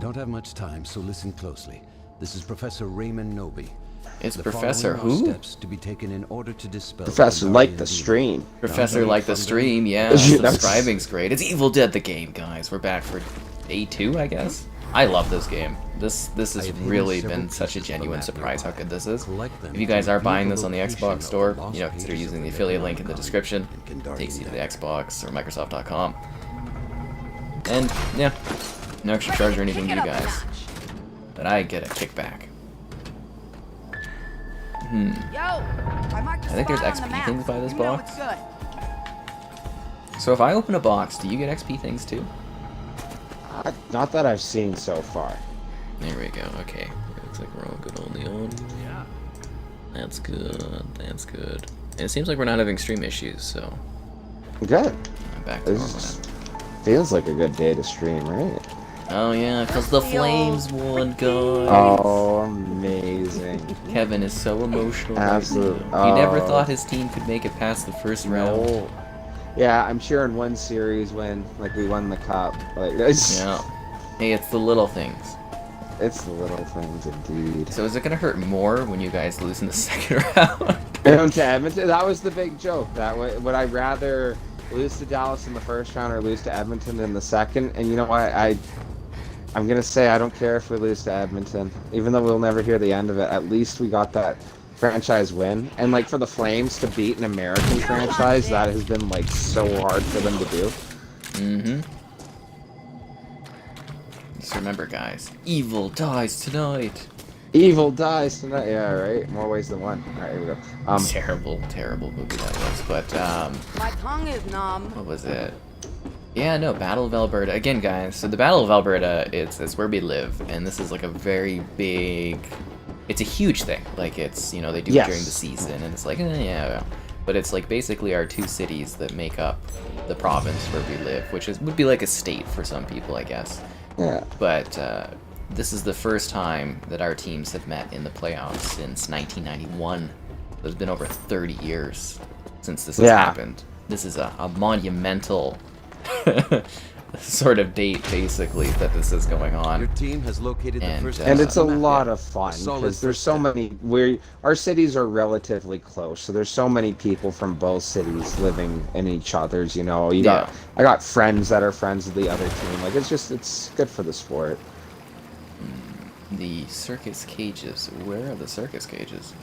don't have much time, so listen closely. This is Professor Raymond Noby. It's The Professor following are who? steps to be taken in order to dispel Professor like Kandarian the Demon. stream. Professor like the stream, yeah. That's- Subscribing's great. It's Evil Dead the game, guys. We're back for day 2, I guess. I love this game. This has really been such a genuine surprise how good this is. If you guys are buying this on the Xbox store, you know, consider using the affiliate link in the description. It takes you to the Xbox or Microsoft.com. And yeah, no extra charge or anything to you guys. But I get a kickback. I think there's XP things by this box. So if I open a box, do you get XP things too? Not that I've seen so far. There we go. Okay. Looks like we're all good on the audio. Yeah. That's good. That's good. And it seems like we're not having stream issues, so Good. I'm back to normal now. This feels like a good day to stream, right? Oh yeah, because the Flames won, guys. Oh, amazing. Kevin is so emotional. Absolutely. He never thought his team could make it past the first round. No. Yeah, I'm sure in one series when we won the cup. Like, Yeah. Hey, it's the little things. It's the little things indeed. So is it gonna hurt more when you guys lose in the second round? To Edmonton, that was the big joke. That would I rather lose to Dallas in the first round or lose to Edmonton in the second? And you know what? I'm gonna say I don't care if we lose to Edmonton, even though we'll never hear the end of it. At least we got that franchise win, and like for the Flames to beat an American franchise, that has been like so hard for them to do. Mm-hmm. Just remember, guys, evil dies tonight. Evil dies tonight. Yeah, right. More ways than one. All right, here we go. Terrible, terrible movie that was. But my tongue is numb. what was it? Yeah, no, Battle of Alberta. Again, guys, so the Battle of Alberta, it's where we live, and this is like a very big, it's a huge thing. Like, it's, you know, they do it during the season, and it's like, yeah. But it's like basically our 2 cities that make up the province where we live, which would be like a state for some people, I guess. Yeah. But this is the first time that our teams have met in the playoffs since 1991. It's been over 30 years since this has happened. This is a monumental sort of date, basically, that this is going on. Your team has located the first and it's a map. lot of fun because there's so many. Our cities are relatively close, so there's so many people from both cities living in each other's. You know, I got friends that are friends of the other team. Like it's good for the sport. The circus cages. Where are the circus cages?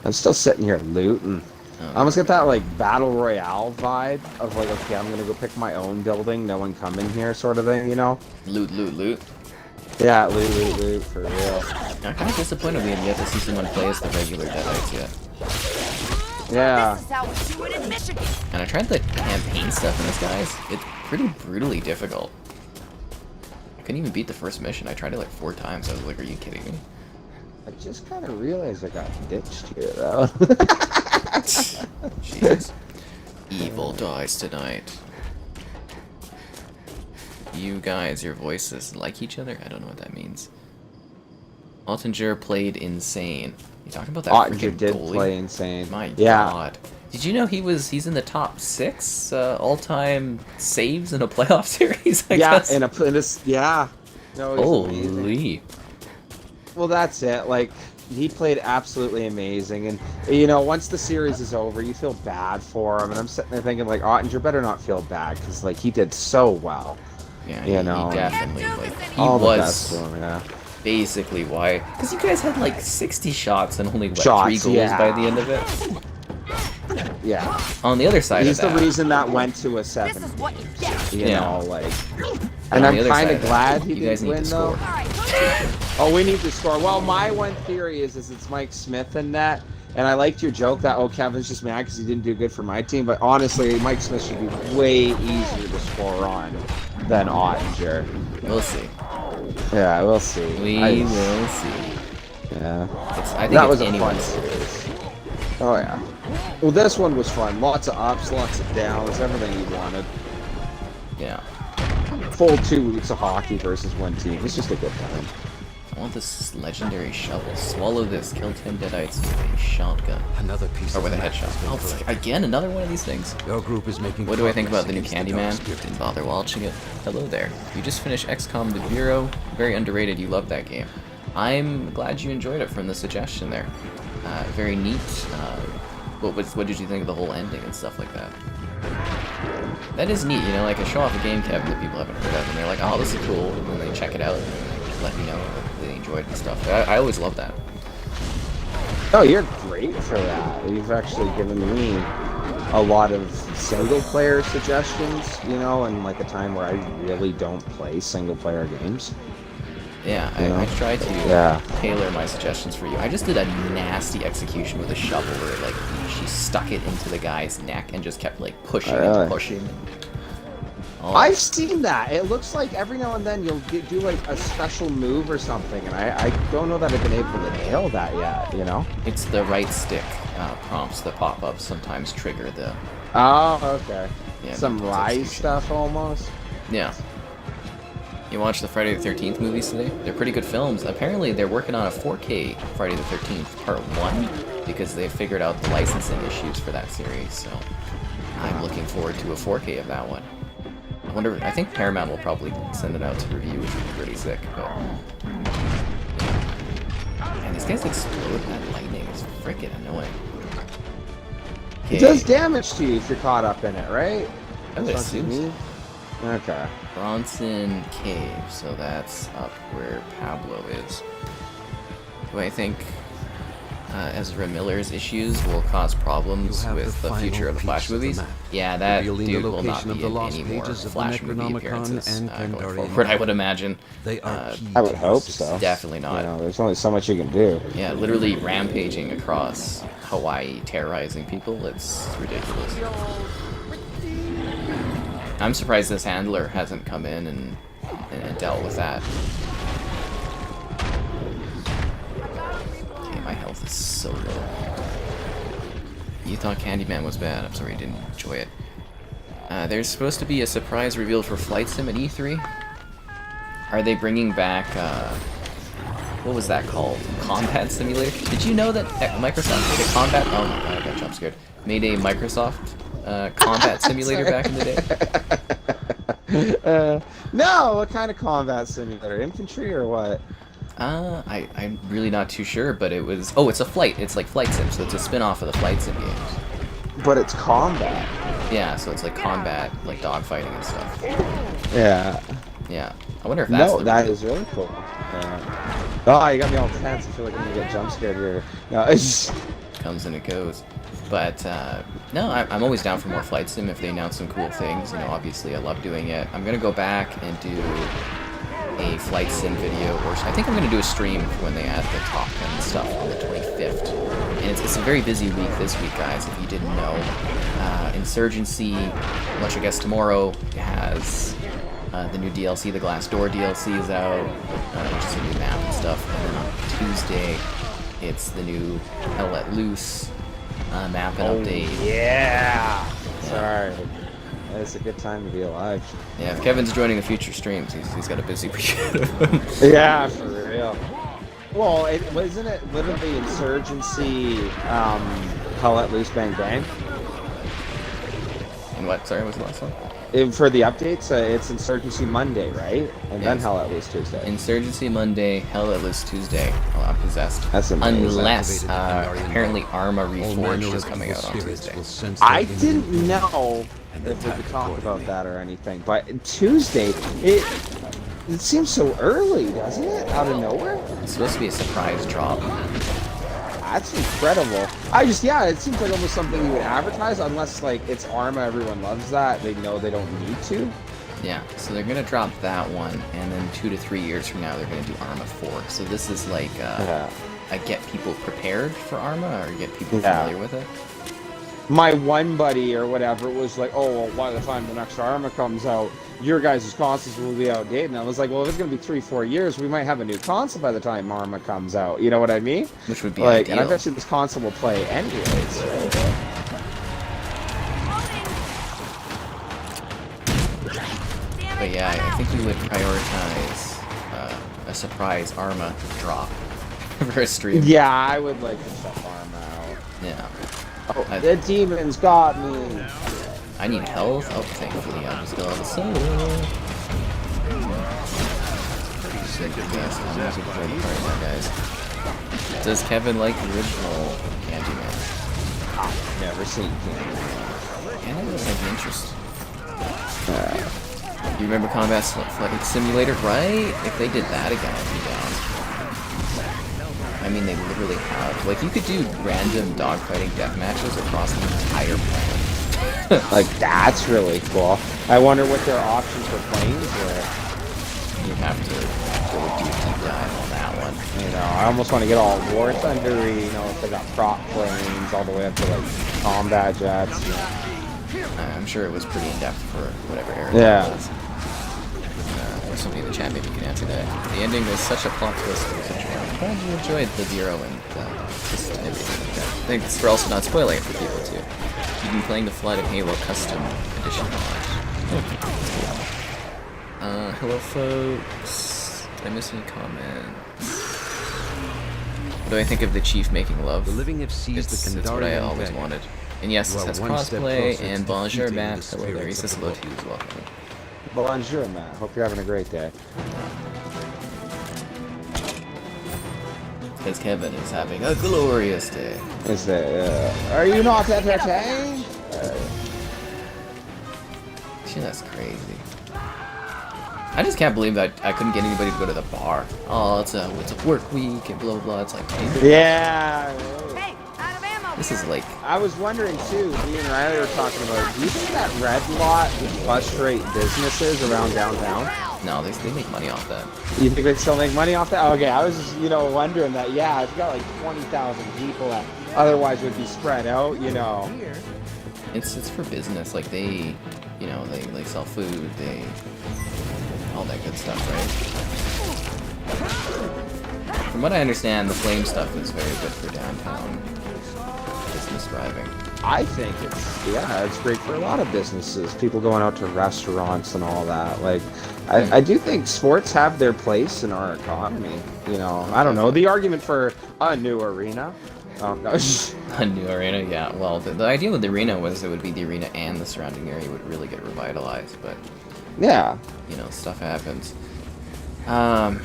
I'm still sitting here looting. Oh, I almost get that like battle royale vibe of like, okay, I'm gonna go pick my own building, no one come in here, sort of thing, you know? Loot, loot, loot. Yeah, loot, for real. I'm kind of disappointed we have yet to see someone play as the regular Deadites yet. Yeah. This is how we do it in Michigan. And I tried the campaign stuff in this, guys. It's pretty brutally difficult. I couldn't even beat the first mission. I tried it like 4 times. I was like, are you kidding me? I just kind of realized I got ditched here, though. Jeez. Evil dies tonight. You guys, your voices like each other? I don't know what that means. Ottinger played insane. You talking about that Ottinger freaking did goalie? play insane. My God. Did you know he's in the top 6 all-time saves in a playoff series? I guess? Yeah. No, he's amazing. Holy. Well, that's it. Like, he played absolutely amazing, and you know, once the series is over, you feel bad for him. And I'm sitting there thinking, like, Ottinger better not feel bad because, like, he did so well. Yeah, you know, he definitely, like, he all the was best for him, yeah. basically why. Because you guys had like 60 shots and only what, 3 goals by the end of it. Yeah. On the other side He's of that, the reason that went to a 7. This is what you get. You Yeah. know, like, on and the I'm other kind side of that, glad he you guys didn't need win, to though. score. Oh, we need to score. Well, my one theory is it's Mike Smith in that, and I liked your joke that, oh, Kevin's just mad because he didn't do good for my team, but honestly, Mike Smith should be way easier to score on than Ottinger. We'll see. Yeah, we'll see. We will see. Yeah. I think That it's was a fun anyone's series. Oh, yeah. Well, this one was fun. Lots of ups, lots of downs, everything you wanted. Yeah. Full 2 weeks of hockey versus one team. It's just a good time. I want this legendary shovel. Swallow this. Kill 10 Deadites with a shotgun. Another piece Or with a of the map headshot. has been Oh, collected. again, another one of these things. Your group is making What do I think about the new progress against Candyman? the dark spirit. Didn't bother watching it. Hello there. You just finished XCOM The Bureau. Very underrated. You love that game. I'm glad you enjoyed it from the suggestion there. Very neat. What did you think of the whole ending and stuff like that? That is neat, you know, like I show off a game, Kevin, that people haven't heard of, and they're like, oh, this is cool, and then they check it out and let me know that they enjoyed it and stuff. I always love that. Oh, you're great for that. You've actually given me a lot of single-player suggestions, you know, in like a time where I really don't play single-player games. Yeah, I try to tailor my suggestions for you. I just did a nasty execution with a shovel where, like, she stuck it into the guy's neck and just kept, like, pushing and pushing. Oh. I've seen that. It looks like every now and then you'll do, like, a special move or something, and I don't know that I've been able to nail that yet, you know? It's the right stick prompts that pop up sometimes trigger the... Oh, okay. Yeah, Some the Rise execution. stuff, almost? Yeah. You watched the Friday the 13th movies today? They're pretty good films. Apparently, they're working on a 4K Friday the 13th Part 1 because they figured out the licensing issues for that series, so I'm looking forward to a 4K of that one. I think Paramount will probably send it out to review, which would be pretty sick, but... And these guys explode that lightning. It's freaking annoying. It does damage to you if you're caught up in it, right? I would assume so. Okay. Bronson Cave, so that's up where Pablo is. Do I think Ezra Miller's issues will cause problems with the future of the Flash movies? Yeah, that dude will not be in any more Flash movie appearances going forward, I would imagine. I would hope so. Definitely not. You know, there's only so much you can do. Yeah, literally rampaging across Hawaii, terrorizing people. It's ridiculous. I'm surprised this handler hasn't come in and dealt with that. Okay, my health is so low. You thought Candyman was bad. I'm sorry you didn't enjoy it. There's supposed to be a surprise reveal for Flight Sim at E3. Are they bringing back, what was that called? Combat Simulator? Did you know that Microsoft made a combat... Oh my god, I got jump scared. Made a Microsoft combat simulator back in the day? No, what kind of combat simulator? Infantry or what? I'm really not too sure, but it was... Oh, it's a flight. It's like Flight Sim, so it's a spin-off of the Flight Sim games. But it's combat. Yeah, so it's like combat, like dogfighting and stuff. Yeah. Yeah. I wonder if that's... No, that is really cool. Oh, you got me all tense. I feel like I'm gonna get jump scared here. No, it's just... Comes and it goes. But, no, I'm always down for more Flight Sim if they announce some cool things. You know, obviously I love doing it. I'm gonna go back and do a Flight Sim video, or I think I'm gonna do a stream when they add the top 10 stuff on the 25th. And it's a very busy week this week, guys, if you didn't know. Insurgency, which I guess tomorrow has the new DLC, the Glass Door DLC is out, which is a new map and stuff. And then on Tuesday, it's the new Hell Let Loose map and update. Yeah! Sorry. It's a good time to be alive. Yeah, if Kevin's joining the future streams, he's got a busy week. Yeah, for real. Well, wasn't it literally Insurgency, Hell Let Loose Bang Bang? And what? Sorry, what was the last one? For the updates, it's Insurgency Monday, right? And then Yes. Hell Let Loose Tuesday. Insurgency Monday, Hell Let Loose Tuesday. Oh, I'm possessed. That's amazing. Unless, apparently Arma Reforged is coming out on Tuesday. I didn't know if we could talk about that or anything, but Tuesday, it seems so early, doesn't it? Out of nowhere? It's supposed to be a surprise drop. That's incredible. It seems like almost something you would advertise, unless, like, it's Arma, everyone loves that, they know they don't need to. Yeah, so they're going to drop that one, and then 2 to 3 years from now, they're going to do Arma 4. So this is like a get people prepared for Arma, or get people familiar with it. My one buddy or whatever was like, oh, well, by the time the next Arma comes out, your guys' consoles will be outdated. And I was like, well, if it's going to be 3-4 years, we might have a new console by the time Arma comes out. You know what I mean? Which would be like, ideal. And I bet you this console will play anyways. But yeah, I think we would prioritize a surprise Arma drop for a stream. Yeah, I would like to check Arma out. Yeah. Oh, the demons got me. I need health. Oh, thankfully I just got all the soul. Yes, I'm also enjoying the party now, guys. Does Kevin like the original Candyman? I've never seen Candyman. And I don't have interest. You remember Combat Flight Simulator, right? If they did that again, I'd be down. I mean, they literally have. Like, you could do random dogfighting death matches across the entire planet. Like, that's really cool. I wonder what their options for planes were. You have to go deep dive on that one. You know, I almost want to get all War Thunder, you know, if they got prop planes all the way up to, like, combat jets. You know. I'm sure it was pretty in-depth for whatever era Yeah. it was. Or somebody in the chat maybe can answer that. The ending was such a plot twist. It was enjoyable. I'm glad you enjoyed the Bureau and just everything like that. Thanks for also not spoiling it for people, too. You've been playing the Flood and Halo Custom Edition mod. Hello, folks. Did I miss any comments? What do I think of the Chief making love? The living have seized the It's what I Kandarian always Demon. wanted. And yes, You it are has one step crossplay, closer and to bonjour, defeating Matt. the Hello there, he spirits says of hello the to you as well. Bonjour, Matt. Hope you're having a great day. Because Kevin is having a glorious day. Is it, are you not entertained? Shit, that's crazy. I just can't believe that I couldn't get anybody to go to the bar. Oh, it's a work week and blah blah blah. It's like, hey, Yeah. Hey, out of ammo. this is like, I was wondering too, me and Riley were talking about, do you think that red lot would frustrate businesses around downtown? no, they make money off that. You think they still make money off that? Okay, I was just, you know, wondering that, yeah, I've got like 20,000 people that otherwise would be spread out, you know. It's for business. Like they, you know, they sell food, they all that good stuff, right? From what I understand, the flame stuff is very good for downtown business driving. I think it's great for a lot of businesses, people going out to restaurants and all that. Like, I do think sports have their place in our economy, you know. I don't know, the argument for a new arena. No. A new arena, yeah. Well, the idea with the arena was it would be the arena and the surrounding area would really get revitalized, but Yeah. you know, stuff happens. Kind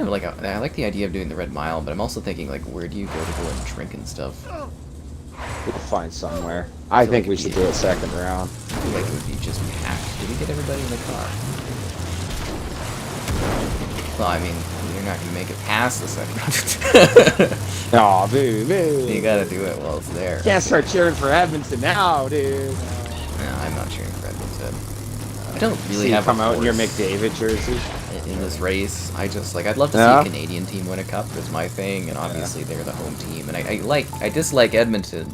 of like I like the idea of doing the Red Mile, but I'm also thinking like, where do you go and drink and stuff? We'll find somewhere. I think we should do it second round. I feel like it would be just packed. Did we get everybody in the car? Well, I mean, you're not gonna make it past the second round. Aw, boo, boo. You gotta do it while it's there. Can't start cheering for Edmonton now, dude. No, I'm not cheering for Edmonton. I don't really See you have come a out in your horse McDavid jersey. in this race. I just like I'd love to see Yeah? a Canadian team win a cup. It's my thing, and obviously they're the home team. And I dislike Edmonton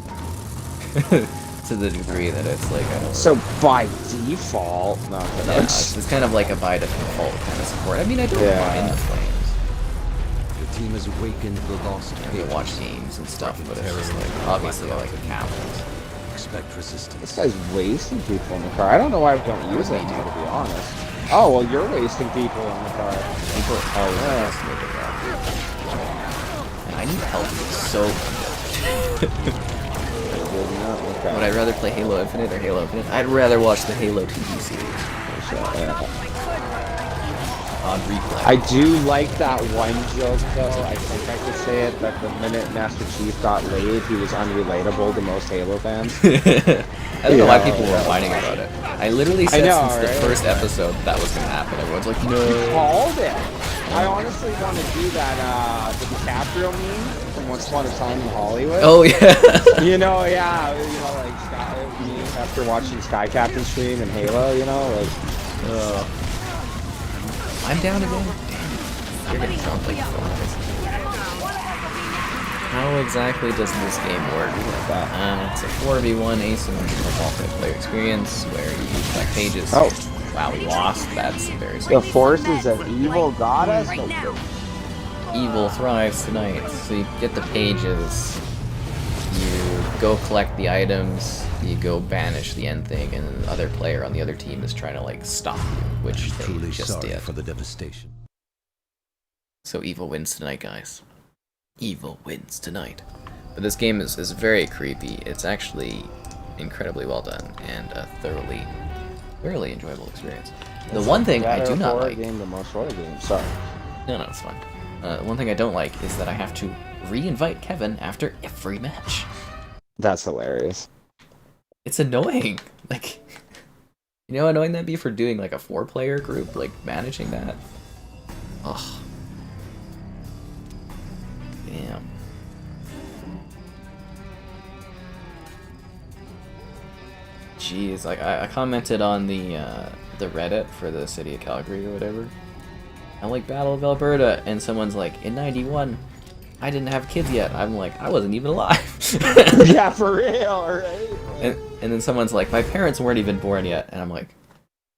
to the degree that it's like I don't. So by default, no, Yeah, it's kind of like a by default kind of support. I mean, I don't mind the Flames. The team has awakened the lost I patriots. watch games and stuff, but it's just like obviously I like the Capitals. Expect resistance. This guy's wasting people in the car. I don't know why we don't use it, to be honest. Oh, well, you're wasting people in the car. People are always underestimated that. And I need help so Would I rather play Halo Infinite or Halo Infinite? I'd rather watch the Halo TV series. On replay. I do like that one joke, though. I think I could say it, that the minute Master Chief got laid, he was unrelatable to most Halo fans. I don't know why people were whining about it. I literally said know, since the first episode that was going to happen. Everyone's like, He no. called it. I honestly want to do that, the DiCaprio meme from Once Upon a Time in Hollywood. Oh, yeah. You know, yeah, you know, like, after watching Sky Captain stream and Halo, you know, like... I'm down again. Damn. You're getting drunk like flies. How exactly does this game work? It's a 4v1 asymmetrical alternate player experience where you collect pages. Oh. Wow, we lost. That's embarrassing. The forces of evil got us? Right now. Evil thrives tonight. So you get the pages, you go collect the items, you go banish the end thing, and the other player on the other team is trying to like stop you, which they Truly just sorry did. for the devastation. So evil wins tonight, guys. Evil wins tonight. But this game is very creepy. It's actually incredibly well done and a thoroughly enjoyable experience. The one thing I do not like... Game, the most horror game. Sorry. No, it's fine. One thing I don't like is that I have to re-invite Kevin after every match. That's hilarious. It's annoying. Like, you know how annoying that'd be for doing like a 4-player group, like managing that? Ugh. Damn. Jeez, like I commented on the Reddit for the city of Calgary or whatever. I'm like, Battle of Alberta, and someone's like, in '91, I didn't have kids yet. I'm like, I wasn't even alive. Yeah, for real, right? And then someone's like, my parents weren't even born yet, and I'm like,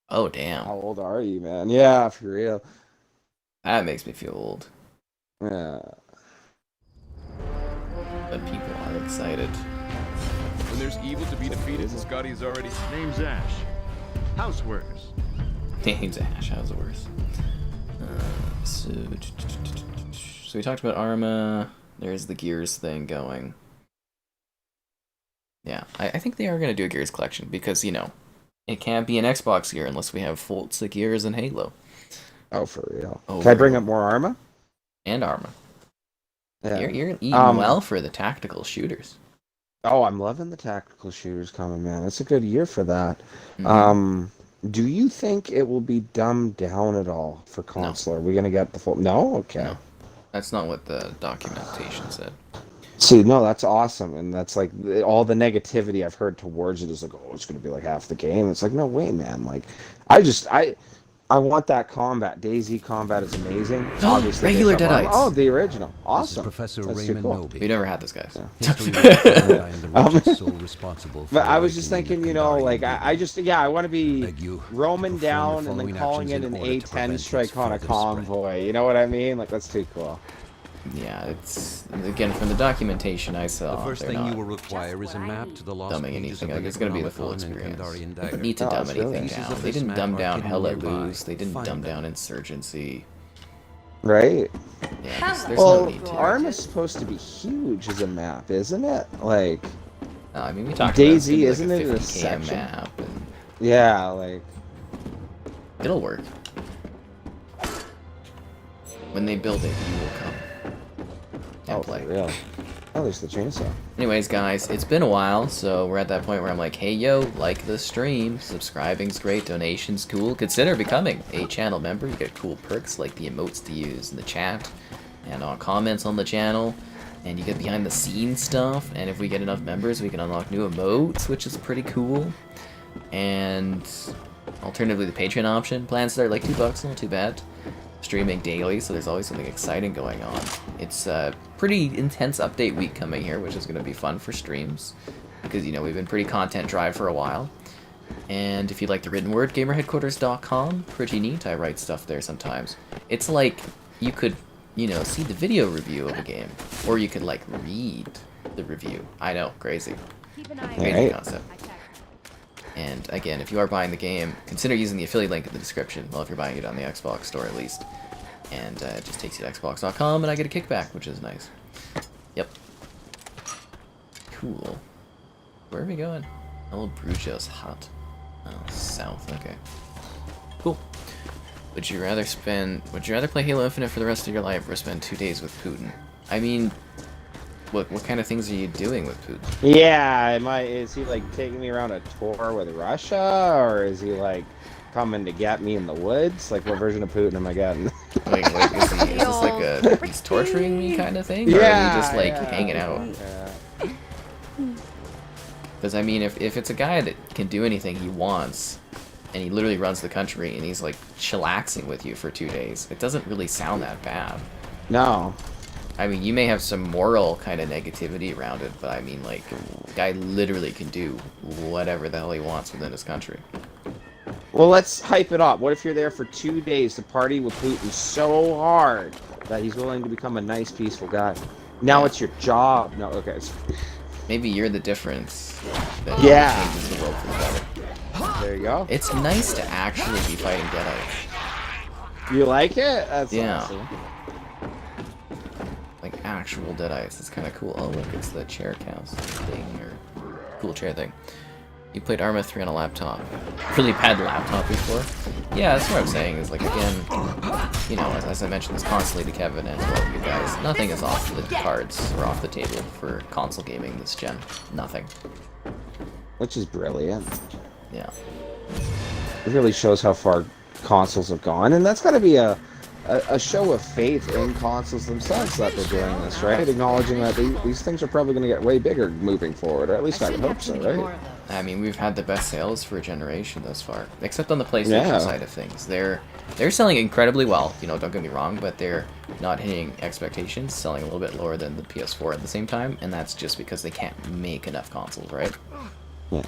oh damn. How old are you, man? Yeah, for real. That makes me feel old. Yeah. But people are excited. When there's evil to be defeated, Scotty's already... Name's Ash. Houseworkers. Name's Ash, how's it worse? So we talked about Arma. There's the Gears thing going. Yeah, I think they are going to do a Gears collection because, you know, it can't be an Xbox gear unless we have Forza Gears and Halo. Oh, for real. Oh, Can I bring up more Arma? And Arma. Yeah. You're eating well for the tactical shooters. Oh, I'm loving the tactical shooters coming, man. It's a good year for that. Mm-hmm. Do you think it will be dumbed down at all for console? No. Are we going to get the full... No? Okay. No. That's not what the documentation said. See, no, that's awesome. And that's like all the negativity I've heard towards it is like, oh, it's going to be like half the game. It's like, no way, man. Like, I want that combat. DayZ combat is amazing. Obviously, regular Deadites. Oh, the original. Awesome. Professor That's Raymond cool. Moby. We never had this, guys. Yeah. But I was just thinking, you know, like, I want to be roaming down and then calling in an A-10 strike on a convoy. You know what I mean? Like, that's too cool. Yeah, it's again from the documentation I saw. The first thing you will require is a map to the lost dumbing anything. Like, it's going to be the full experience. They don't need to Oh, dumb that's really anything down. They didn't dumb down Hell at Loose. They didn't dumb down Insurgency. Right? Yeah, there's Well, no need to. ARM is supposed to be huge as a map, isn't it? Like, I mean, we talked DayZ, about isn't like it a a 50K section? map. And yeah, like, it'll work. When they build it, you will come and play. For real. Oh, there's the chainsaw. Anyways, guys, it's been a while, so we're at that point where I'm like, hey, yo, like the stream, subscribing's great, donation's cool, consider becoming a channel member. You get cool perks like the emotes to use in the chat, and comments on the channel, and you get behind the scenes stuff, and if we get enough members, we can unlock new emotes, which is pretty cool. And alternatively, the Patreon option, plans start like $2, not too bad. Streaming daily, so there's always something exciting going on. It's a pretty intense update week coming here, which is going to be fun for streams, because, you know, we've been pretty content dry for a while. And if you like the written word, gamerheadquarters.com, pretty neat. I write stuff there sometimes. It's like you could, you know, see the video review of a game, or you could, like, read the review. I know, crazy. Crazy concept. And again, if you are buying the game, consider using the affiliate link in the description. Well, if you're buying it on the Xbox store at least. And it just takes you to xbox.com and I get a kickback, which is nice. Yep. Cool. Where are we going? Oh, Brujo's hut. Oh, south, okay. Cool. Would you rather play Halo Infinite for the rest of your life or spend 2 days with Putin? I mean, what kind of things are you doing with Putin? Yeah, is he like taking me around a tour with Russia, or is he like coming to get me in the woods? Like, what version of Putin am I getting? Like is this like a he's torturing me kind of thing? Or are we just like hanging out? Yeah. Because I mean, if it's a guy that can do anything he wants, and he literally runs the country, and he's like chillaxing with you for 2 days, it doesn't really sound that bad. No. I mean, you may have some moral kind of negativity around it, but I mean, like, the guy literally can do whatever the hell he wants within his country. Well, let's hype it up. What if you're there for 2 days to party with Putin so hard that he's willing to become a nice, peaceful guy? Now it's your job. No, okay. Maybe you're the difference that changes the world for the better. There you go. It's nice to actually be fighting Deadites. You like it? That's yeah. awesome. actual Deadites. It's kind of cool. Oh, look, it's the chair cast thing, or cool chair thing. You played Arma 3 on a laptop. Really bad laptop before? Yeah, that's what I'm saying, is like, again, you know, as I mentioned this constantly to Kevin and to all of you guys, nothing is off the cards or off the table for console gaming this gen. Nothing. Which is brilliant. Yeah. It really shows how far consoles have gone, and that's got to be a show of faith in consoles themselves that they're doing this, right? Acknowledging that these things are probably going to get way bigger moving forward, or at least I would hope so, right? I mean, we've had the best sales for a generation thus far, except on the PlayStation side of things. They're selling incredibly well, you know, don't get me wrong, but they're not hitting expectations, selling a little bit lower than the PS4 at the same time, and that's just because they can't make enough consoles, right? Yeah.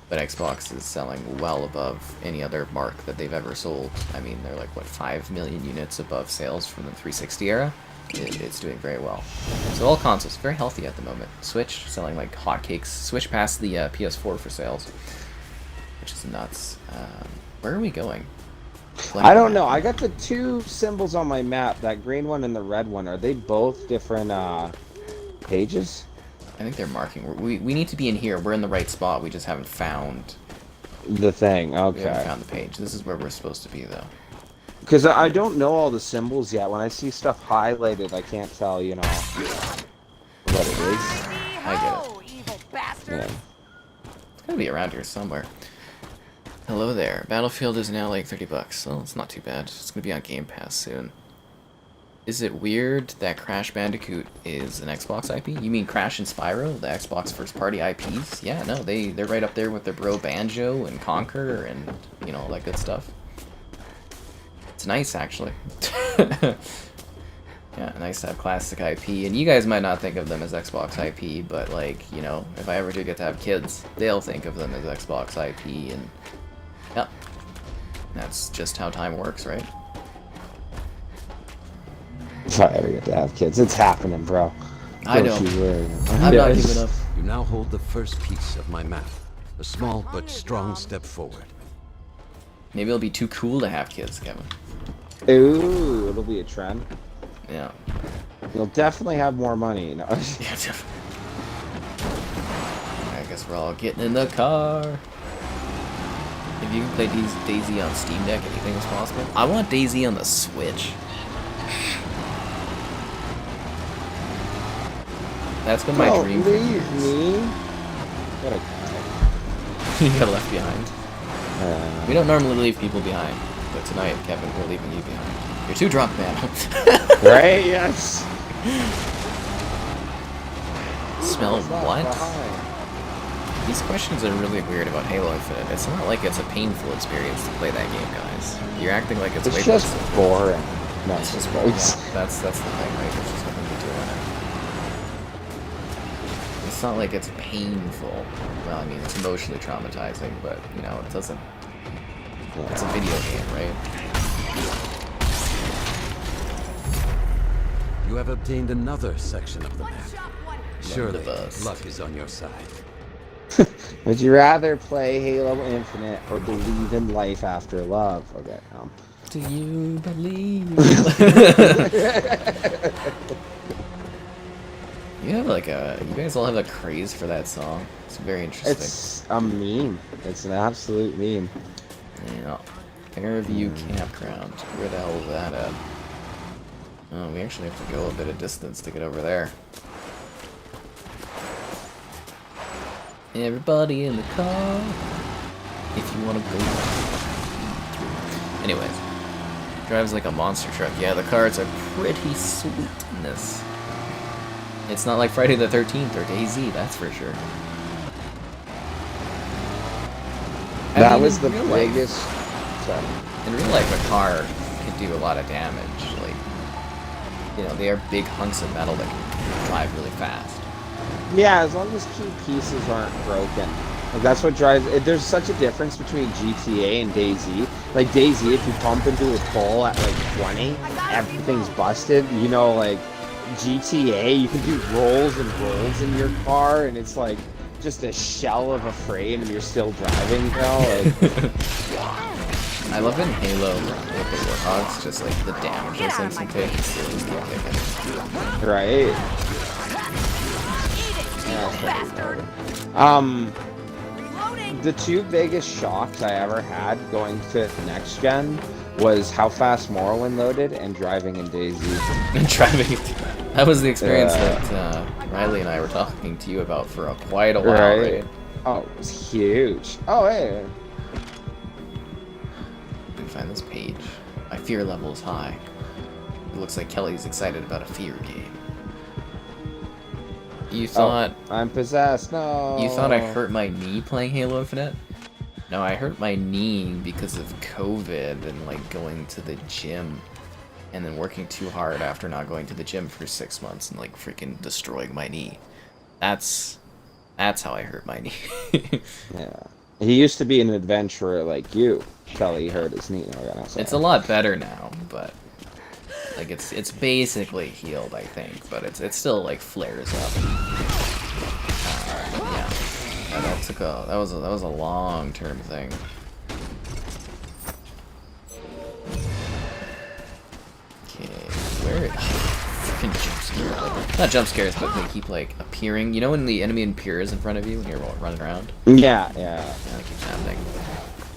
But Xbox is selling well above any other mark that they've ever sold. I mean, they're like, what, 5 million units above sales from the 360 era? It's doing very well. So all consoles, very healthy at the moment. Switch, selling like hotcakes. Switch past the PS4 for sales, which is nuts. Where are we going? I don't know. I got the two symbols on my map, that green one and the red one. Are they both different pages? I think they're marking. We need to be in here. We're in the right spot. We just haven't found the thing. Okay. We haven't found the page. This is where we're supposed to be, though. Because I don't know all the symbols yet. When I see stuff highlighted, I can't tell, you know, what it is. I get it. Evil bastard. Yeah. It's gotta be around here somewhere. Hello there. Battlefield is now like $30, so it's not too bad. It's gonna be on Game Pass soon. Is it weird that Crash Bandicoot is an Xbox IP? You mean Crash and Spyro, the Xbox first-party IPs? Yeah, no, they're right up there with their bro Banjo and Conker and, you know, all that good stuff. It's nice, actually. Yeah, nice to have classic IP, and you guys might not think of them as Xbox IP, but, like, you know, if I ever do get to have kids, they'll think of them as Xbox IP, and, yeah, that's just how time works, right? If I ever get to have kids, it's happening, bro. I know. I'm not giving up. You now hold the first piece of my map. A small but strong step forward. Maybe it'll be too cool to have kids, Kevin. Ooh, it'll be a trend. Yeah. You'll definitely have more money, you know. Yeah, definitely. I guess we're all getting in the car. If you can play Daisy on Steam Deck, anything is possible. I want Daisy on the Switch. That's been my dream for years. Me? What a guy. You got left behind. We don't normally leave people behind, but tonight, Kevin, we're leaving you behind. You're too drunk, man. Right? Yes. Smell what? Behind. These questions are really weird about Halo Infinite. It's not like it's a painful experience to play that game, guys. You're acting like it's way just more boring. No, It's just boring. Yeah, that's the thing, right? There's just nothing to do on it. It's not like it's painful. Well, I mean, it's emotionally traumatizing, but, you know, it doesn't... It's a video game, right? You have obtained another section of the map. Surely, bust. luck is on your side. Would you rather play Halo Infinite or believe in life after love? Okay, Do you believe? You have like you guys all have a craze for that song. It's very interesting. It's a meme. It's an absolute meme. Yeah. Fairview Campground. Where the hell is that at? Oh, we actually have to go a bit of distance to get over there. Everybody in the car. If you want to go. Anyways. Drives like a monster truck. Yeah, the cars are pretty sweet in this. It's not like Friday the 13th or DayZ, that's for sure. That was the biggest... Sorry. In real life, a car can do a lot of damage. Like, you know, they are big hunks of metal that can drive really fast. Yeah, as long as key pieces aren't broken. Like, that's what drives... There's such a difference between GTA and DayZ. Like, DayZ, if you bump into a pole at, like, 20, everything's busted. You know, like, GTA, you can do rolls and rolls in your car, and it's, like, just a shell of a frame, and you're still driving, you know? Like, I love in Halo with the Warthogs, just like the damage those things can take. It's really just keep kicking. Right. Bastard. The two biggest shocks I ever had going to next gen was how fast Morrowind loaded and driving in DayZ. And driving. That was the experience that Riley and I were talking to you about for quite a while, right? Oh, it was huge. Oh, hey. I can find this page. My fear level is high. It looks like Kelly's excited about a fear game. You thought... Oh, I'm possessed, no. You thought I hurt my knee playing Halo Infinite? No, I hurt my knee because of COVID and, like, going to the gym. And then working too hard after not going to the gym for 6 months and, like, freaking destroying my knee. That's how I hurt my knee. Yeah. He used to be an adventurer like you. Kelly hurt his knee. It's a lot better now, but... Like it's basically healed, I think, but it still like flares up. Yeah, that was a long-term thing. Okay, where? Freaking jump scare! Not jump scares, but they keep like appearing. You know when the enemy appears in front of you when you're running around? Yeah. That keeps happening.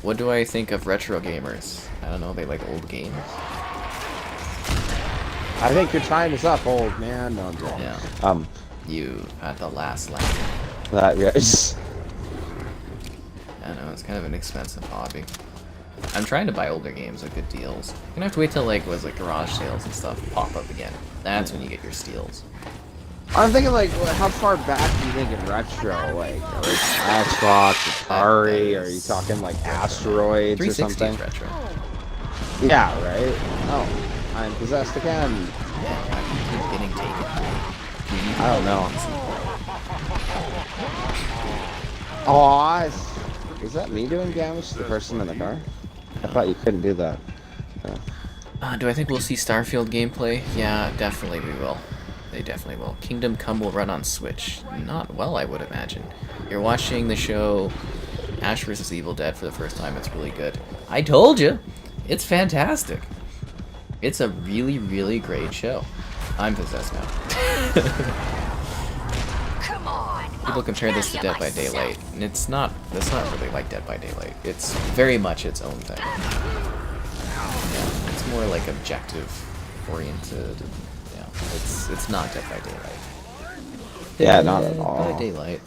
What do I think of retro gamers? I don't know. They like old games. I think your time is up, old man. No, I'm joking. Yeah. You had the last laugh. That yes. I know, it's kind of an expensive hobby. I'm trying to buy older games at good deals. You're gonna have to wait till like garage sales and stuff pop up again. That's when you get your steals. I'm thinking like, how far back do you think in retro? Like Xbox, Atari? Are you talking like Asteroids or 360 something? is retro. Yeah, right. Oh, I'm possessed again. Yeah, I keep getting taken. I don't know. Oh, is that me doing damage to the person in the car? I thought you couldn't do that. Do I think we'll see Starfield gameplay? Yeah, definitely we will. They definitely will. Kingdom Come will run on Switch. Not well, I would imagine. You're watching the show Ash vs. Evil Dead for the first time. It's really good. I told you! It's fantastic. It's a really, really great show. I'm possessed now. Come on. People compare this to Dead by Daylight, and it's not really like Dead by Daylight. It's very much its own thing. Yeah, it's more like objective oriented. Yeah, it's not Dead by Daylight. Yeah, not at all. Dead by Daylight.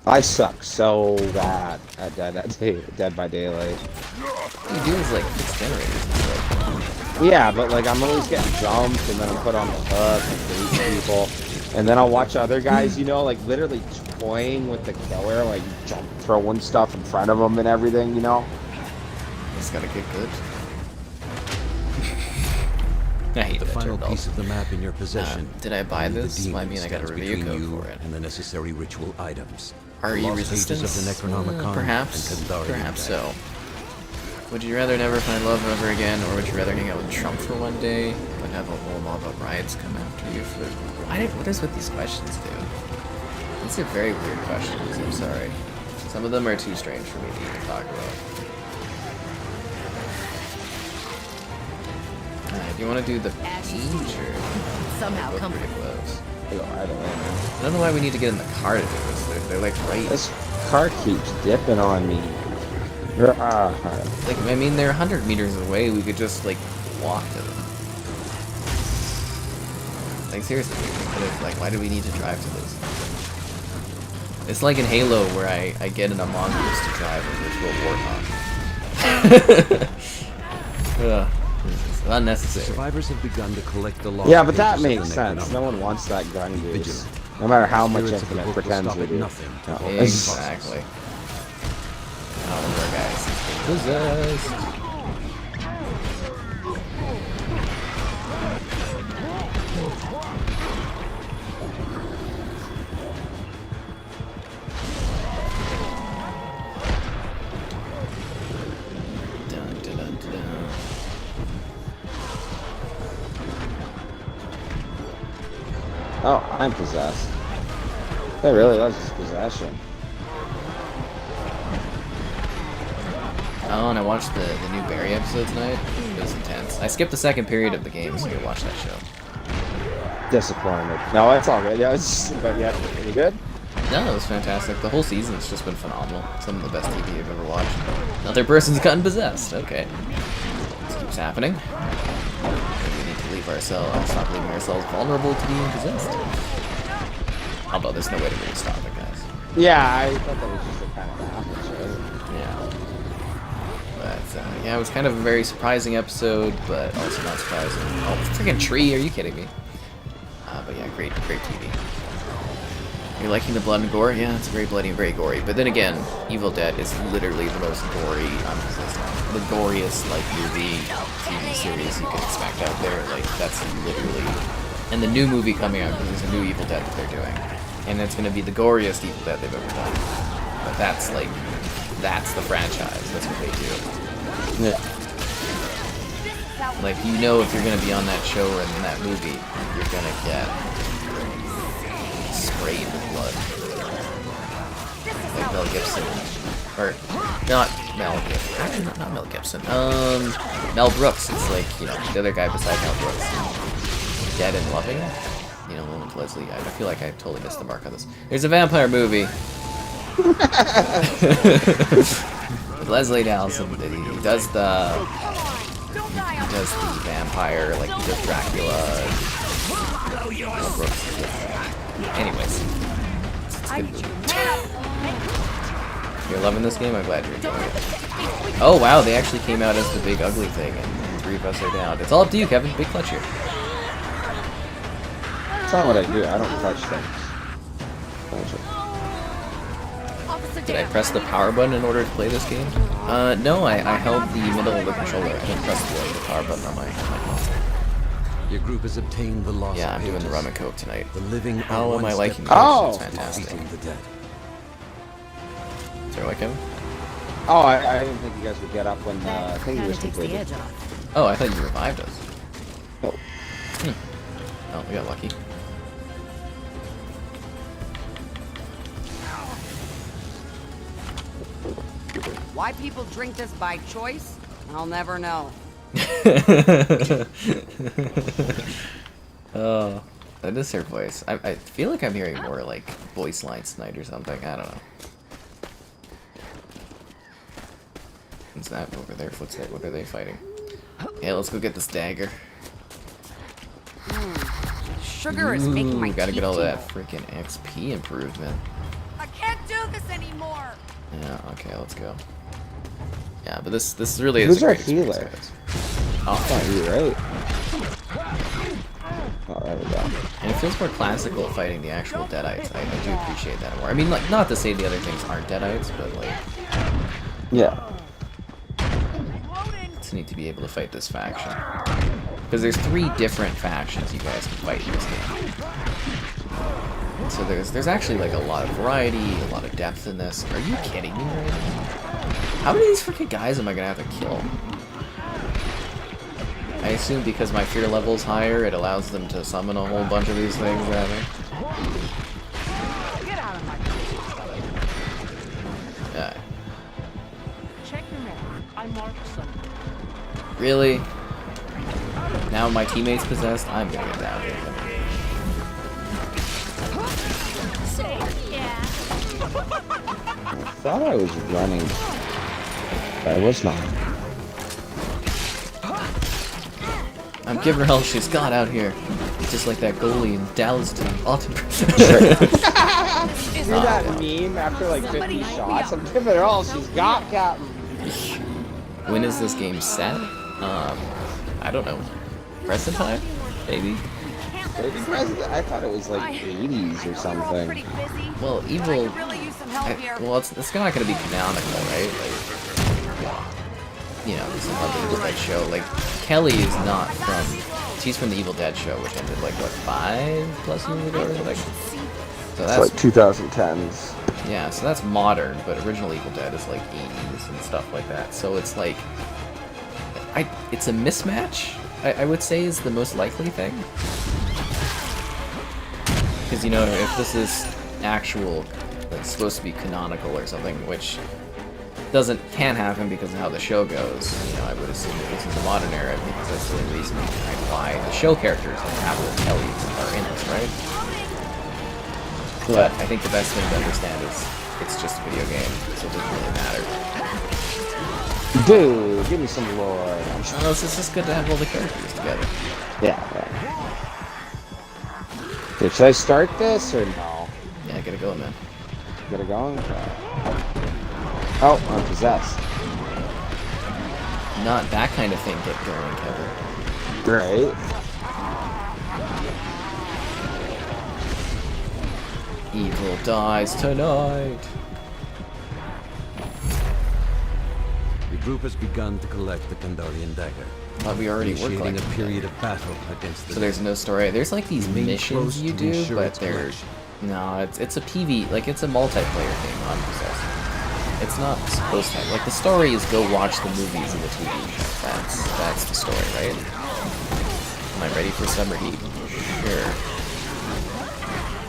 I suck so bad at Dead by Daylight. What you do is like fix generators and stuff. Yeah, but like I'm always getting jumped and then I'm put on the hook and beat people. And then I'll watch other guys, you know, like literally toying with the killer, like throwing stuff in front of them and everything, you know? Just gotta get good. I hate The that final turtle. piece of the map in your possession. Did I buy Only the this? Well, I mean, demon I got a stands review between code you for it. and the necessary ritual items. Are The you lost pages resistance? of the Necronomicon Perhaps. and Kandarian Perhaps Demon. so. Would you rather never find love ever again, or would you rather hang out with Trump for one day, but have a whole mob of riots come after you for... What is with these questions, dude? These are very weird questions, I'm sorry. Some of them are too strange for me to even talk about. Do you want to do the page, or... Somehow Both come. pretty close. I don't know. I don't know why we need to get in the car to do this. They're like right... This car keeps dipping on me. Like, I mean, they're 100 meters away. We could just, like, walk to them. Like, seriously, like, why do we need to drive to this? It's like in Halo, where I get in a mongoose to drive a virtual warthog. Ugh. It's unnecessary. Survivors have begun to collect the lost Yeah, but that pages of makes the sense. No Necronomicon. one wants that gun Be use. vigilant. No matter how much Spirits of the Infinite book will pretends stop we at do. nothing to No. hold Exactly. Oh, poor guys. Possessed. Dun, dun, dun, dun. Oh, I'm possessed. They really loves his possession. Oh, and I watched the new Barry episode tonight. It was intense. I skipped the second period of the game so I could watch that show. Disappointed. No, it's all good. Yeah, it's just, but yeah, pretty good. No, it was fantastic. The whole season's just been phenomenal. Some of the best TV I've ever watched. Another person's gotten possessed. Okay. This keeps happening. We need to leave ourselves, stop leaving ourselves vulnerable to being possessed. Although there's no way to really stop it, guys. Yeah, I thought that was just a kind of average, right? Yeah. But, yeah, it was kind of a very surprising episode, but also not surprising. Oh, freaking tree, are you kidding me? But yeah, great TV. You're liking the blood and gore? Yeah, it's very bloody and very gory. But then again, Evil Dead is literally the most gory, the goriest, like, movie, TV series you can expect out there. Like, that's literally... And the new movie coming out, because there's a new Evil Dead that they're doing. And it's going to be the goriest Evil Dead they've ever done. But that's, like, that's the franchise. That's what they do. Yeah. Like, you know if you're going to be on that show or in that movie, you're going to get sprayed with blood. Like Mel Gibson. Or, not Mel Gibson. Actually, not Mel Gibson. Mel Brooks. It's like, you know, the other guy beside Mel Brooks. Dead and Loving. You know, with Leslie. I feel like I totally missed the mark on this. There's a vampire movie. With Leslie Nielsen. He does the... He does the vampire, like he does Dracula. Mel Brooks. Anyways. It's a good movie. You're loving this game? I'm glad you're enjoying it. Oh wow, they actually came out as the big ugly thing, and 3 of us are down. It's all up to you, Kevin. Big clutch here. That's not what I do. I don't touch things. Did I press the power button in order to play this game? No, I held the middle of the controller. I didn't press the power button on my console. Your group has obtained the lost Yeah, I'm doing the pages. rum and coke tonight. The living How are am one I step liking this? Oh! It's fantastic. defeating the dead. Is there like him? Oh, I didn't think you guys would get up when the thing Kinda was takes the completed. edge off. Oh, I thought you revived us. Oh. Oh, we got lucky. Why people drink this by choice, I'll never know. Oh, that is her voice. I feel like I'm hearing more like voice lines tonight or something. I don't know. What's that over there? What's that? What are they fighting? Yeah, let's go get this dagger. Sugar is making my Gotta teeth get all that tingle. freaking XP improvement. I can't do this anymore. Yeah, okay, let's go. Yeah, but this really is Who's a our great experience, healer? guys. That's not you, right? Oh, there we go. And it feels more classical fighting the actual Deadites. I do appreciate that more. I mean, like, not to say the other things aren't Deadites, but like, Yeah. it's neat to be able to fight this faction. Because there's 3 different factions you guys can fight in this game. So there's actually like a lot of variety, a lot of depth in this. Are you kidding me right now? How many of these freaking guys am I gonna have to kill? I assume because my fear level's higher, it allows them to summon a whole bunch of these things at me. Get out of my Yeah. Check your map. I marked some. Really? Now my teammate's possessed? I'm gonna get down here. I thought I was running, but I was not. I'm giving her all she's got out here. Just like that goalie in Dallas team. See that meme after like 50 shots? I'm giving her all she's got, Captain. When is this game set? I don't know. Present time? Maybe. Maybe president. I thought it was like 80s or something. pretty busy. Well, I evil. could really use some help here. Well, it's not gonna be canonical, right? Like, you know, this is not the Evil Dead show. Like, Kelly is not from. She's from the Evil Dead show, which ended like what 5+ years ago or something. So It's that's like 2010s. yeah. So that's modern, but original Evil Dead is like 80s and stuff like that. So it's like, it's a mismatch. I would say is the most likely thing. Because, you know, if this is actual, like, supposed to be canonical or something, which can't happen because of how the show goes. You know, I would assume that this is the modern era because that's the only reason behind why the show characters like Apple and Kelly are in it, right? But I think the best thing to understand is it's just a video game, so it doesn't really matter. Dude, give me some lore. No, it's just good to have all the characters together. Yeah. Okay, should I start this or no? Yeah, get it going, man. Get it going? Oh, I'm possessed. Not that kind of thing get going, Kevin. Great. Evil dies tonight. The group has begun to collect the Kandarian dagger. Thought we already were Initiating collecting a period of battle against the So there's no story. There's like these Remain missions close you to do, ensure but its they're collection. no. It's a PV, like it's a multiplayer thing on Possessed. It's not supposed to. Like the story is go watch the movies and the TV. That's the story, right? Am I ready for summer heat? Sure.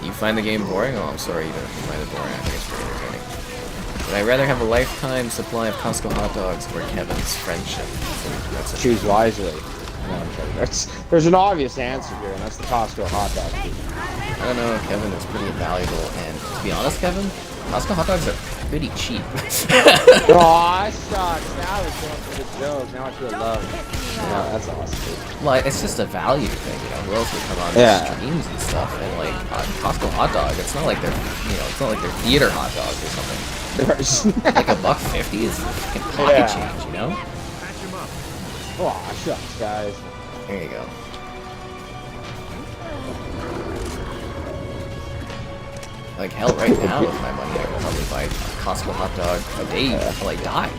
You find the game boring? Oh, I'm sorry, you don't find it boring. I think it's pretty entertaining. Would I rather have a lifetime supply of Costco hot dogs or Kevin's friendship? That's a Choose wisely. No, I'm kidding. There's an obvious answer here, and that's the Costco hot dog. I don't know, Kevin is pretty valuable, and to be honest, Kevin, Costco hot dogs are pretty cheap. Aw, shucks. Now it's going for the joke. Now I feel loved. Yeah, that's awesome. Well, it's just a value thing, you know. Who else would come on streams and stuff? And like Costco hot dog, it's not like they're, you know, it's not like they're theater hot dogs or something. Like $1.50 is fucking pocket change, you know. Patch him up. Aw, shucks, guys. There you go. Like hell, right now with my money, I could probably buy a Costco hot dog a day until I die.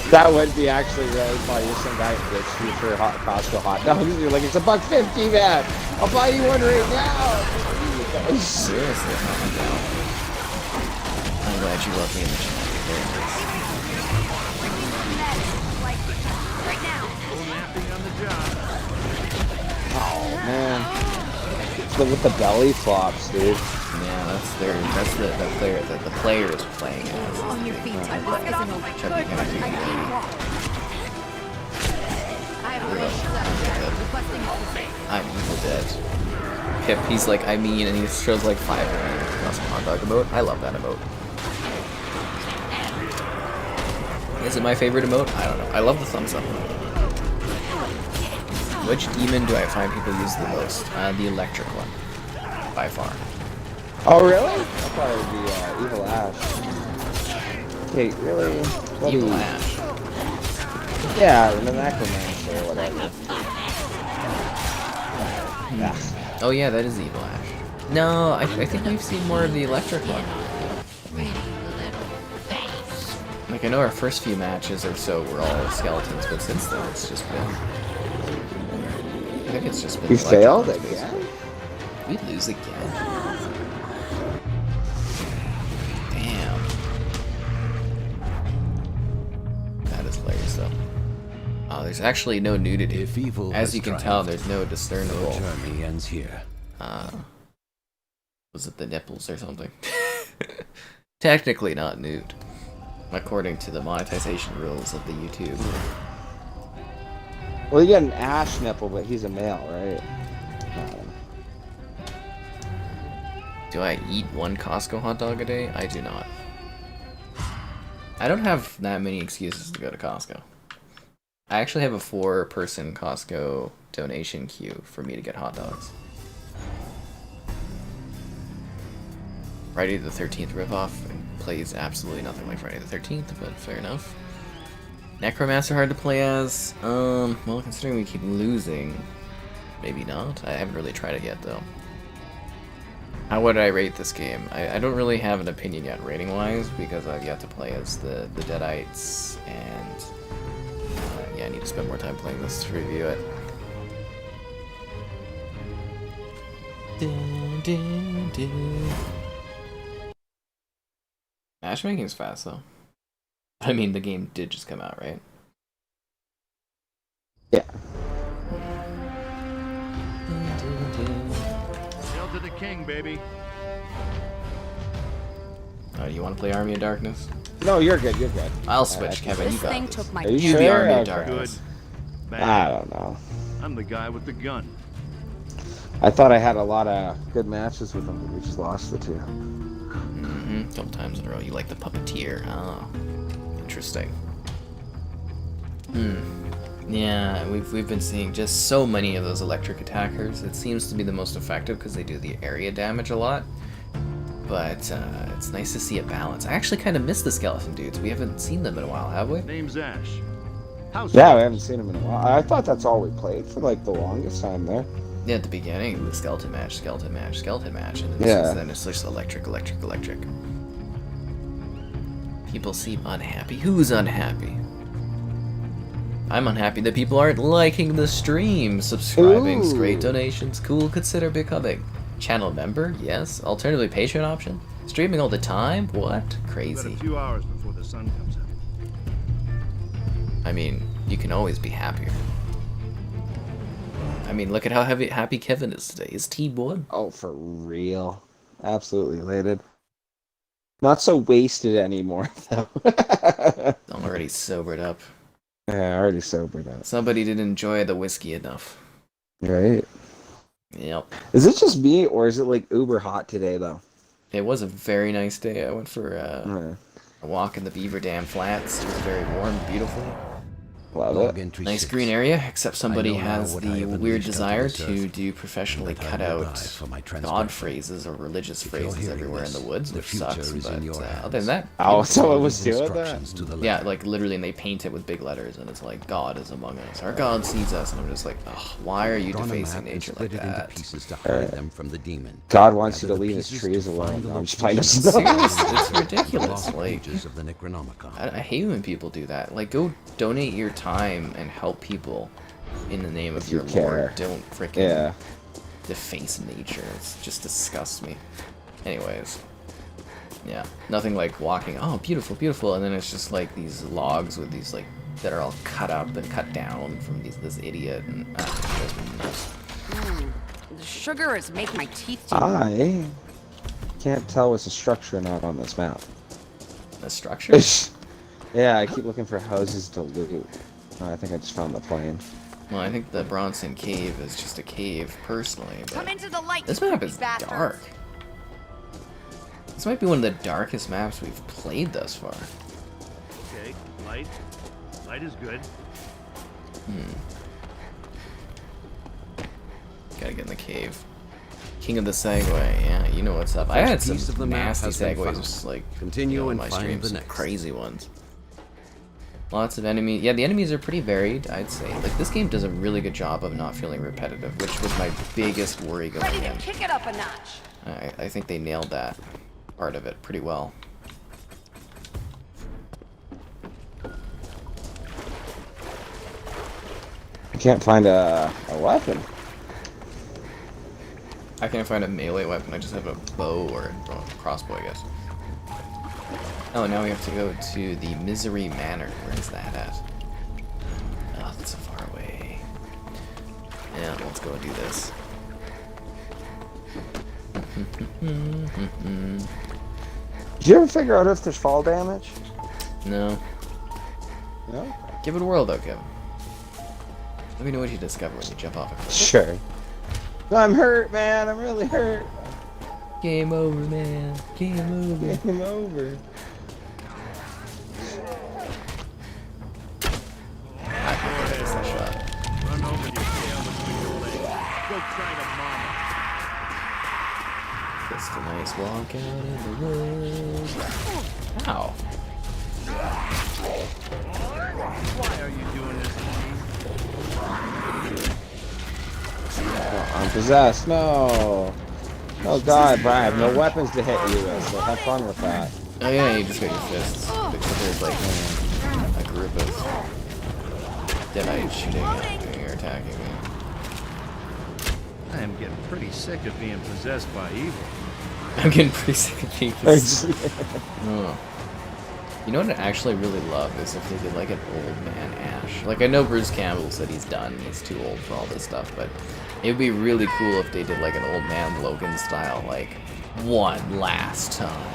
That would be actually really funny. You're some guy who gets you for Costco hot dogs. You're like, it's $1.50, man. I'll buy you one right now. Seriously, I'm down. I'm glad you love me in the chat. Very nice. Right now. Napping on the job. Oh, man. With the belly flops, dude. Yeah, that's the player that the player is playing as. On your feet. I work as an old Chubby kind of I creepy. can't walk. I have a requesting officer. I'm Evil Dead. Pip, he's like, I mean, and he shows like 5 Costco hot dog emote. I love that emote. Is it my favorite emote? I don't know. I love the thumbs up emote. Which demon do I find people use the most? The electric one. By far. Oh, really? I thought it would be Evil Ash. Okay, really? What Evil do you... Ash. Yeah, the Necromancer or whatever. Yeah. Oh yeah, that is Evil Ash. No, I think we've seen more of the electric one. Like, I know our first few matches or so were all skeletons, but since then it's just been... I think it's just been... We electric failed ones, again? basically. We lose again. Damn. That is hilarious, though. Oh, there's actually no nudity. If evil As has you can tell, triumphed, there's no no discernible... journey ends here. Was it the nipples or something? Technically not nude, according to the monetization rules of the YouTube. Well, you get an Ash nipple, but he's a male, right? Do I eat one Costco hot dog a day? I do not. I don't have that many excuses to go to Costco. I actually have a 4-person Costco donation queue for me to get hot dogs. Friday the 13th ripoff plays absolutely nothing like Friday the 13th, but fair enough. Necromancer hard to play as? Well, considering we keep losing, maybe not. I haven't really tried it yet, though. How would I rate this game? I don't really have an opinion yet, rating-wise, because I've yet to play as the Deadites, and yeah, I need to spend more time playing this to review it. Dun, dun, dun. Matchmaking's fast, though. I mean, the game did just come out, right? Yeah. Hail to the king, baby. You want to play Army of Darkness? No, you're good. You're good. I'll switch, Kevin. You This got thing this. took my Are you You sure? the Army of Okay. Darkness. Good. I Bad. don't know. I'm the guy with the gun. I thought I had a lot of good matches with them, but we just lost the two. Mm-hmm. Couple times in a row. You like the puppeteer. Oh, interesting. Yeah, we've been seeing just so many of those electric attackers. It seems to be the most effective because they do the area damage a lot. But it's nice to see a balance. I actually kind of miss the skeleton dudes. We haven't seen them in a while, have we? Name's Ash. How's Yeah, we haven't seen them in a while. I thought that's all we played for like the longest time there. Yeah, at the beginning, the skeleton match, skeleton match, skeleton match, and then it's just electric, electric, electric. People seem unhappy. Who's unhappy? I'm unhappy that people aren't liking the stream. Subscribing's Ooh. great. Donations, cool. Consider becoming channel member. Yes. Alternatively, Patreon option. Streaming all the time. What? Got Crazy. a few hours before the sun comes up. I mean, you can always be happier. I mean, look at how happy Kevin is today. Is T1? Oh, for real. Absolutely elated. Not so wasted anymore, though. I'm already sobered up. Yeah, already sobered up. Somebody didn't enjoy the whiskey enough. Right? Yep. Is it just me, or is it like uber hot today, though? It was a very nice day. I went for Yeah. a walk in the Beaver Dam Flats. It was very warm, beautiful. Love Log it. entry Nice 6. green area, except somebody I know now has what I have the weird unleashed desire onto this to earth, do professionally that I cut will die out for my God transgression. phrases or religious If you're phrases hearing everywhere in this, the woods, the which future sucks. is But in your other than hands. that, Oh, so it was These doing that? instructions to the yeah, letter. like literally, and they paint it with big letters, and it's like God is among us, our God sees us, and I'm just like, oh, why are you Drawn a defacing map and nature like split it into that? pieces to hide them from the demon. God wants you Gather to the leave his pieces trees to alone. find the No, I'm just playing location this. of the Seriously, it's lost ridiculous. Like, pages of the Necronomicon. I hate when people do that. Like, go donate your time and help people in the name of If you your care. Lord. Don't freaking Yeah. deface nature. It just disgusts me. Anyways, yeah, nothing like walking. Oh, beautiful, beautiful, and then it's just like these logs with these like that are all cut up and cut down from this idiot, and it drives me nuts. The sugar is making my teeth Ah. tingle. I can't tell what's a structure or not on this map. The structure. Yeah, I keep looking for houses to loot. Oh, I think I just found the plane. Well, I think the Bronson Cave is just a cave, personally. Come But into the light. this you map creepy is bastards. dark. This might be one of the darkest maps we've played thus far. Okay, light. Light is good. Gotta get in the cave. King of the Segway, yeah, you know what's up. I had some piece of the map nasty has been segways, found. just like Continue in and my find streams, the some next. crazy ones. Lots of enemies. Yeah, the enemies are pretty varied, I'd say. Like, this game does a really good job of not feeling repetitive, which was my biggest worry going Ready to in. kick it up a notch. I think they nailed that part of it pretty well. I can't find a weapon. I can't find a melee weapon, I just have a bow or a crossbow, I guess. Oh, now we have to go to the Misery Manor. Where is that at? Oh, that's so far away. Yeah, let's go and do this. Did you ever figure out if there's fall damage? No. No? Give it a whirl, though, Kevin. Let me know what you discover when you jump off a cliff. Sure. No, I'm hurt, man. I'm really hurt. Game over, man. Game over. Game over. That's the shot. Run over your tail between your legs. Go try to mama. Just a nice walk out in the woods. Ow. Why are you doing this to me? Oh, I'm possessed. No. Oh God, but I have no weapons to hit you with, so have fun with that. Oh yeah, you just got your fists. Except there's like a group of Deadites shooting at me or attacking me. I am getting pretty sick of being possessed by evil. I'm getting pretty sick of being possessed. Oh. You know what I actually really love is if they did like an old man Ash. Like I know Bruce Campbell said he's done, he's too old for all this stuff, but it would be really cool if they did like an old man Logan style, like one last time.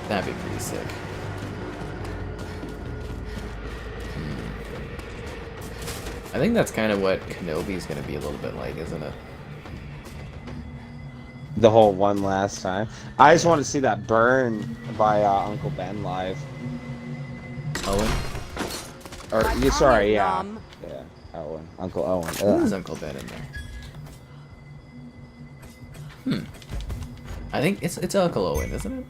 That'd be pretty sick. I think that's kind of what Kenobi's gonna be a little bit like, isn't it? The whole one last time. I just want to see that burn by Uncle Ben live. Owen? Or Like yeah, sorry, yeah, Rum. yeah, Owen, Uncle Owen. Who is Uncle Ben in there? I think it's Uncle Owen, isn't it?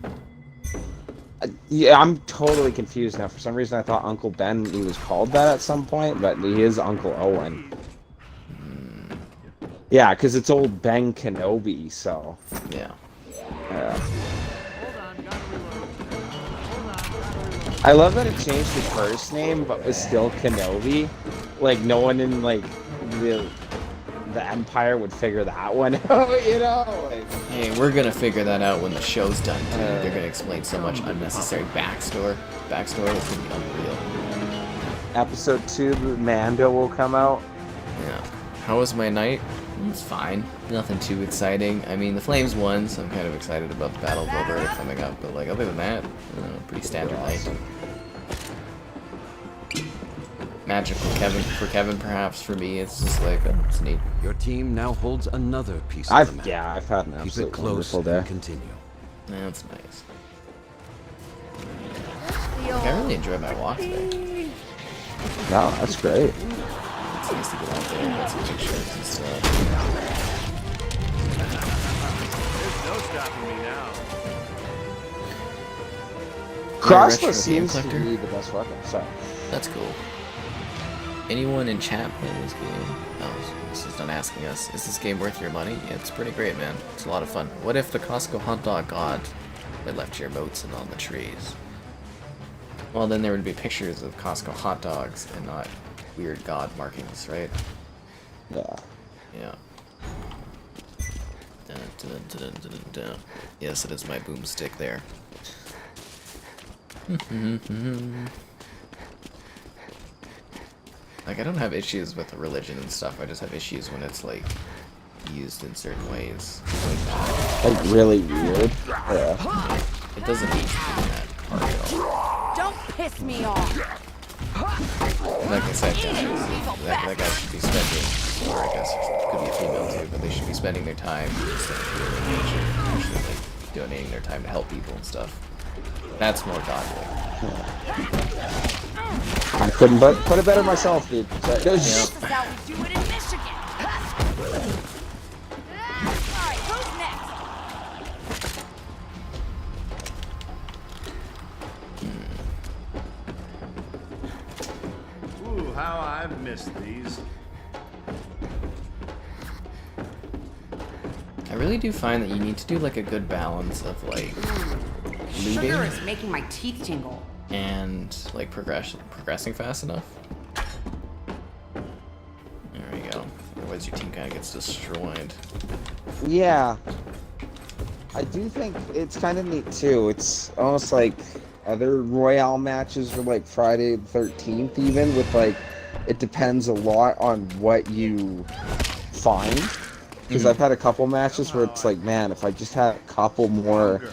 Yeah, I'm totally confused now. For some reason, I thought Uncle Ben he was called that at some point, but he is Uncle Owen. Yeah, because it's old Ben Kenobi, so. Yeah. I love that it changed his first name, but was still Kenobi. Like, no one in, like, the Empire would figure that one out, you know? Like, Hey, we're gonna figure that out when the show's done, too. They're gonna explain so much unnecessary backstory that's gonna be unreal. episode 2, Mando will come out. Yeah. How was my night? It's fine. Nothing too exciting. I mean, the Flames won, so I'm kind of excited about the Battle of Alberta coming up. But, like, other than that, pretty standard night. Magic for Kevin, perhaps. For me, it's just like, it's neat. Your team now holds another piece of the map. I've had an Keep it absolute close wonderful day. and continue. That's nice. Like, I really enjoyed my walk today. No, that's great. It's nice to get out there and get some pictures and stuff. There's no stopping me now. Crossbow retro seems game to collector? be the best weapon. Sorry. That's cool. Anyone in chat playing this game? Oh, this is not asking us. Is this game worth your money? Yeah, it's pretty great, man. It's a lot of fun. What if the Costco hot dog god had left your moats and on the trees? Well, then there would be pictures of Costco hot dogs and not weird god markings, right? Yeah. Yeah. Dun, dun, dun, dun, dun, dun. Yes, it is my boomstick there. Like, I don't have issues with the religion and stuff. I just have issues when it's, like, used in certain ways. Like, really weird. Yeah. It doesn't need to be that hard at all. Don't piss me off. Like I said, that guy should be spending, or I guess it could be a female too, but they should be spending their time instead of healing nature, and actually, like, donating their time to help people and stuff. That's more godly. I couldn't put it better myself, dude. Sorry. This is how we do it in Michigan. Alright, who's next? Ooh, how I've missed these. I really do find that you need to do, like, a good balance of, like, Sugar looting is making my teeth tingle. and, like, progressing fast enough. There we go. Otherwise your team kind of gets destroyed. Yeah. I do think it's kind of neat, too. It's almost like other Royale matches or, like, Friday the 13th, even, with, like, it depends a lot on what you find. Because I've had a couple matches where it's like, man, if I just had a couple more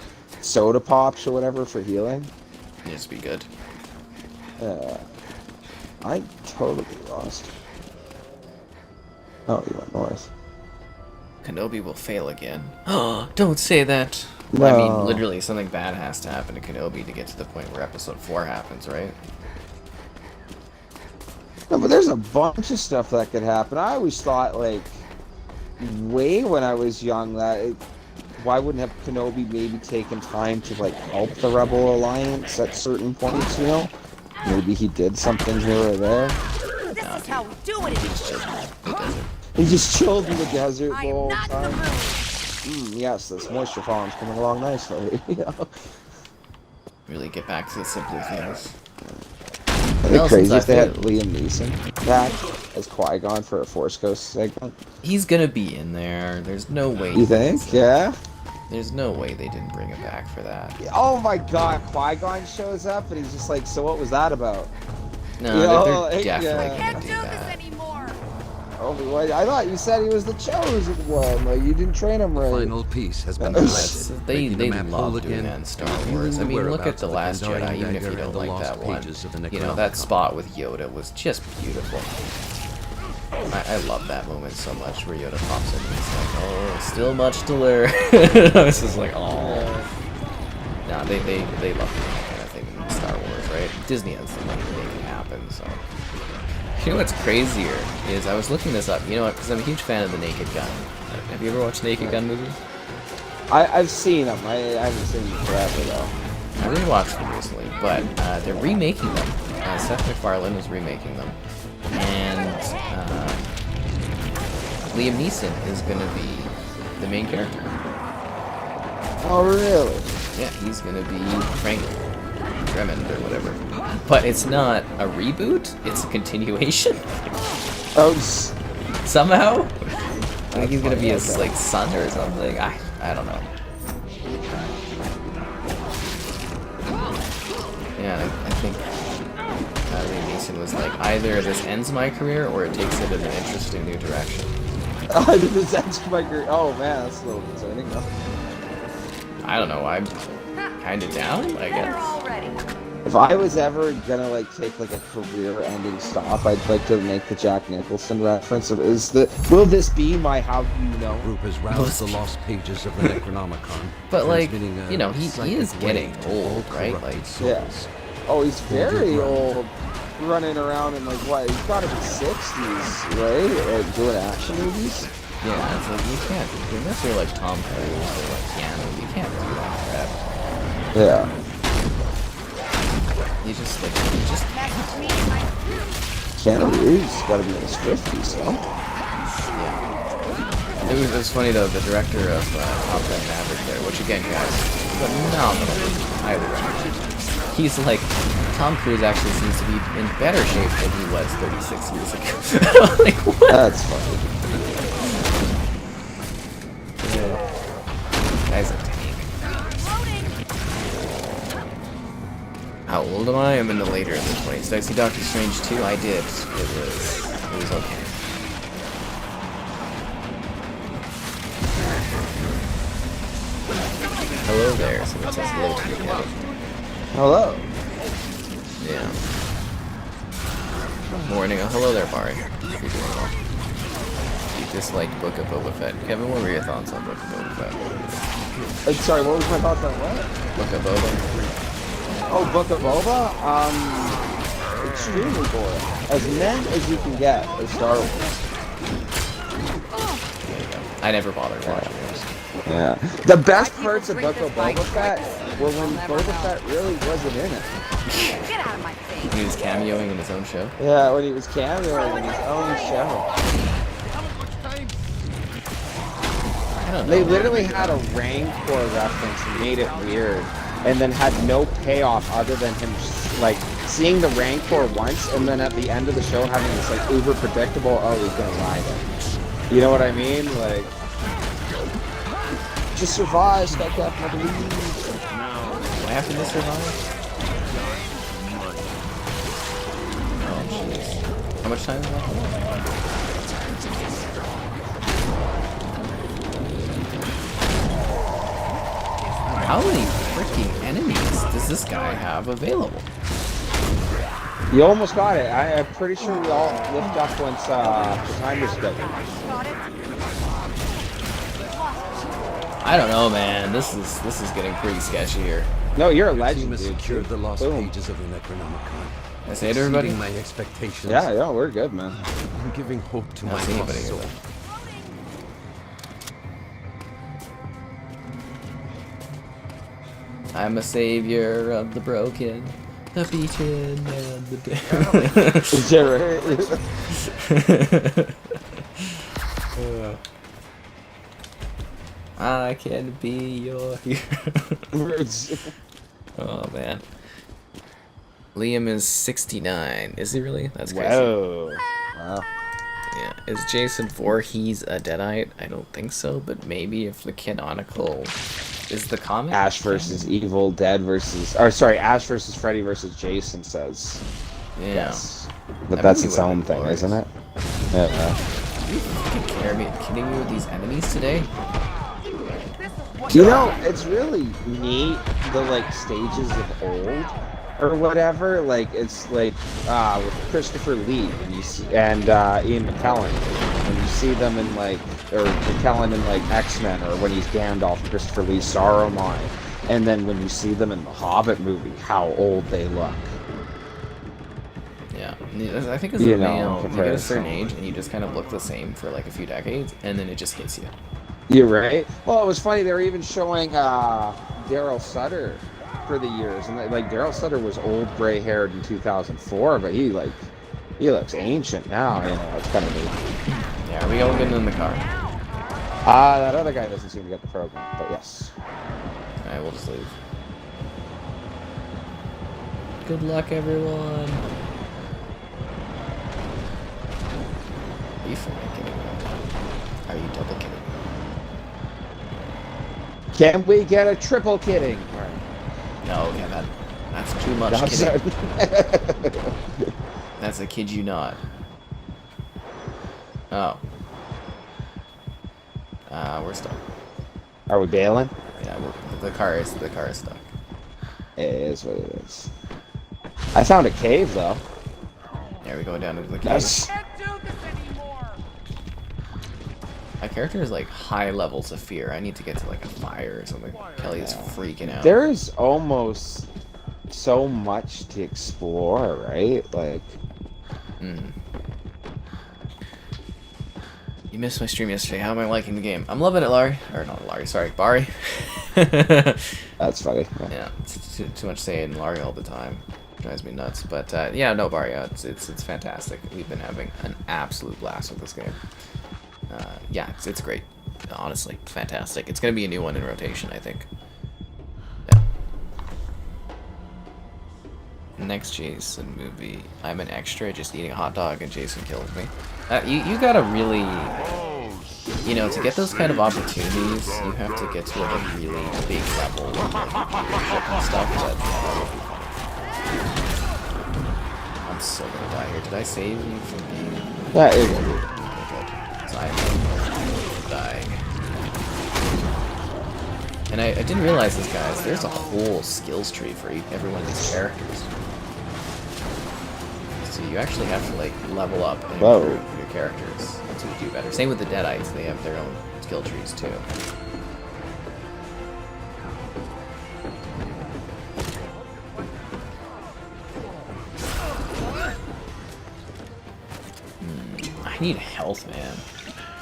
soda pops or whatever for healing. Needs to be good. I totally lost. Oh, you went north. Kenobi will fail again. Oh, don't say that. Well, I No. mean, literally, something bad has to happen to Kenobi to get to the point where episode 4 happens, right? No, but there's a bunch of stuff that could happen. I always thought, like, way when I was young, that why wouldn't have Kenobi maybe taken time to, like, help the Rebel Alliance at certain points, you know? Maybe he did something here or there. This is how we do it in Michigan. He just chilled in the desert I the am whole not in the time. mood. Yes, this moisture farm's coming along nicely. You know? Really get back to the simple things. It'd be Well, crazy since if they I had Liam Neeson back as Qui-Gon for a Force Ghost segment. He's gonna be in there. There's no way. You think? Yeah? There's no way they didn't bring him back for that. Oh my god, Qui-Gon shows up and he's just like, so what was that about? No, You they're know, like, definitely yeah. gonna Can't do do this that. anymore. Obi-Wan, I thought you said he was the chosen one. Like, you didn't train him The right. final piece has been That's- collected. they making the map whole love doing again, that in Star revealing Wars. I the mean, look at whereabouts The of Last Kandarian Jedi, even if you dagger don't and the like lost that one. pages of the You know, that Necronomicon. spot with Yoda was just beautiful. I love that moment so much where Yoda pops in and he's like, oh, still much to learn. I was just like, oh. Nah, they love doing that kind of thing in Star Wars, right? Disney has the money to make it happen, so. You know what's crazier is I was looking this up, you know what, because I'm a huge fan of the Naked Gun. Have you ever watched Naked Gun movies? I've seen them. I haven't seen them forever, though. I rewatched them recently, but they're remaking them. Seth MacFarlane is remaking them. And Liam Neeson is going to be the main character. Oh, really? Yeah, he's going to be Frank Drummond or whatever. But it's not a reboot, it's a continuation. Oh, Somehow? I think he's going to be his like son or something. I don't know. Yeah, I think Liam Neeson was like, either this ends my career or it takes it in an interesting new direction. this ends my career. Oh, man, that's a little concerning, though. I don't know, I'm kind of down, I Better guess. already. If I was ever gonna like take like a career-ending stop, I'd like to make the Jack Nicholson reference. Will this be my how do you know? Group has roused the lost pages of the Necronomicon. But like, transmitting a you know, he is psychic getting wave to old, all right? corrupted Like, souls. Yeah. Oh, he's very Underground. old, running around in like what? He's got to be 60s, right? Like doing action movies. yeah, it's like, you can't, unless you're like Tom Cruise or like Canon, you can't do that crap. Yeah. You just like, Message me in my Keanu Reeves got to be in his 50s, though. yeah. It was funny though, the director of Top Gun Maverick there, which again, guys, phenomenal movie, highly recommend. He's like, Tom Cruise actually seems to be in better shape than he was 36 years ago. Like, what? That's funny. Guy's a tank. How old am I? I'm in the later in the 20s. Did I see Doctor Strange 2? I did. It was okay. Hello there. Someone says hello to you, Kevin. Hello. Yeah. Morning. Oh, hello there, Bari. Hope you're doing well. You disliked Book of Boba Fett. Kevin, what were your thoughts on Book of Boba Fett? Sorry, what was my thoughts on what? Book of Boba? Oh, Book of Boba? Extremely boring. As meant as you can get as Star Wars. I never bothered watching those. Yeah. The best parts of Book of Boba Fett were when Boba Fett really wasn't in it. Get out of my face. He was cameoing in his own show. Yeah, when he was cameoing in his own show. I don't know. They literally had a Rancor reference and made it weird. And then had no payoff other than him, like, seeing the Rancor once, and then at the end of the show having this, like, uber predictable, oh, he's gonna ride it. You know what I mean? Like, just survive, stuck up, never leave. What happened to survive? Oh, jeez. How much time is left? How many freaking enemies does this guy have available? You almost got it. I'm pretty sure we all lift up once the timer's scheduled. Got it? I don't know, man. This is getting pretty sketchy here. No, you're a Team legend, has dude. secured the lost Boom. pages of the Necronomicon. I say to everybody. Exceeding my expectations. Yeah, we're good, man. I'm giving hope to Not my seeing lost anybody soul. here. I'm a savior of the broken, the beaten, and the dead. Is that right? I can be your hero. Oh man. Liam is 69. Is he really? That's crazy. Whoa. Wow. Yeah. Is Jason Voorhees a Deadite? I don't think so, but maybe if the canonical is the comic. Ash versus Evil Dead versus, or sorry, Ash versus Freddy versus Jason says. Yeah. Yes. But That that's movie its would've own been thing, glorious. isn't it? Yeah. You fucking kidding me with these enemies today? You know, it's really neat, the, like, stages of old, or whatever. Like, it's like, with Christopher Lee, and you see, and, Ian McKellen, when you see them in, like, or McKellen in, like, X-Men, or when he's Gandalf, Christopher Lee, Saruman, and then when you see them in the Hobbit movie, how old they look. Yeah, I think as a male, you get a certain age, and you just kind of look the same for, like, a few decades, and then it just hits you. You're right. Well, it was funny. They were even showing Daryl Sutter for the years, and like Daryl Sutter was old, gray-haired in 2004, but he looks ancient now. You know, it's kind of neat. Yeah, are we all getting in the car? That other guy doesn't seem to get the program, but yes. Alright, we'll just leave. Good luck, everyone. Are you fucking kidding me? Are you double kidding me? Can we get a triple kidding? No, Kevin. That's too much kidding. That's a kid you not. Oh. We're stuck. Are we bailing? Yeah, the car is stuck. It is what it is. I found a cave though. There we go down into the cave. That's... My character is like high levels of fear. I need to get to like a fire or something. Kelly is freaking out. There's almost so much to explore, right? Like, You missed my stream yesterday. How am I liking the game? I'm loving it, Larry. Or not Larry, sorry, Bari. that's funny. Yeah, it's too much saying Larry all the time. Drives me nuts. But yeah, no, Bari, it's fantastic. We've been having an absolute blast with this game. Yeah, it's great. Honestly, fantastic. It's gonna be a new one in rotation, I think. Yeah. Next Jason movie. I'm an extra, just eating a hot dog, and Jason kills me. You gotta really, you know, to get those kind of opportunities, you have to get to like a really big level of like, leadership and stuff. But I'm so gonna die here. Did I save you from being? That is. I'm dying. And I didn't realize this, guys. There's a whole skills tree for every one of these characters. So you actually have to like level up and improve your characters to do better. Same with the Deadites. They have their own skill trees too. I need health, man.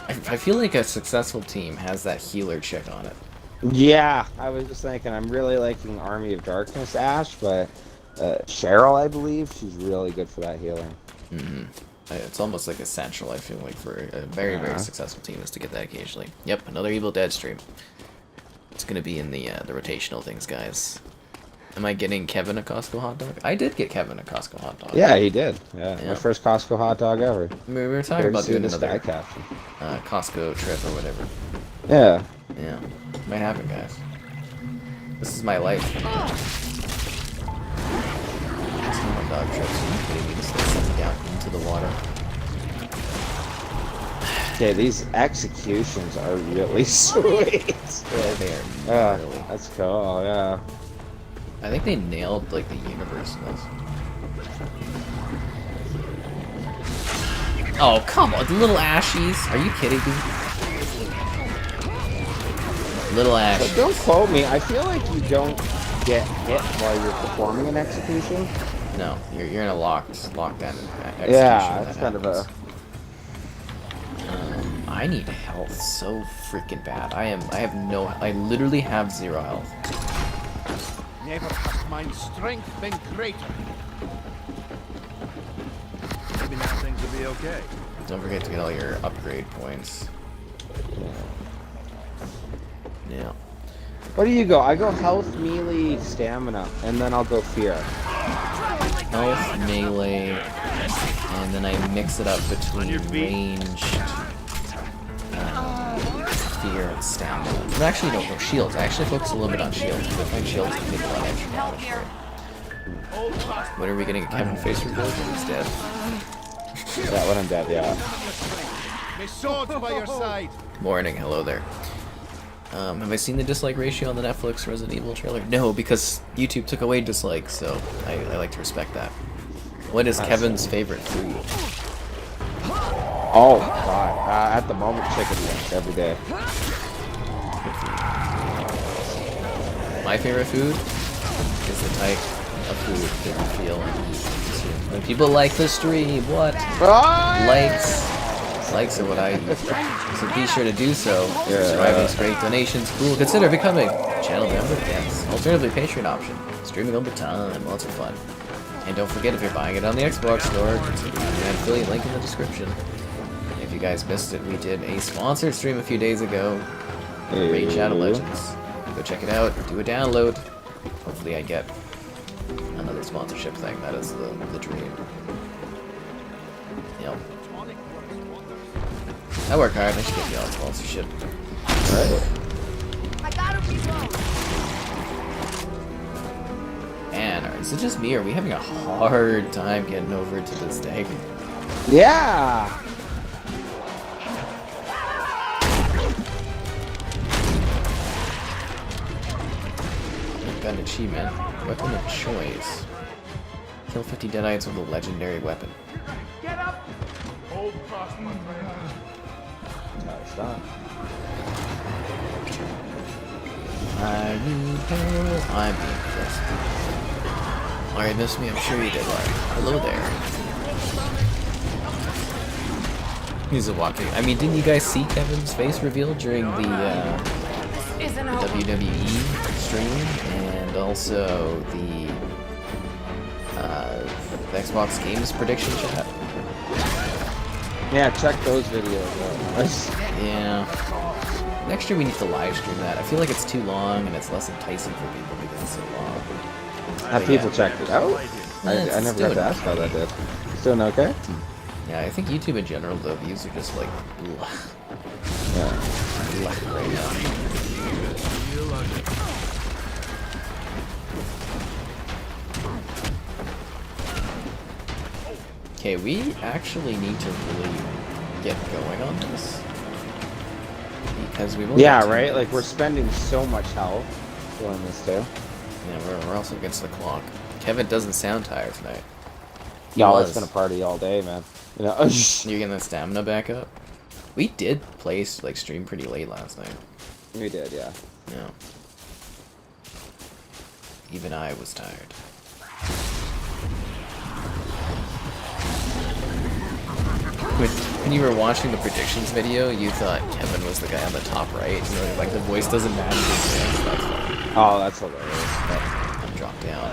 I feel like a successful team has that healer chick on it. Yeah, I was just thinking, I'm really liking Army of Darkness Ash, but Cheryl, I believe, she's really good for that healing. It's almost like essential, I feel like, for a very, very successful team is to get that occasionally. Yep, another Evil Dead stream. It's gonna be in the rotational things, guys. Am I getting Kevin a Costco hot dog? I did get Kevin a Costco hot dog. Yeah, he did. Yeah, my first Costco hot dog ever. We were talking about doing another caption. Costco trip or whatever. Yeah. Yeah. Might happen, guys. This is my life. Hot dog trips. Are you kidding me? Just like sitting down into the water. Okay, these executions are really sweet. Yeah, they are really. That's cool, yeah. I think they nailed like the universe in this. Oh, come on, the little Ashies. Are you kidding me? Little Ash. But don't quote me. I feel like you don't get hit while you're performing an execution. No, you're in a lockdown execution. Yeah, that's kind of a... I need health so freaking bad. I literally have 0 health. Never has my strength been greater. Maybe now things will be okay. Don't forget to get all your upgrade points. Yeah. What do you go? I go health, melee, stamina, and then I'll go fear. Health, melee, and then I mix it up between ranged, fear, and stamina. But actually, no, shields. I actually focus a little bit on shields. I find shields can take a lot of extra damage. When are we getting a Kevin face reveal? He's dead. Yeah, when I'm dead, yeah. My sword's by your side. Morning, hello there. Have I seen the dislike ratio on the Netflix Resident Evil trailer? No, because YouTube took away dislikes, so I like to respect that. What is Kevin's favorite food? Oh God! At the moment, chicken wings every day. My favorite food is the type of food that you feel and consume. When people like the stream, what? Likes are what I eat. So be sure to do so. Surviving great donations, cool. Consider becoming a channel member. Yes. Alternatively, Patreon option. Streaming over time. Lots of fun. And don't forget, if you're buying it on the Xbox store, consider using that affiliate link in the description. If you guys missed it, we did a sponsored stream a few days ago. Raid Shadow Legends. Go check it out. Do a download. Hopefully I get another sponsorship thing. That is the dream. Yep. I work hard. I should get you all sponsorship. Right. I gotta reload. Man, is it just me, or are we having a hard time getting over to this day? Yeah. Got an achievement. Weapon of choice. Kill 50 Deadites with a legendary weapon. Get up! Hold fast, my friend. No, stop. I need help. I'm being pissed. Alright, missed me. I'm sure you did, Larry. Hello there. He's a walking. I mean, didn't you guys see Kevin's face revealed during the WWE stream, and also the Xbox Games prediction chat? Yeah, check those videos out. Yeah. Next year we need to live stream that. I feel like it's too long and it's less enticing for people because it's so long. Have people checked it out? I never got to ask how that did. It's doing okay? Yeah, I think YouTube in general, the views are just like, blah. Yeah. Blah right now. Okay, we actually need to really get going on this. Because we've only got 2 right? minutes. Like, we're spending so much health doing this, too. Yeah, we're also against the clock. Kevin doesn't sound tired tonight. Y'all, it's been a party all day, man. You know? You're getting the stamina back up? We did play, like, stream pretty late last night. We did, yeah. Yeah. Even I was tired. When you were watching the predictions video, you thought Kevin was the guy on the top right. You know, like, the voice doesn't match his voice. That's funny. Oh, that's hilarious. I'm dropped down.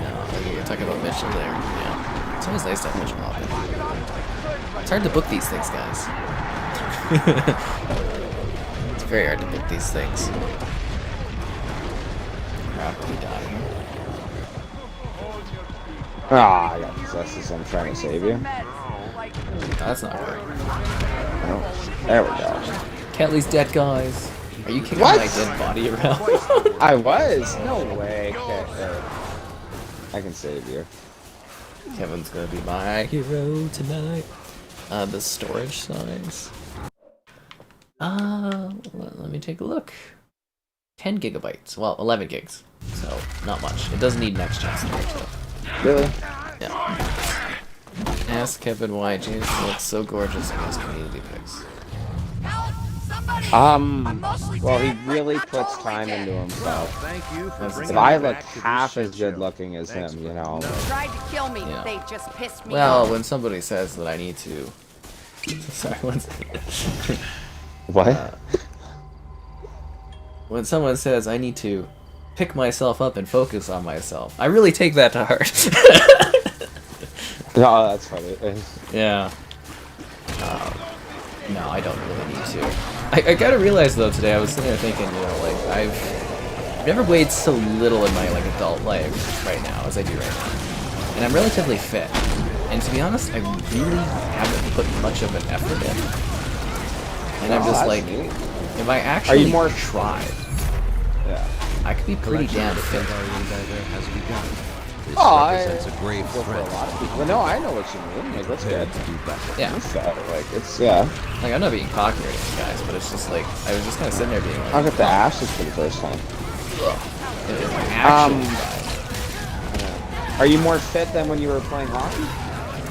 No, you're talking about Mitchell there. Yeah. It's always nice to have Mitchell hop in. It's hard to book these things, guys. It's very hard to book these things. Crap, did he die here? Ah, I got possessed as I'm trying to save you. Oh, that's not good. Oh, there we go. Kelly's dead, guys. Are you kicking What? my dead body around? I was? No way. Okay, I can save you. Kevin's gonna be my hero tonight. The storage size. Let me take a look. 10 gigabytes. Well, 11 gigs. So, not much. It doesn't need next gen storage, though. Really? Yeah. Ask Kevin why James looks so gorgeous in his community pics. Well, he really puts time into himself. Thank you for If bringing I me look back to half this as shit good show. looking as Thanks, him, you bud. know. Tried to kill me. Yeah. They just pissed me Well, off. when somebody says that I need to... Sorry, one second. What? When someone says I need to pick myself up and focus on myself, I really take that to heart. No, that's funny. Yeah. No, I don't really need to. I gotta realize though today, I was sitting there thinking, you know, like I've never weighed so little in my like adult life right now as I do right now, and I'm relatively fit. And to be honest, I really haven't put much of an effort in. And I'm just like, if I actually tried, Yeah. I could be pretty damn fit. Kandarian Demon has begun. This Oh, represents a grave for a threat. lot of people. Well, no, I know what you mean. Like, that's Prepare good. to do battle. Yeah. It's sad. Like, it's, yeah. Like, I'm not being cocky or anything, guys, but it's just like, I was just kind of sitting there being like, I got the ashes for the first time. it is actually Are you more fit than when you were playing hockey?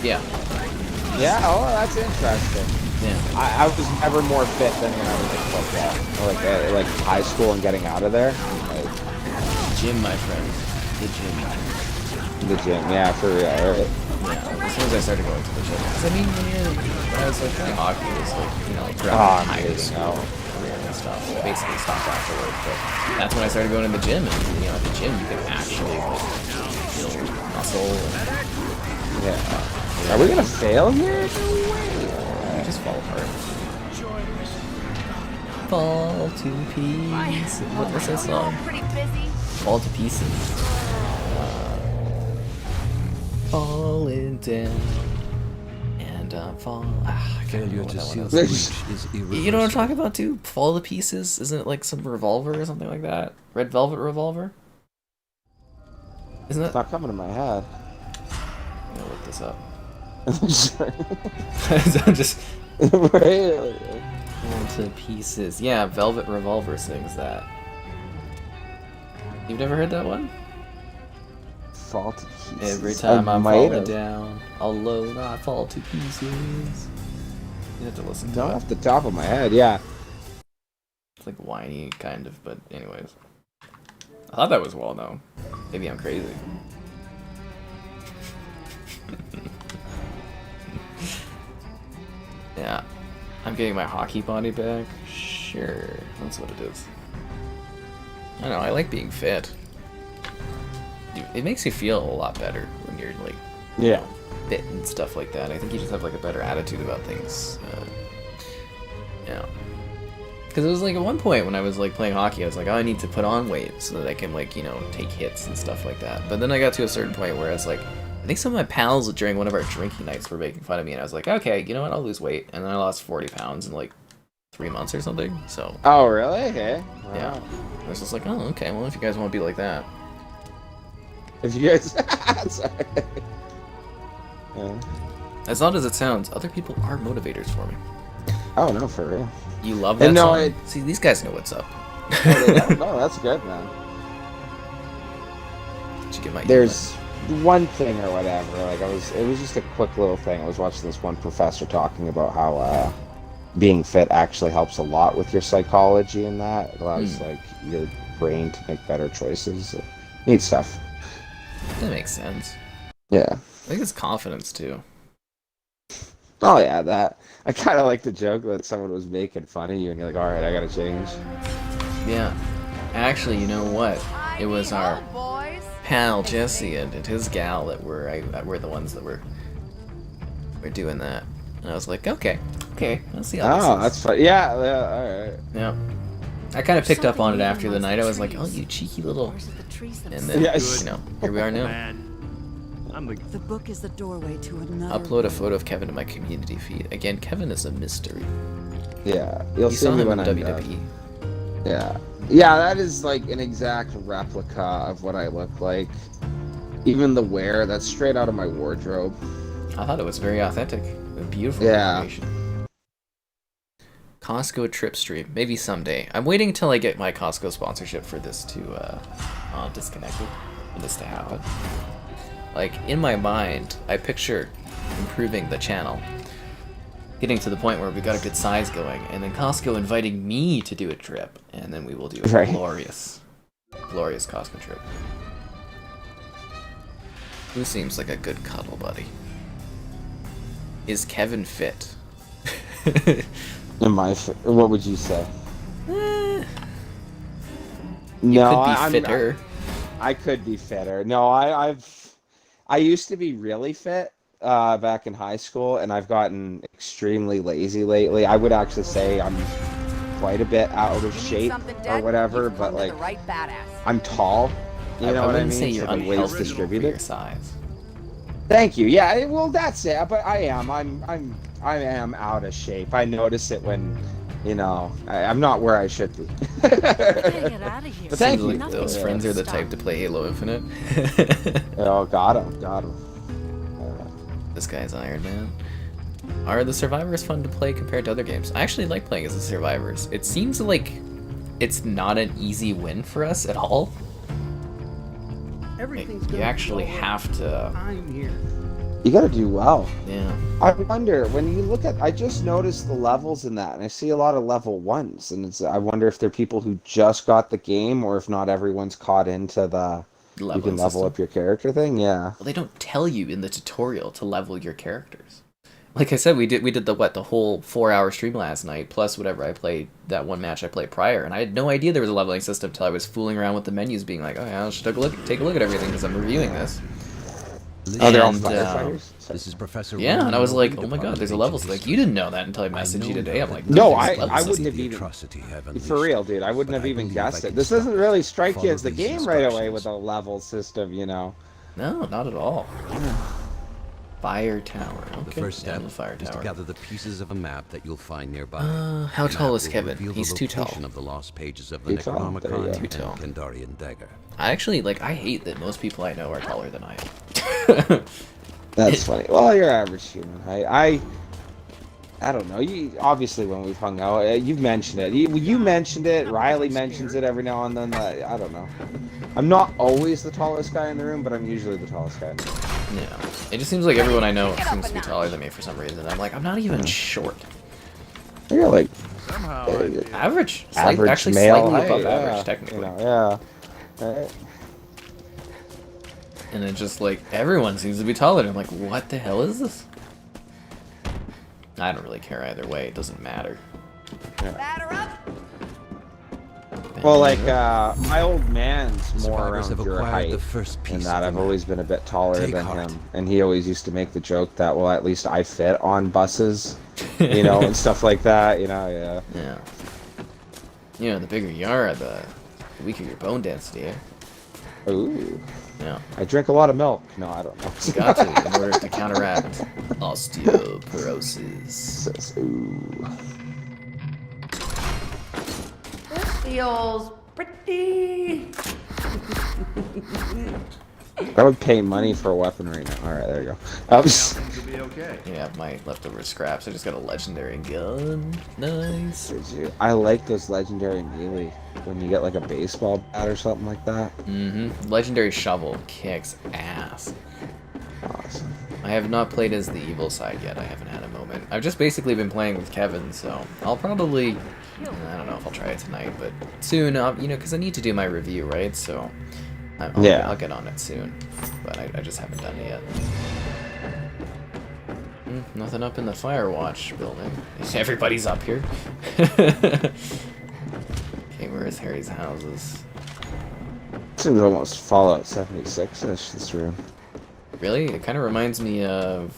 yeah. Yeah. Oh, that's interesting. Yeah. I was never more fit than when I was in football, or like high school and getting out of there. Like, Gym, my friend. The gym. the gym, yeah, for real. Right? Yeah, as soon as I started going to the gym. Because I mean, when I was like playing hockey, it was like, you know, like Oh, throughout I'm my entire amazing. school career and stuff. So I basically stopped afterwards. But that's when I started going to the gym. And, you know, at the gym, you can actually, like, build muscle. And Yeah. Are we gonna fail here? No way. you just fall apart. Fall to pieces. What's that song? Pretty busy. Fall to pieces. Falling down. And fall. I can't Failure remember to what that seal one the is. breach is irreversible. You know what I'm talking about too? Fall to pieces? Isn't it like some revolver or something like that? Red Velvet Revolver? Isn't It's that? not coming to my head. I'm gonna look this up. Sorry. I'm just Right. fall to pieces. Yeah, Velvet Revolver sings that. You've never heard that one? Fall to pieces. Every time I I'm might falling have. down, alone I fall to pieces. You have to listen to Not it. off the top of my head, yeah. It's like whiny, kind of, but anyways. I thought that was well known. Maybe I'm crazy. Yeah. I'm getting my hockey body back. Sure. That's what it is. I don't know, I like being fit. Dude, it makes you feel a lot better when you're like Yeah. fit and stuff like that. I think you just have like a better attitude about things. Yeah. Because it was like at one point when I was like playing hockey, I was like, oh, I need to put on weight so that I can like, you know, take hits and stuff like that. But then I got to a certain point where I was like, I think some of my pals during one of our drinking nights were making fun of me, and I was like, okay, you know what, I'll lose weight. And then I lost 40 pounds in like 3 months or something. So Oh, really? Okay. Wow. yeah, I was just like, oh, okay, well, if you guys want to be like that. If you guys. Sorry. Yeah. As odd as it sounds, other people are motivators for me. Oh, no, for real. You love that And no, song? See, these guys know what's up. Oh, they don't? No, that's good, man. Did you get my There's one thing or whatever. Like it was just a quick little thing. I was watching this one professor talking about how being fit actually helps a lot with your psychology and that. It allows like your brain to make better choices. Neat stuff. That makes sense. Yeah. I think it's confidence too. Oh yeah, that. I kind of like the joke that someone was making fun of you, and you're like, all right, I gotta change. Yeah. Actually, you know what? It was our boys. pal Jesse and his gal that were the ones that were doing that. And I was like, okay, let's see how this Oh, is. that's fun. Yeah, all right. Yeah. I kind of picked up on it after the night. I was like, oh, you cheeky little. And then, Yes. you know, here we are now. Man, I'm the The book is the doorway to another. Upload a photo of Kevin to my community feed. Again, Kevin is a mystery. Yeah, you'll You see saw me him when in I'm WWE. done. Yeah, that is like an exact replica of what I look like. Even the wear, that's straight out of my wardrobe. I thought it was very authentic. Beautiful Yeah. information. Costco trip stream. Maybe someday. I'm waiting until I get my Costco sponsorship for this to disconnected. For this to happen. Like, in my mind, I picture improving the channel. Getting to the point where we got a good size going, and then Costco inviting me to do a trip, and then we will do a Right. glorious Costco trip. Who seems like a good cuddle buddy? Is Kevin fit? What would you say? You No, could be I'm fitter. I could be fitter. No, I used to be really fit back in high school, and I've gotten extremely lazy lately. I would actually say I'm quite a bit out of You need shape something or dead? whatever, You've but come to like the right badass. I'm tall. You know I what I wouldn't mean? say you're So the weight's unhealthy for distributed. your size. Thank you. Yeah, well, that's it. But I am. I am out of shape. I notice it when you know, I'm not where I should be. Gotta get out of here. But thank Seems you. like those friends are the type to play Halo Infinite. Oh, got him. This guy's Iron Man. Are the survivors fun to play compared to other games? I actually like playing as the survivors. It seems like it's not an easy win for us at all. Like, you actually have to. I'm here. You gotta do well. Yeah. I wonder, when you look at, I just noticed the levels in that, and I see a lot of level 1s, and I wonder if they're people who just got the game, or if not everyone's caught into the you can level up your character thing. Yeah. Well, they don't tell you in the tutorial to level your characters. Like I said, we did the whole 4-hour stream last night, plus whatever I played, that one match I played prior, and I had no idea there was a leveling system until I was fooling around with the menus, being like, oh yeah, I should take a look at everything because I'm reviewing this. Oh, they're all firefighters? This is Professor. Yeah, and I was like, oh my god, there's a level. So like, you didn't know that until I messaged you today. I'm like, no, I wouldn't have even. For real, dude, I wouldn't have even guessed it. This doesn't really strike you as the game right away with a level system, you know. No, not at all. Fire tower. Okay. The first step the fire is tower. to gather the pieces of a map that you'll find nearby. How The tall map is will Kevin? reveal He's the too tall. location of the lost pages of the Too tall. There you Necronomicon go. Too tall. and Kandarian dagger. I actually I hate that most people I know are taller than I am. That's funny. Well, you're average human. I don't know. You obviously when we've hung out, you've mentioned it. You mentioned it. Riley mentions it every now and then. I don't know. I'm not always the tallest guy in the room, but I'm usually the tallest guy in the room. Yeah. It just seems like everyone I know seems to be taller than me for some reason. I'm like, I'm not even short. You're like Somehow Average. average Actually male slightly height, above yeah, average, technically. You know, yeah. And it's just like, everyone seems to be taller. I'm like, what the hell is this? I don't really care either way. It doesn't matter. Batter up. Well, like my old man's more Survivors around have your acquired height, the first piece and that of I've the always been a bit taller Take than heart. him, and he always used to make the joke that, well, at least I fit on buses, you know, and stuff like that, you know, yeah. Yeah. You know, the bigger you are, the weaker your bone density, eh? Ooh. Yeah. I drink a lot of milk. No, I don't know. You got to, in order to counteract osteoporosis. Ooh. This feels pretty. I would pay money for a weapon right now. Alright, there you go. things will be okay. Yeah, my leftover scraps. I just got a legendary gun. Nice. I like those legendary melee when you get like a baseball bat or something like that. Mm-hmm. Legendary shovel kicks ass. Awesome. I have not played as the evil side yet. I haven't had a moment. I've just basically been playing with Kevin, so I'll probably... I don't know if I'll try it tonight, but soon, you know, because I need to do my review, right? So I'll get on it soon, but I just haven't done it yet. Nothing up in the Firewatch building. Everybody's up here. Okay, where is Harry's houses? Seems almost Fallout 76-ish, this room. Really? It kind of reminds me of...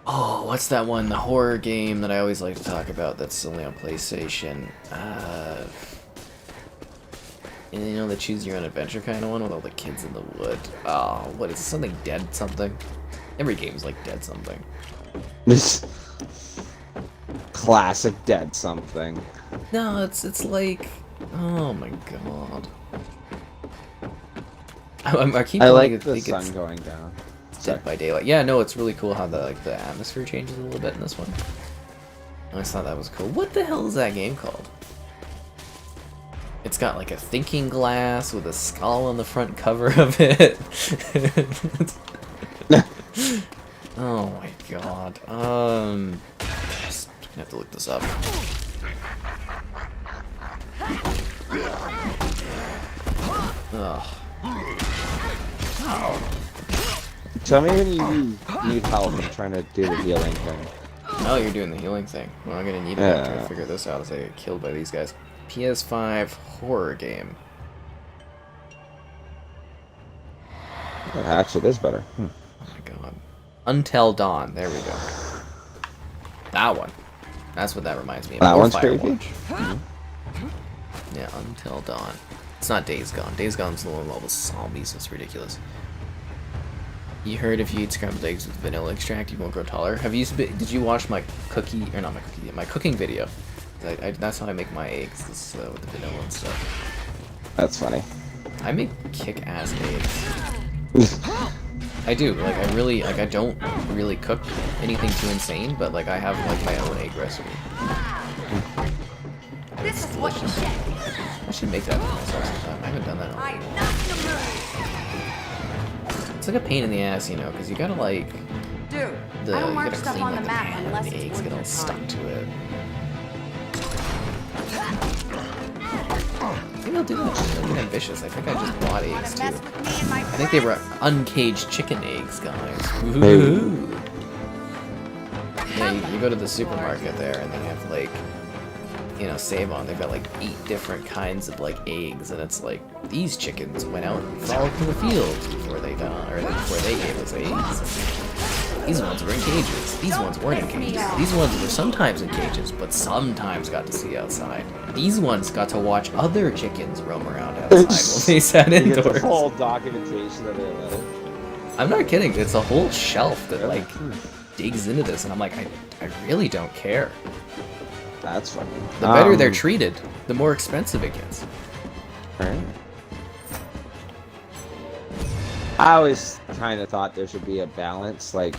oh, what's that one? The horror game that I always like to talk about that's only on PlayStation. You know, the choose your own adventure kind of one with all the kids in the wood. Oh, what is it? Something Dead something? Every game's like Dead something. This classic Dead something. No, it's like... Oh my god. I keep I wanting like to the think sun it's going down. Dead by Daylight. Yeah, no, it's really cool how the atmosphere changes a little bit in this one. I always thought that was cool. What the hell is that game called? It's got like a thinking glass with a skull on the front cover of it. Oh my god. Just gonna have to look this up. Ugh. Tell me when you need help in trying to do the healing thing. Oh, you're doing the healing thing. Well, I'm gonna need it after I figure this out as I get killed by these guys. PS5 horror game. Oh, actually, this is better. Oh my god. Until Dawn. There we go. That one. That's what that reminds me of. That Or one's Firewatch. creepy. Yeah, Until Dawn. It's not Days Gone. Days Gone's the one with all the zombies. It's ridiculous. You heard if you eat scrambled eggs with vanilla extract, you won't grow taller. Did you watch my my cooking video? That's how I make my eggs, with the vanilla and stuff. That's funny. I make kick-ass eggs. I do, like, I don't really cook anything too insane, but, like, I have, like, my own egg recipe. This is what you get. I should make that for myself sometime. I haven't done that in a I while. knocked you loose. It's like a pain in the ass, you know, because you gotta, like, Dude, you I don't gotta mark stuff clean, on like, the the map pan, unless and the it's eggs worth get all your stuck time. to it. Maybe I'll do that. I'm ambitious. I think I just bought eggs, too. Mess with me and my I think they were uncaged chicken eggs, guys. Hey. Woohoo! Yeah, you go to the supermarket there, and they have, like, you know, Save-On. They've got, like, 8 different kinds of, like, eggs, and it's like, these chickens went out and frolicked through the fields before they died, or before they gave us eggs. These ones were in cages. These ones weren't in cages. These ones were sometimes in cages, but sometimes got to see outside. These ones got to watch other chickens roam around outside while they sat You get the indoors. whole documentation of their life. I'm not kidding. It's a whole shelf that, like, digs into this, and I'm like, I really don't care. That's funny. The better they're treated, the more expensive it gets. Right. I always kind of thought there should be a balance. Like,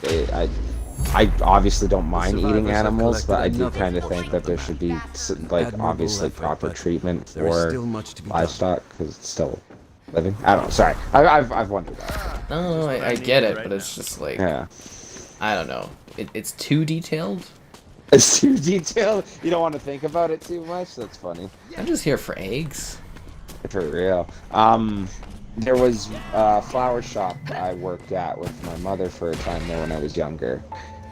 I obviously don't mind eating animals, but I do kind of think that there should be, like, obviously proper treatment for livestock because it's still living. I don't know. Sorry, I've wondered that. No, I get it, but it's just like, Yeah. I don't know. It's too detailed. It's too detailed. You don't want to think about it too much. That's funny. I'm just here for eggs. For real. There was a flower shop I worked at with my mother for a time there when I was younger,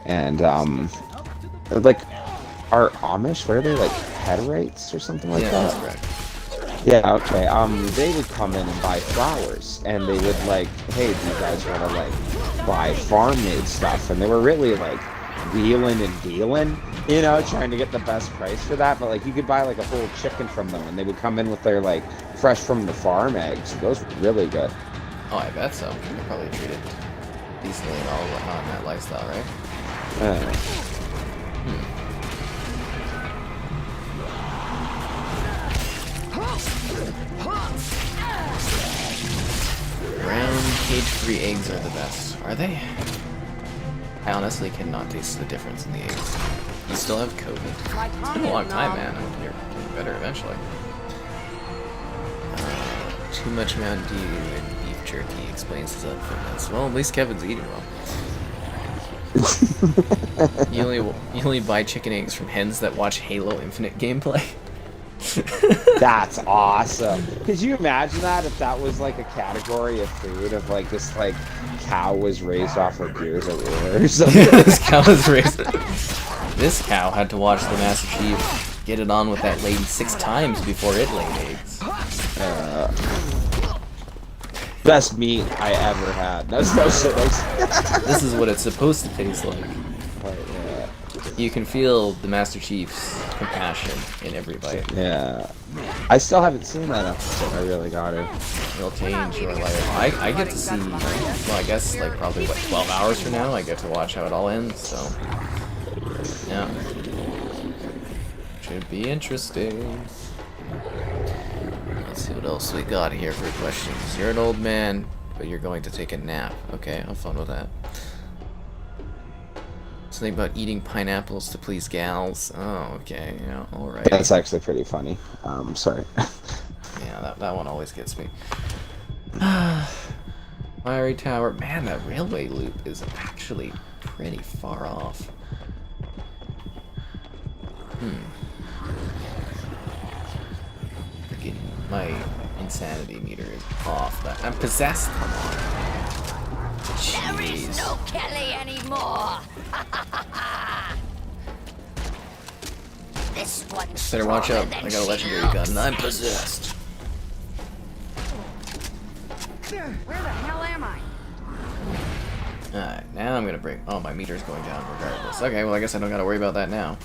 and like, are Amish? What are they, like, Heterites or something like Yeah, that? that's correct. Yeah. Okay. They would come in and buy flowers, and they would, like, hey, do you guys want to, like, buy farm-made stuff? And they were really, like, wheeling and dealing, you know, trying to get the best price for that. But, like, you could buy, like, a whole chicken from them, and they would come in with their, like, fresh from the farm eggs. Those were really good. Oh, I bet so. They're probably treated decently and all on that lifestyle, right? Brown cage-free eggs are the best. Are they? I honestly cannot taste the difference in the eggs. You still have COVID. It's been a long time, man. I hope you're getting better eventually. Too much Mountain Dew and beef jerky explains his unfitness. Well, at least Kevin's eating well. You only buy chicken eggs from hens that watch Halo Infinite gameplay. That's awesome. Could you imagine that if that was, like, a category of food, of, like, this, like, cow was raised off of Gears of War or something? This cow was raised. This cow had to watch the Master Chief get it on with that lady 6 times before it laid eggs. Best meat I ever had. That's no shit. This is what it's supposed to taste like. You can feel the Master Chief's compassion in every bite. Yeah. I still haven't seen that episode. I really got it. It'll change your life. I get to see, well, I guess, like, probably, what, 12 hours from now, I get to watch how it all ends, so, yeah. Should be interesting. Let's see what else we got here for questions. You're an old man, but you're going to take a nap. Okay, have fun with that. Something about eating pineapples to please gals. Oh, okay, yeah, alright. That's actually pretty funny. Sorry. Yeah, that one always gets me. Fiery Tower. Man, that railway loop is actually pretty far off. Freaking, my insanity meter is off. I'm possessed. Come on. There is no Kelly anymore. This one's Better watch out. stronger I than got a she legendary looks. gun and I'm possessed. Where the hell am I? Alright, now I'm gonna bring... Oh, my meter's going down regardless. Okay, well, I guess I don't gotta worry about that now.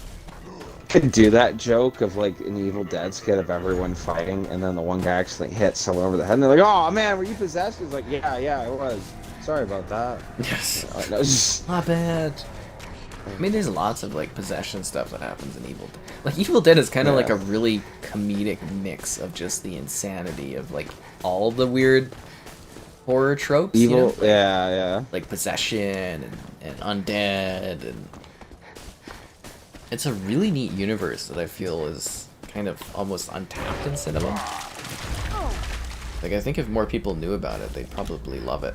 Could do that joke of, like, an Evil Dead skit of everyone fighting, and then the one guy actually hits someone over the head, and they're like, "Oh man, were you possessed?" He's like, "Yeah, I was." Sorry about that. Yes. No, just... Not bad. I mean, there's lots of like possession stuff that happens in Evil Dead. Like Evil Dead is kind of like a really comedic mix of just the insanity of like all the weird horror tropes. Evil, you know? yeah. Like possession and undead, and it's a really neat universe that I feel is kind of almost untapped in cinema. Like I think if more people knew about it, they'd probably love it.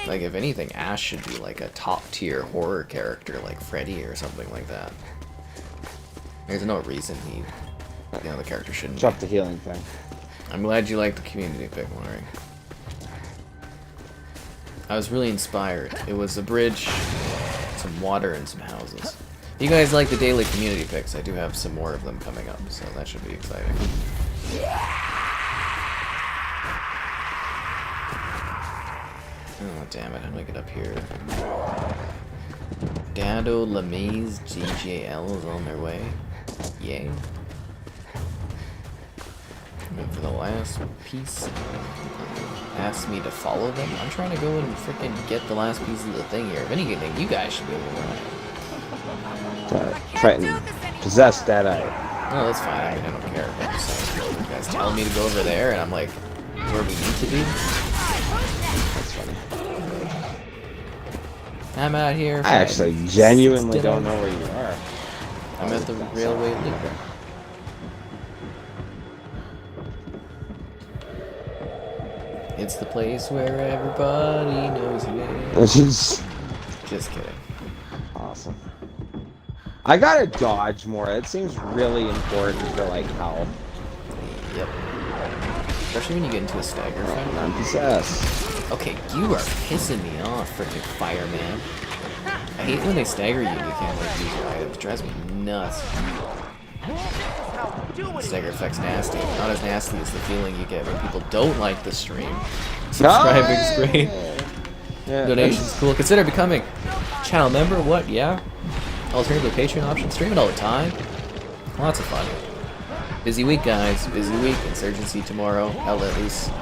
Like, if anything, Ash should be like a top-tier horror character like Freddy or something like that. There's no reason the character shouldn't Drop the healing thing. I'm glad you liked the community pick, Maury. I was really inspired. It was a bridge, some water, and some houses. If you guys like the daily community picks, I do have some more of them coming up, so that should be exciting. Oh, damn it. How do I get up here? Dado, Lamaze, GJL is on their way. Yay. And for the last piece, asked me to follow them. I'm trying to go and freaking get the last piece of the thing here. If anything, you guys should be able to run it. Try and possess Deadite. No, that's fine. I mean, I don't care. I'm just saying, you guys telling me to go over there, and I'm like, where we need to be? That's funny. I'm out here. I actually genuinely don't know where you are. I'm at the railway loop. It's the place where everybody knows you. Just kidding. Awesome. I gotta dodge more. It seems really important for like health. Yep. Especially when you get into a stagger fight. I'm possessed. Okay, you are pissing me off, freaking fireman. I hate when they stagger you and you can't like use your items. It drives me nuts. Stagger effect's nasty. Not as nasty as the feeling you get when people don't like the stream. Subscribing's great. Yeah. Donations cool. Consider becoming channel member. What? Yeah. Alternative Patreon option. Stream it all the time. Lots of fun. Busy week, guys. Busy week. Insurgency tomorrow. Hell, at least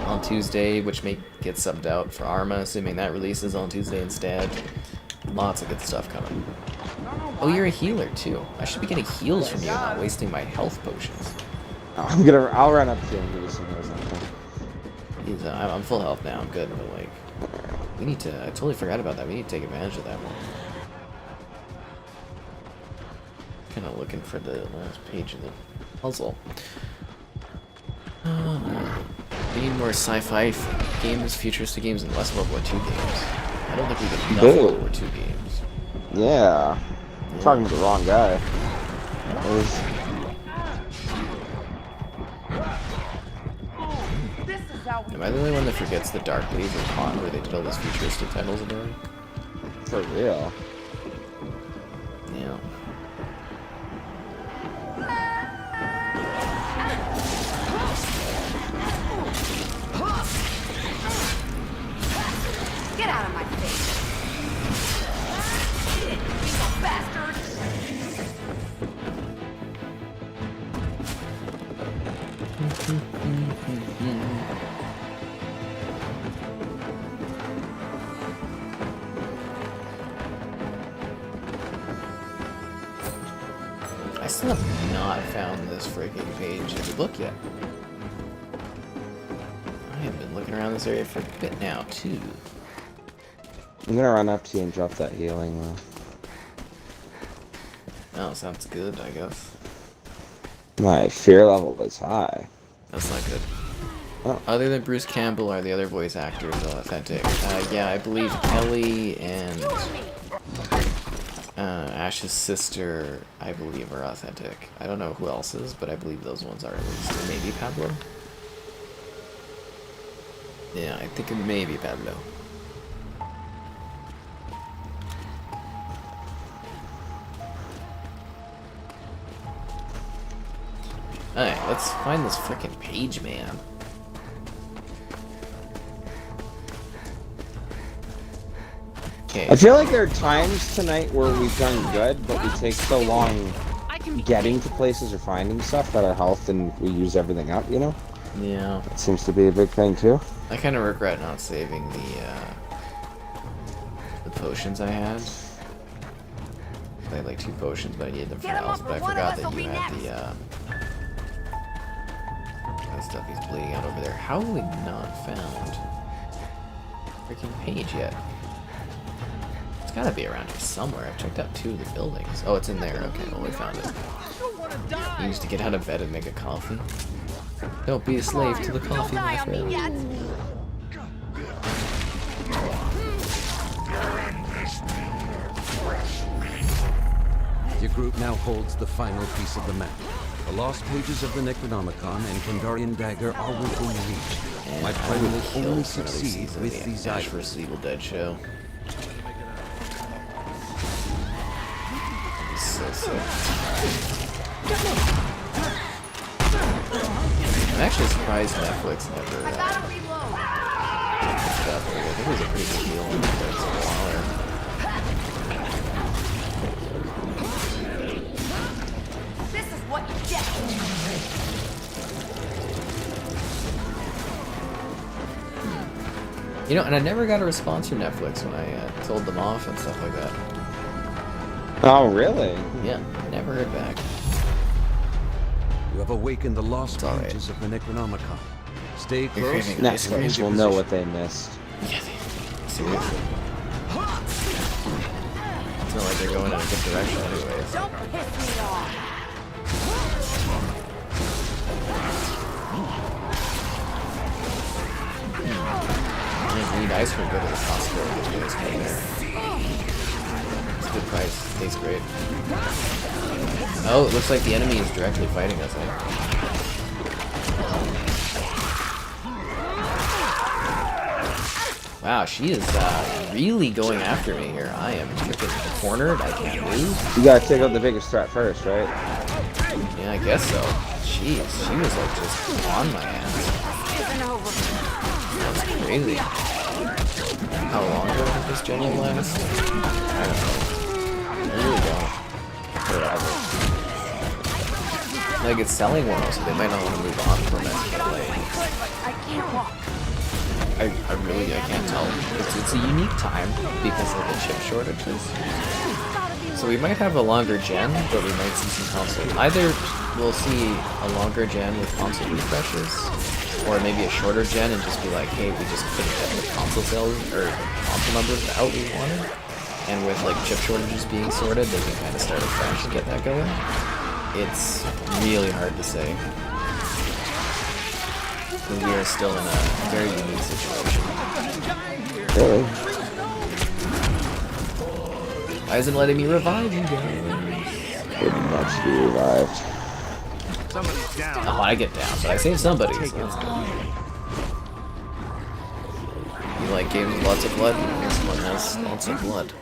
on Tuesday, which may get subbed out for Arma, assuming that releases on Tuesday instead. Lots of good stuff coming. Oh, you're a healer too. I should be getting heals from you, not wasting my health potions. I'll run up to you and give you some of those. I'm full health now. I'm good, but like, we need to. I totally forgot about that. We need to take advantage of that more. Kind of looking for the last page of the puzzle. We need more sci-fi games, futuristic games, and less World War II games. I don't think we get enough World War II games. Yeah. I'm talking to the wrong guy. Am I the only one that forgets the Dark League and Con where they did all those futuristic titles about it? For real. Yeah. Get out of my face. You bastard. I still have not found this freaking page of the book yet. I have been looking around this area for a bit now, too. I'm gonna run up to you and drop that healing though. Oh, sounds good, I guess. My fear level is high. That's not good. Oh. Other than Bruce Campbell, are the other voice actors authentic? Yeah, I believe Kelly and Ash's sister, I believe, are authentic. I don't know who else is, but I believe those ones are at least. Maybe Pablo? Yeah, I think it may be Pablo. Alright, let's find this frickin' page, man. Okay. I feel like there are times tonight where we've done good, but we take so long getting to places or finding stuff that our health and we use everything up, you know? Yeah. That seems to be a big thing too. I kind of regret not saving the potions I had. I had like 2 potions, but I needed them for health. But I forgot that you had the that stuff he's bleeding out over there. How have we not found freaking Paige yet? It's gotta be around here somewhere. I've checked out 2 of the buildings. Oh, it's in there. Okay, well we found it. He used to get out of bed and make a coffee. Don't be a slave to the coffee, my friend. Your group now holds the final piece of the map. The lost pages of the Necronomicon and Kandarian dagger are within reach. My plan will only succeed with these Ash items. vs. Evil Dead show. So sick. I'm actually surprised Netflix never picked it up. I think it was a pretty big deal when it was a while there. This is what you get. You know, and I never got a response from Netflix when I told them off and stuff like that. Oh, really? Yeah, never heard back. You have awakened the lost It's pages of the Necronomicon. Stay You're close. craving ice cream. Netflix will know what they missed. Yeah, seriously. It's not like they're going in a good direction anyways. Don't piss me off. I need ice cream, go to the Costco and get ice cream there. It's a good price. Tastes great. Oh, it looks like the enemy is directly fighting us. Wow, she is really going after me here. I am freaking cornered. I can't move. You gotta take out the biggest threat first, right? Yeah, I guess so. Jeez, she was like just on my ass. That's crazy. How long do I think this general last? I don't know. I really don't. Forever. Like, it's selling well, so they might not want to move on from it. But like, I can't walk. I can't tell. It's a unique time because of the chip shortages. So we might have a longer gen, but we might see some console. Either we'll see a longer gen with console refreshes, or maybe a shorter gen and just be like, hey, we just couldn't get the console sales or console numbers out we wanted. And with like chip shortages being sorted, they can kind of start afresh and get that going. It's really hard to say. Because we are still in a very unique situation. Really? Why isn't it letting me revive you guys? Pretty much be revived. Somebody's down. Oh, I get down, but I saved somebody. So that's good. You like games with lots of blood? Here's one has lots of blood.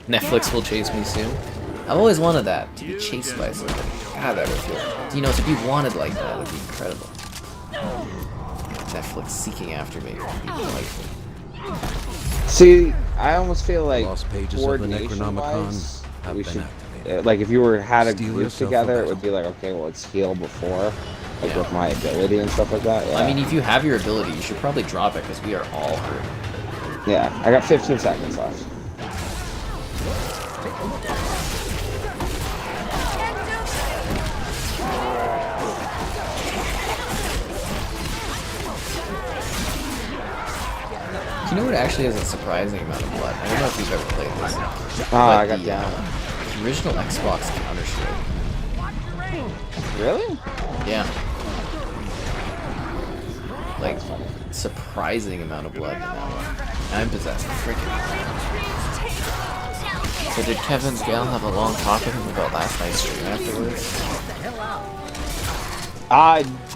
Netflix will chase me soon. I've always wanted that, to be chased by somebody. God, that would feel... You know, to be wanted like that would be incredible. Netflix seeking after me. See, I almost feel like Lost pages of the Necronomicon have we been should, activated. like, if you had a Steel group yourself together, up. it would be like, okay, well, let's heal before, like Yeah. with my ability and stuff like that. Yeah. I mean, if you have your ability, you should probably drop it, because we are all hurt. Yeah, I got 15 seconds left. You know what actually has a surprising amount of blood? I don't know if you've ever played this. I got the down. original Xbox Counter-Strike. Really? Yeah. Like, surprising amount of blood in that one. I'm possessed. Freaking. So did Kevin's gal have a long talk with him about last night's stream afterwards?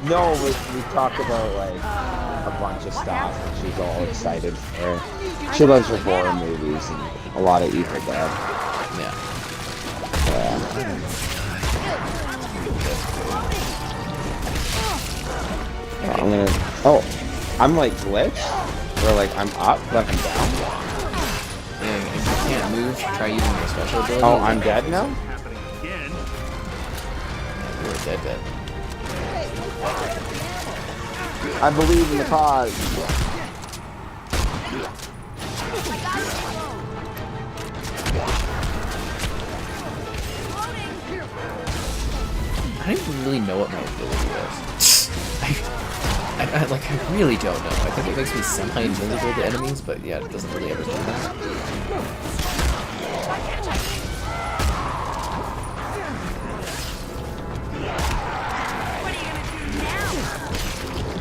No, we talked about, like, a bunch of stuff, and she's all excited for it. She loves her horror movies and a lot of Evil Dead. Yeah. I'm like glitched, or like I'm up, but I'm down. And if you can't move, try using your special ability. Oh, I'm dead now? Happening again. You're dead. I believe in the cause. I don't even really know what my ability is. I really don't know. I think it makes me semi-invisible to enemies, but yeah, it doesn't really ever do that.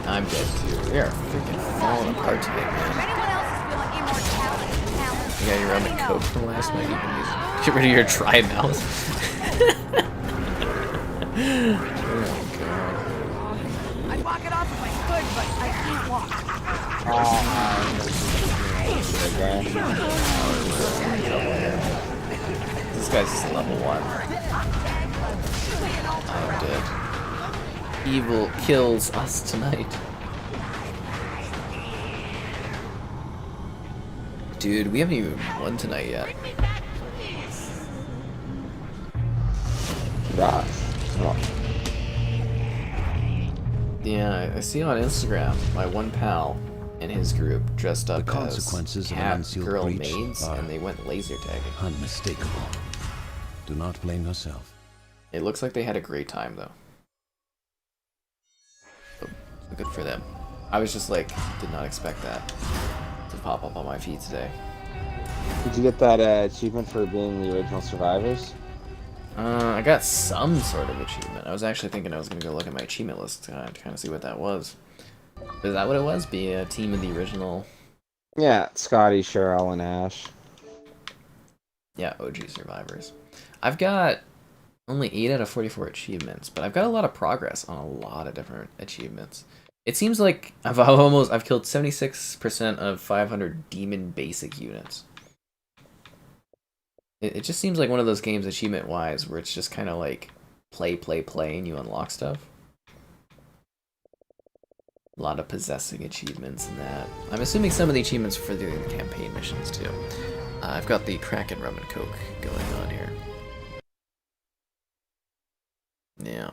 I'm dead too. We are freaking falling apart today, man. Yeah, you're on the coke from last night. You can use, get rid of your dry mouth. Oh god. I'd walk it off if I could, but I can't walk. This guy's just level 1. I'm dead. Evil kills us tonight. Dude, we haven't even won tonight yet. Yeah, I see on Instagram my one pal and his group dressed up as cat girl maids, and they went laser tagging. Unmistakable. Do not blame yourself. It looks like they had a great time though. So good for them. I was just like, did not expect that to pop up on my feed today. Did you get that achievement for being the original survivors? I got some sort of achievement. I was actually thinking I was going to go look at my achievement list to kind of see what that was. Is that what it was? Be a team of the original? Yeah, Scotty, Cheryl, and Ash. Yeah, OG survivors. I've got only 8 out of 44 achievements, but I've got a lot of progress on a lot of different achievements. It seems like I've killed 76% of 500 demon basic units. It just seems like one of those games, achievement-wise, where it's just kind of like play, and you unlock stuff. A lot of possessing achievements and that. I'm assuming some of the achievements for doing the campaign missions, too. I've got the Kraken Rum and Coke going on here. Yeah.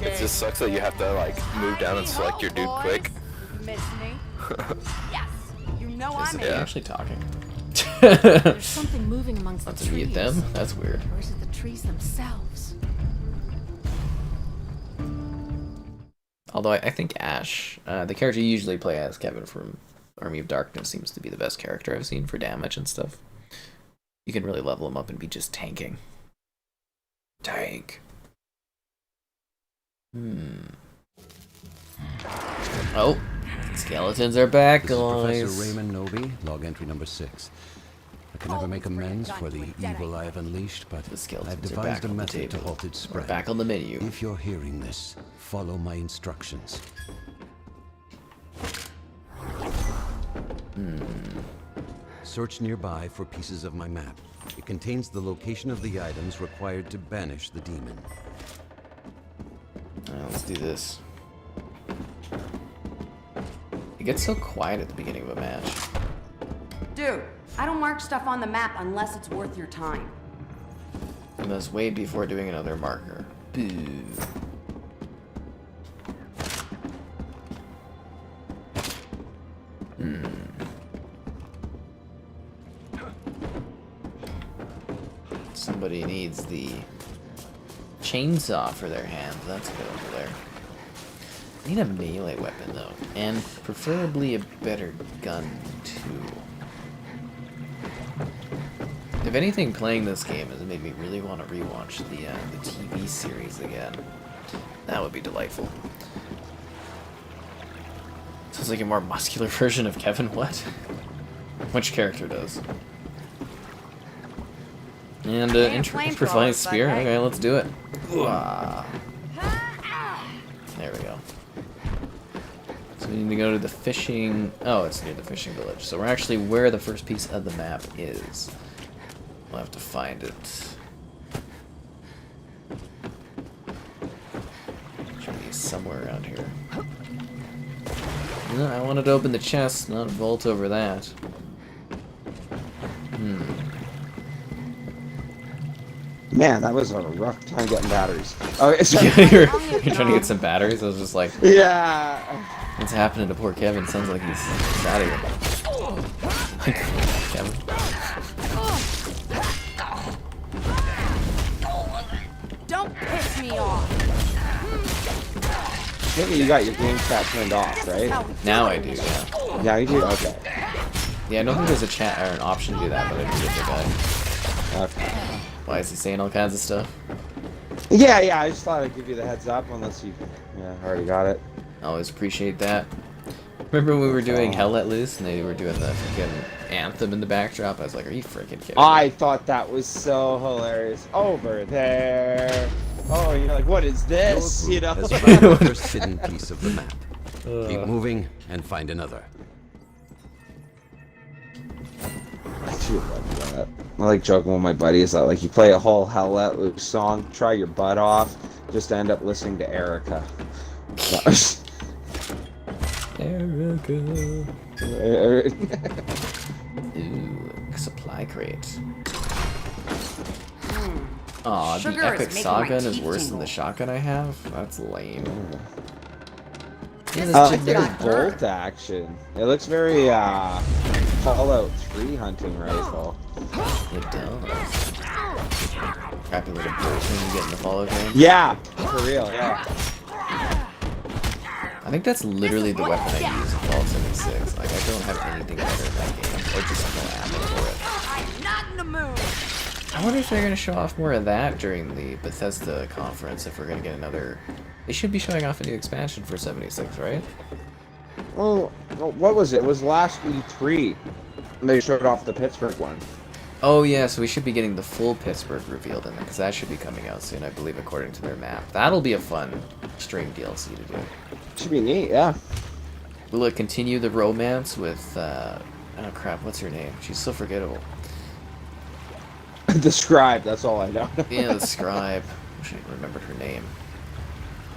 It just sucks that you have to like move down and select your dude quick. Miss me? Yes. You know I'm Are actually talking? There's something moving amongst the Let's trees. meet them? That's weird. Or is it the trees themselves? Although I think Ash, the character you usually play as, Kevin from Army of Darkness, seems to be the best character I've seen for damage and stuff. You can really level him up and be just tanking. Tank. Oh, skeletons are back, This is guys. Professor Raymond Noby, log entry number 6. I can never make amends for the evil I have unleashed, but I've devised a method to halt its spread. Back on the menu. If you're hearing this, follow my instructions. Search nearby for pieces of my map. It contains the location of the items required to banish the demon. Let's do this. It gets so quiet at the beginning of a match. Dude, I don't mark stuff on the map unless it's worth your time. You must wait before doing another marker. Boo. Somebody needs the chainsaw for their hands. That's good over there. I need a melee weapon though, and preferably a better gun too. If anything, playing this game has made me really want to rewatch the TV series again. That would be delightful. Sounds like a more muscular version of Kevin. What? Which character does? And improvised spear. Okay, let's do it. There we go. So we need to go to the fishing. Oh, it's near the fishing village. So we're actually where the first piece of the map is. We'll have to find it. Should be somewhere around here. No, I wanted to open the chest, not vault over that. Man, that was a rough time getting batteries. Oh, sorry. you're trying to get some batteries? I was just like, Yeah. what's happening to poor Kevin? Sounds like he's out of here. Kevin. Don't piss me off. Maybe you got your game chat turned off, right? Now I do, yeah. Yeah, you do? Okay. Yeah, I don't think there's a chat or an option to do that, but I do get the guy. Okay. Why is he saying all kinds of stuff? Yeah, I just thought I'd give you the heads up unless you already got it. I always appreciate that. Remember when we were doing Hell Let Loose and they were doing the freaking anthem in the backdrop? I was like, are you freaking kidding me? I thought that was so hilarious. Over there. Oh, you're like, what is this? You know? Has found the first hidden piece of the map. Keep moving and find another. I do like that. I like joking with my buddies that like you play a whole Hell Let Loose song, try your butt off, just end up listening to Erica. Erica. Ooh, supply crate. Aw, the Sugar epic is making shotgun my is teeth worse than tingle. the shotgun I have? That's lame. This I is like just their got burned. bolt action. It looks very Fallout 3 hunting rifle. It does. Crappy little bolt when you get in the follow game. Yeah, for real, yeah. I think that's literally the weapon I use in Fallout 76. Like, I don't have anything better in that game. Or just no ammo for it. I'm not in the mood. I wonder if they're going to show off more of that during the Bethesda conference, if we're going to get another... They should be showing off a new expansion for 76, right? Well, what was it? It was last E3. They showed off the Pittsburgh one. Oh yeah, so we should be getting the full Pittsburgh revealed in there, because that should be coming out soon, I believe, according to their map. That'll be a fun stream DLC to do. Should be neat, yeah. Will it continue the romance with, oh crap, what's her name? She's so forgettable. The Scribe, that's all I know. Yeah, the Scribe. Wish I remembered her name.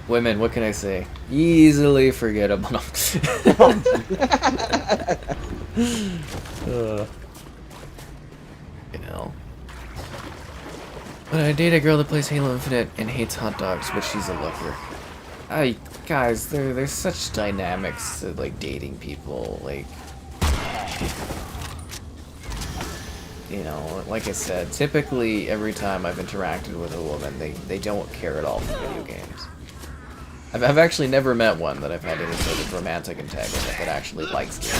Women, what can I say? Easily forgettable. No. You know. But I date a girl that plays Halo Infinite and hates hot dogs, but she's a looker. Guys, there's such dynamics to like dating people, like, you know, like I said, typically every time I've interacted with a woman, they don't care at all for video games. I've actually never met one that I've had any sort of romantic entanglement that actually likes games.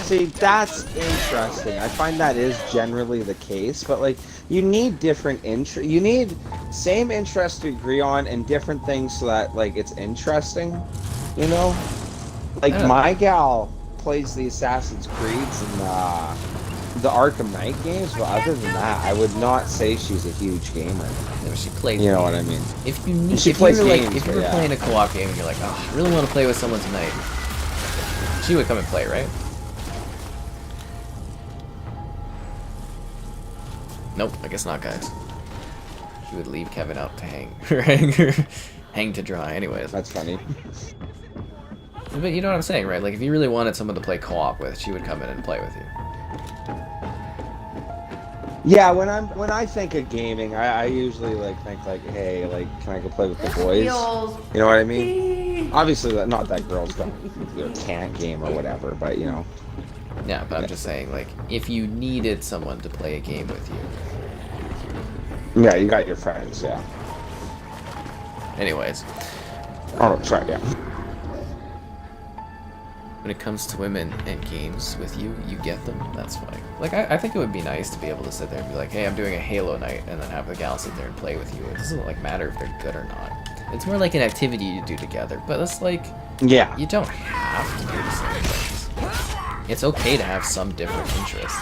See, that's interesting. I find that is generally the case, but like, you need different you need same interests to agree on and different things so that like it's interesting, you know? Like my gal plays the Assassin's Creeds and the Arkham Knight games, but other than that, I would not say she's a huge gamer. No, she plays. You know what I mean? If you need, She if plays you were like, games, if you but were yeah. playing a co-op game and you're like, oh, I really want to play with someone tonight, she would come and play, right? Nope, I guess not, guys. She would leave Kevin out to hang, hang to dry. Anyways, that's funny. But you know what I'm saying, right? Like, if you really wanted someone to play co-op with, she would come in and play with you. Yeah, when I think of gaming, I usually like think like, hey, like, can I go play with the boys? You know what I mean? Obviously, not that girls can't game or whatever, but you know. Yeah, but I'm just saying, like, if you needed someone to play a game with you. Yeah, you got your friends, yeah. Anyways. Oh, sorry, yeah. When it comes to women and games with you, you get them, that's fine. Like, I think it would be nice to be able to sit there and be like, hey, I'm doing a Halo night, and then have the gal sit there and play with you. It doesn't, like, matter if they're good or not. It's more like an activity you do together, but it's like, yeah, you don't have to do the same things. It's okay to have some different interests.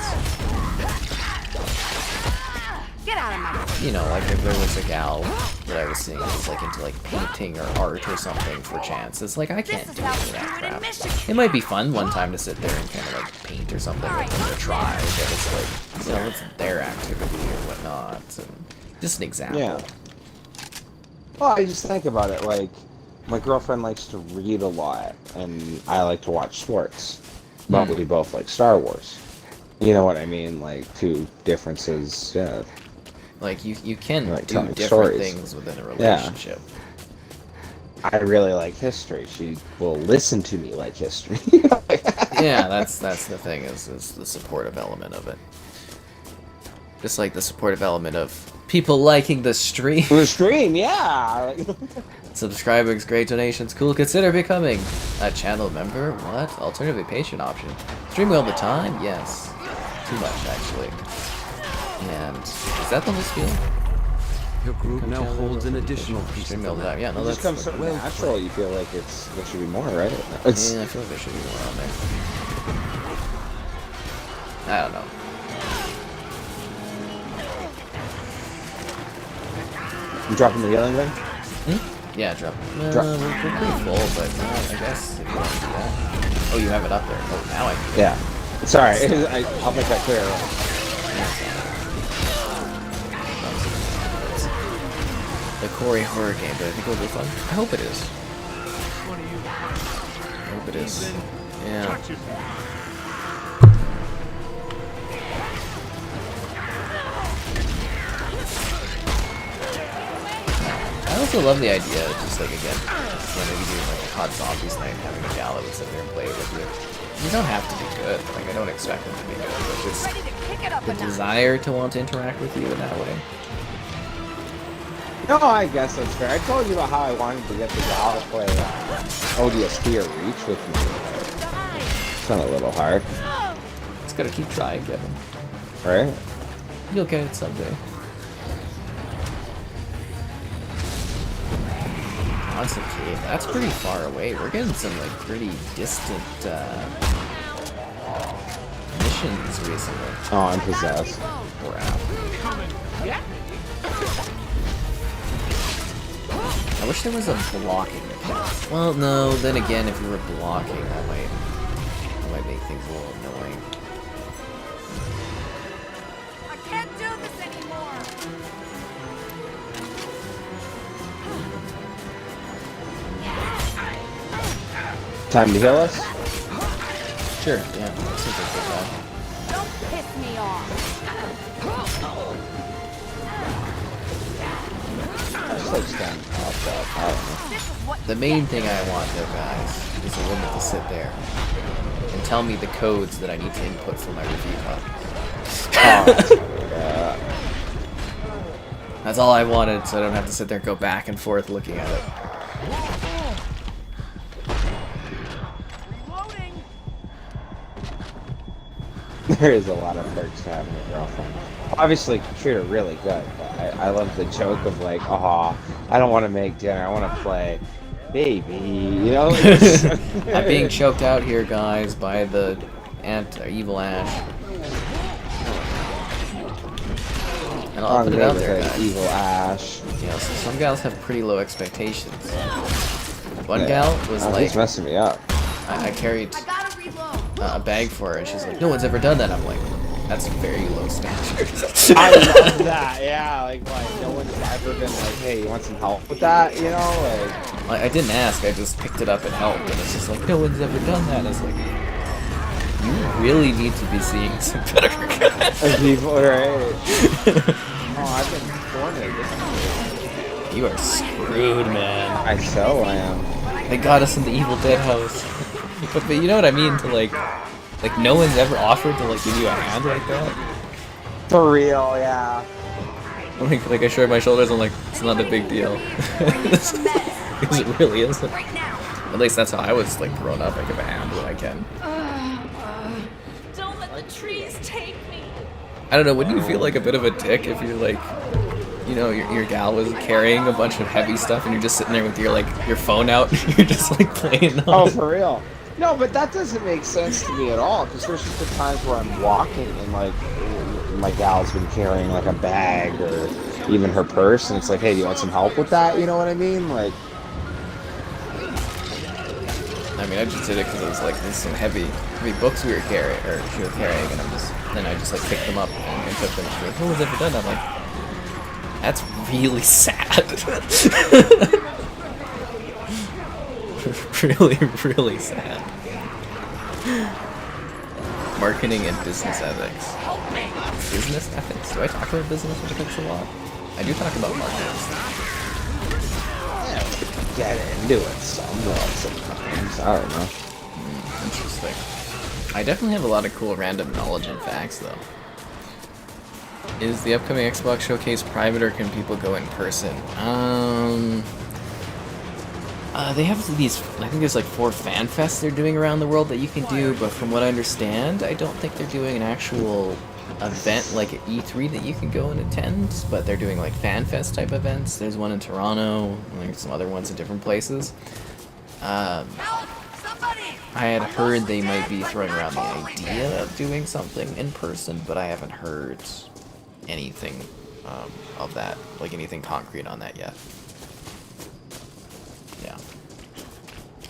Get out of my face. You know, like if there was a gal that I was seeing that was like into like painting or art or something for chance, it's like I can't do any of that crap. It might be fun one time to sit there and kind of like paint or something with them to try, but it's like, you know, it's their activity or whatnot. And just an example. Yeah. Well, I just think about it, like, my girlfriend likes to read a lot, and I like to watch sports. But we both like Star Wars. You know what I mean? Like, two differences, yeah. Like, you can Like do telling different stories. things within a relationship. I really like history. She will listen to me like history. Yeah, that's the thing, is the supportive element of it. Just like the supportive element of people liking the stream. The stream, yeah. Subscribers, great donations, cool. Consider becoming a channel member. What? Alternative patron option. Streaming all the time? Yes. Too much, actually. And is that the whole spiel? Your group now holds an additional piece of Streaming the all the time. map. Yeah, no, It that's just comes so well natural. played. You feel like there should be more, right? yeah, I feel like there should be more on there. I don't know. You dropping the healing thing? Yeah, drop. We're pretty full, but I guess if you want to do that. Oh, you have it up there. Oh, now I can. Yeah. Sorry, I'll make that clear. The Corey horror game, but I think it'll be fun. I hope it is. I hope it is. Yeah. I also love the idea of just like, again, maybe doing like a hot zombies night and having a gal that would sit there and play it with you. You don't have to be good. Like, I don't expect them to be good, but just the desire to want to interact with you in that way. No, I guess that's fair. I told you about how I wanted to get the gal to play ODST or Reach with me. It's not a little hard. Just gotta keep trying, Kevin. Right? You'll get it someday. Constant cave. That's pretty far away. We're getting some like pretty distant missions recently. Oh, I'm possessed. Wow. I wish there was a blocking mechanic. Well, no. Then again, if you were blocking, that might make things a little annoying. I can't do this anymore. Time to heal us? Sure. Yeah. That seems like a good plan. Don't piss me off. Just like stand up. I don't know. The main thing I want, though, guys, is a woman to sit there and tell me the codes that I need to input for my review copy. That's all I wanted, so I don't have to sit there and go back and forth looking at it. There is a lot of perks to having a girlfriend. Obviously, treat her really good, but I love the joke of like, oh, I don't want to make dinner, I want to play. Baby, you know? I'm being choked out here, guys, by the evil Ash. And I'll put it out there, guys. Evil Ash. Yeah, so some gals have pretty low expectations. One gal was like, he's messing me up. I carried a bag for her, and she's like, no one's ever done that. I'm like, that's very low standards. I love that, yeah, like no one's ever been like, hey, you want some help with that, you know, I didn't ask, I just picked it up and helped, and it's just like, no one's ever done that. It's like, you really need to be seeing some better people, right? Oh, I've been cornered. You are screwed, man. I so am. They got us in the Evil Dead house. But you know what I mean, to like no one's ever offered to like give you a hand like that. For real, yeah. Like I shrug my shoulders and like, it's not a big deal. Because it really isn't. At least that's how I was like growing up. I give a hand when I can. Don't let the trees take me. I don't know, wouldn't you feel like a bit of a dick if you're like, you know, your gal was carrying a bunch of heavy stuff and you're just sitting there with your phone out and you're just like playing on Oh, it? for real? No, but that doesn't make sense to me at all, because there's just been times where I'm walking and like my gal's been carrying like a bag or even her purse, and it's like, hey, do you want some help with that? You know what I mean? Like, I mean, I just did it because it was like, there's some heavy books we were carrying, or she was carrying, and then I just like picked them up and took them. She's like, who has ever done that? I'm like, that's really sad. Really, really sad. Marketing and business ethics. Business ethics? Do I talk about business ethics a lot? I do talk about marketing. Get into it sometimes. I don't know. Interesting. I definitely have a lot of cool random knowledge and facts, though. Is the upcoming Xbox showcase private, or can people go in person? They have these, I think there's like 4 fan fests they're doing around the world that you can do, but from what I understand, I don't think they're doing an actual event like at E3 that you can go and attend, but they're doing like fan fest type events. There's one in Toronto, and there's some other ones in different places. I had heard they might be throwing around the idea of doing something in person, but I haven't heard anything of that, like anything concrete on that yet. Yeah.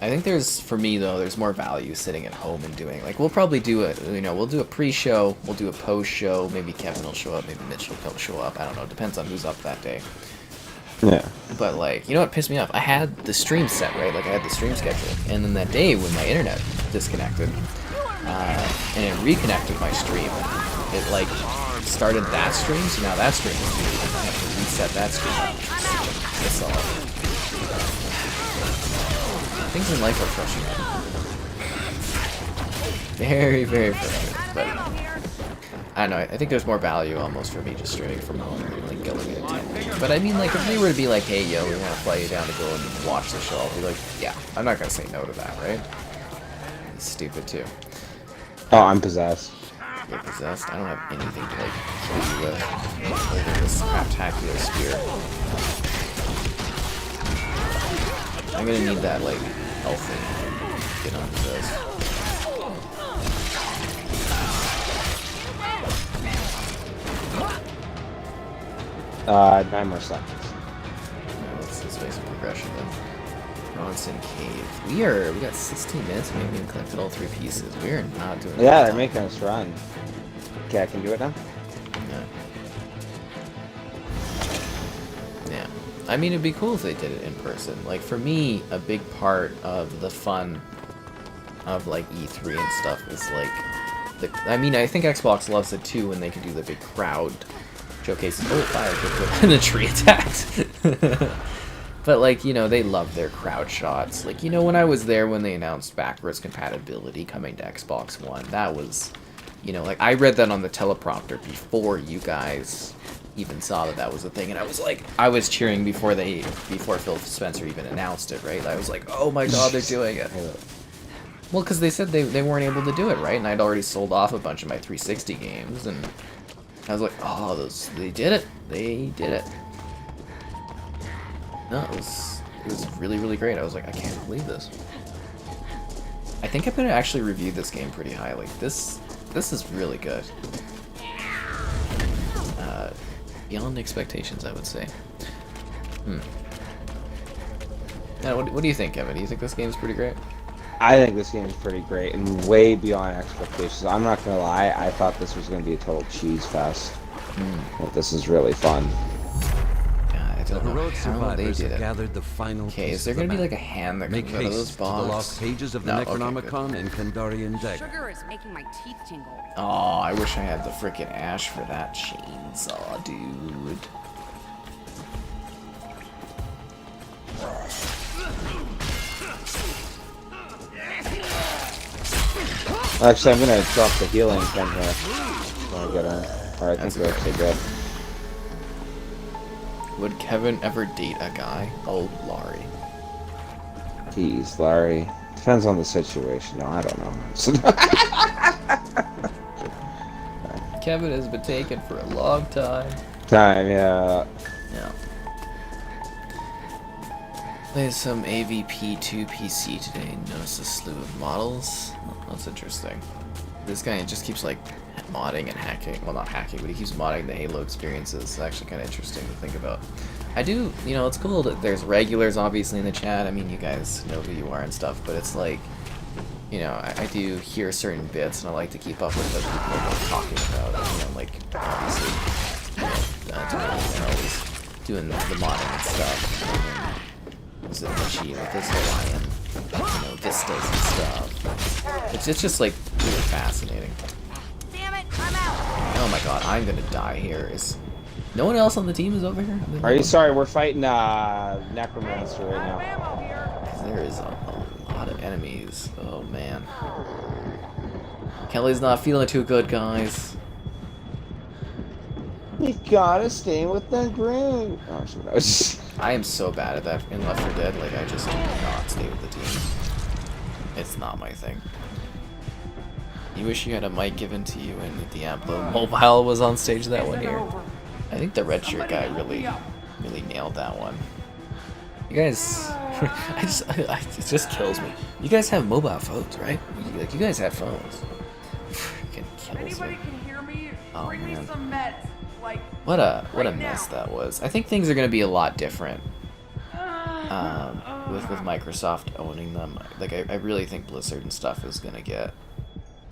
I think for me though, there's more value sitting at home and doing, like, we'll probably do we'll do a pre-show, we'll do a post-show, maybe Kevin will show up, maybe Mitch will show up, I don't know, depends on who's up that day. Yeah. But, like, you know what pissed me off? I had the stream set, right? Like, I had the stream schedule. And then that day when my internet disconnected, and it reconnected my stream, it, like, started that stream, so now that stream is muted, and I have to reset that stream. It's all. Things in life are frustrating. Very, very frustrating. But I don't know, I think there's more value almost for me just streaming from home and like going and attending. But I mean, like, if they were to be like, hey, yo, we want to fly you down to go and watch the show, I'll be like, yeah, I'm not going to say no to that, right? It's stupid too. Oh, I'm possessed. You're possessed? I don't have anything to like kill you with other than this spectacular spear. I'm gonna need that, like, health thing to get on this. 9 more seconds. Let's face some progression then. Bronson Cave. We got 16 minutes and we haven't even collected all 3 pieces. We are not doing it. Yeah, they're making us run. Okay, I can do it now? Yeah. Yeah. I mean, it'd be cool if they did it in person. Like, for me, a big part of the fun of, like, E3 and stuff is, like, I mean, I think Xbox loves it too when they can do the big crowd showcases. Oh, fire! And the tree attacked. But, like, you know, they love their crowd shots. Like, you know, when I was there when they announced backwards compatibility coming to Xbox One, that was, you know, like, I read that on the teleprompter before you guys even saw that was a thing, and I was like, I was cheering before Phil Spencer even announced it, right? I was like, oh my god, they're doing it. Well, because they said they weren't able to do it, right? And I'd already sold off a bunch of my 360 games, and I was like, oh, they did it. They did it. No, it was really, really great. I was like, I can't believe this. I think I'm gonna actually review this game pretty highly. This is really good. Beyond expectations, I would say. Now, what do you think, Kevin? Do you think this game's pretty great? I think this game is pretty great and way beyond expectations. I'm not gonna lie, I thought this was gonna be a total cheese fest. But this is really fun. I don't know how they did it. Gathered the final okay, is there gonna be like a hand that comes out of those boxes? The lost pages of the Necronomicon and Kandarian Demon. Sugar is making my teeth tingle. Oh, I wish I had the frickin' ash for that chainsaw, dude. Actually, I'm gonna drop the healing thing here. Alright, I think we're okay good. Would Kevin ever date a guy? Oh, Laurie. Jeez, Larry. Depends on the situation. No, I don't know. Kevin has been taken for a long time. Yeah. Yeah. There's some AVP2 PC today. Notice a slew of models. Oh, that's interesting. This guy just keeps like modding and hacking. Well, not hacking, but he keeps modding the Halo experiences. It's actually kind of interesting to think about. I do, you know, it's cool that there's regulars obviously in the chat. I mean, you guys know who you are and stuff, but it's like, you know, I do hear certain bits, and I like to keep up with what people are talking about. You know, like, obviously, you know, they're always doing the modding and stuff. Was it Richie with this Hawaiian, you know, vistas and stuff. It's just like really fascinating. Oh my god, I'm gonna die here. Is no one else on the team is over here? Are you sorry? We're fighting Necromancer right now. There is a lot of enemies. Oh man. Kelly's not feeling too good, guys. You gotta stay with the group. Oh, I was just... I am so bad at that in Left 4 Dead. Like, I just do not stay with the team. It's not my thing. You wish you had a mic given to you and the Diablo Mobile was on stage that one year. I think the red shirt guy really nailed that one. You guys, it just kills me. You guys have mobile phones, right? Like, you guys have phones. Freaking kills me. Oh man. What a mess that was. I think things are gonna be a lot different with Microsoft owning them. Like I really think Blizzard and stuff is gonna get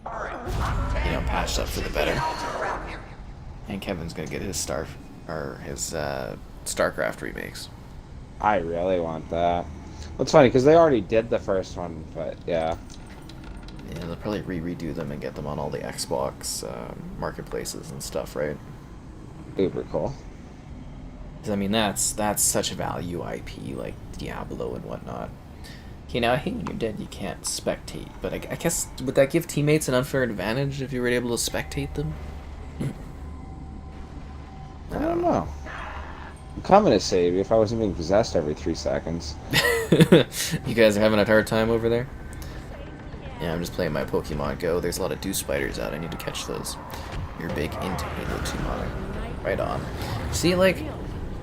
patched up for the better. And Kevin's gonna get his StarCraft remakes. I really want that. It's funny because they already did the first one, but yeah. Yeah, they'll probably redo them and get them on all the Xbox marketplaces and stuff, right? Super cool. 'Cause, I mean, that's such a value IP, like Diablo and whatnot. Okay, now I hate when you're dead, you can't spectate, but I guess, would that give teammates an unfair advantage if you were able to spectate them? I don't know. I'm coming to save you if I wasn't being possessed every 3 seconds. You guys are having a hard time over there? Yeah, I'm just playing my Pokemon Go. There's a lot of dew spiders out. I need to catch those. You're big into Halo 2 modding. Right on. See, like,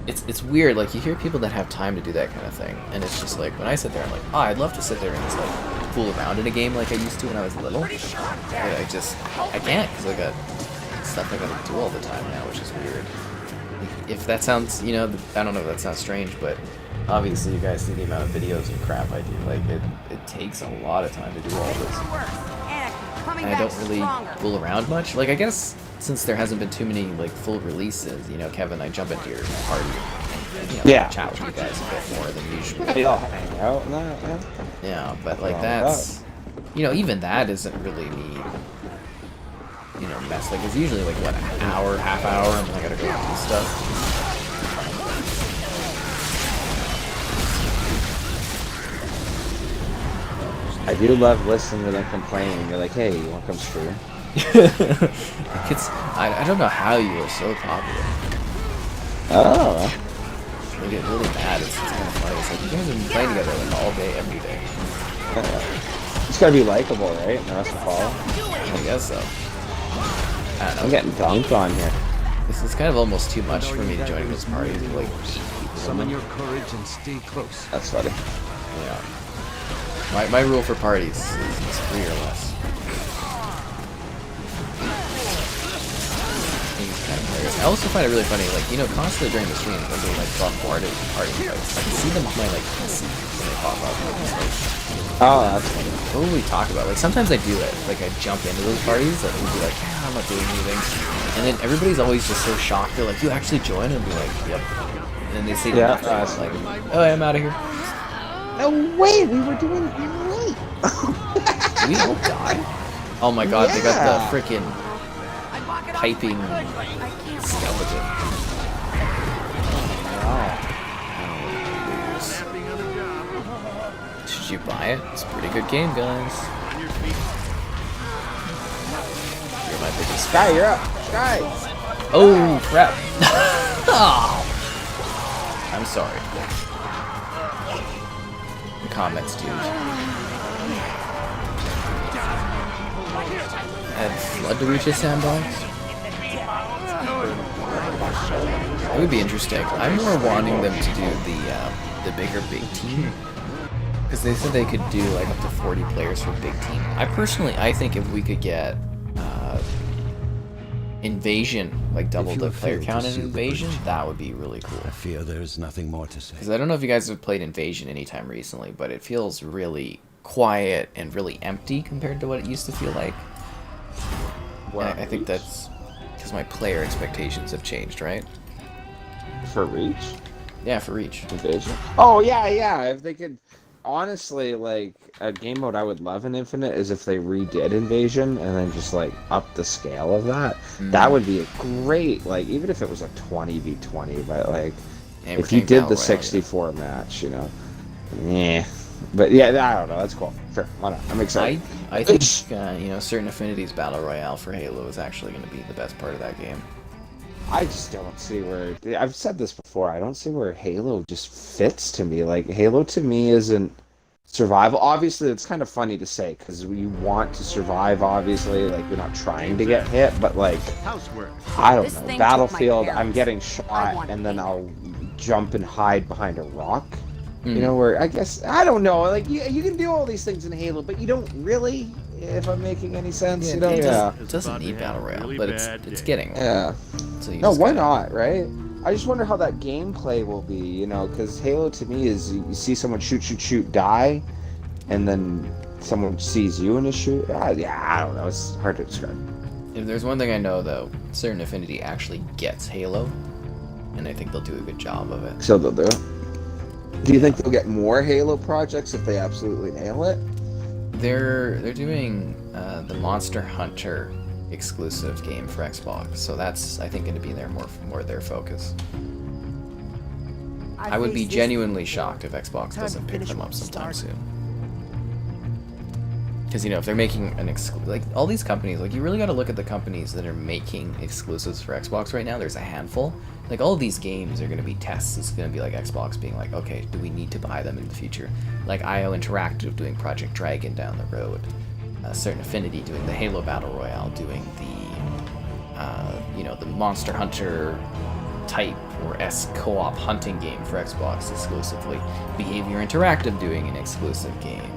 it's weird. Like, you hear people that have time to do that kind of thing, and it's just like, when I sit there, I'm like, oh, I'd love to sit there and just, like, fool around in a game like I used to when I was little. But I can't, because I got stuff I gotta do all the time now, which is weird. If that sounds, I don't know if that sounds strange, but obviously you guys see the amount of videos and crap I do. Like, it takes a lot of time to do all this. And I don't really fool around much. Like, I guess since there hasn't been too many, like, full releases, Kevin, I jump into your party and chat with you guys a bit more than usual. We all hang out and that, yeah. Yeah, but, like, that's, even that isn't really me, mess. Like, it's usually, like, what, an hour, half hour, and I gotta go do stuff. I do love listening to them complaining. They're like, hey, you want to come stream? I don't know how you are so popular. Oh. They get really mad. It's kind of funny. It's like, you guys have been playing together like all day, every day. It's gotta be likable, right? And the rest to follow. I guess so. I don't know. I'm getting dunked on here. This is kind of almost too much for me to join those parties. Like, summon your courage and stay close. That's funny. Yeah. My rule for parties is 3 or less. I also find it really funny, like, constantly during the stream, when they, like, bombarded party fights, I can see them on my, like, PC when they pop up. Oh, that's funny. What would we talk about? Like, sometimes I do it. Like, I jump into those parties, and we'll be like, I'm not doing anything. And then everybody's always just so shocked. They're like, you actually joined? And I'll be like, yep. And then they say nothing. Like, oh, I'm out of here. No way, we were doing great. Did we all die? Oh my god, they got the frickin' piping skeleton. Wow. Should you buy it? It's a pretty good game, guys. You're my biggest Sky, you're up. Sky. Oh, crap. Oh. I'm sorry. Comments, dude. Add flood to reach his sandbox? It would be interesting. I'm more wanting them to do the bigger big team. Because they said they could do like up to 40 players for big team. I think if we could get Invasion, like double the player count in Invasion, that would be really cool. I fear there's nothing more to say. Because I don't know if you guys have played Invasion anytime recently, but it feels really quiet and really empty compared to what it used to feel like. I think that's because my player expectations have changed, right? For Reach? Yeah, for Reach. Invasion? Oh, yeah. If they could... honestly, like, a game mode I would love in Infinite is if they redid Invasion and then just, like, up the scale of that. That would be a great, like, even if it was a 20v20, but, like, if you did the 64 match, you know. Yeah. But, yeah, I don't know. That's cool. Sure. Why not? I'm excited. I think, you know, Certain Affinity's Battle Royale for Halo is actually going to be the best part of that game. I just don't see where... I've said this before. I don't see where Halo just fits to me. Like, Halo to me isn't survival. Obviously, it's kind of funny to say, because you want to survive, obviously. Like, you're not trying to get hit, but, like... Housework. I don't know. Battlefield, I'm getting shot, and then I'll jump and hide behind a rock. You know, where, I guess... I don't know. Like, you can do all these things in Halo, but you don't really... If I'm making any sense, you know? It doesn't need Battle Royale, but it's getting one. Yeah. So No, why not, right? I just wonder how that gameplay will be, you know, because Halo to me is you see someone shoot, die, and then someone sees you in a shoot. Yeah, I don't know. It's hard to describe. If there's one thing I know, though, Certain Affinity actually gets Halo, and I think they'll do a good job of it. So they'll do it. Do you think they'll get more Halo projects if they absolutely nail it? They're doing the Monster Hunter exclusive game for Xbox, so that's, I think, going to be more their focus. I would be genuinely shocked if Xbox doesn't pick them up sometime soon. Because, you know, if they're making an like, all these companies, like, you really got to look at the companies that are making exclusives for Xbox right now. There's a handful. Like, all of these games are going to be tests. It's going to be like Xbox being like, okay, do we need to buy them in the future? Like IO Interactive doing Project Dragon down the road. Certain Affinity doing the Halo Battle Royale, doing the, you know, the Monster Hunter type or co-op hunting game for Xbox exclusively. Behavior Interactive doing an exclusive game.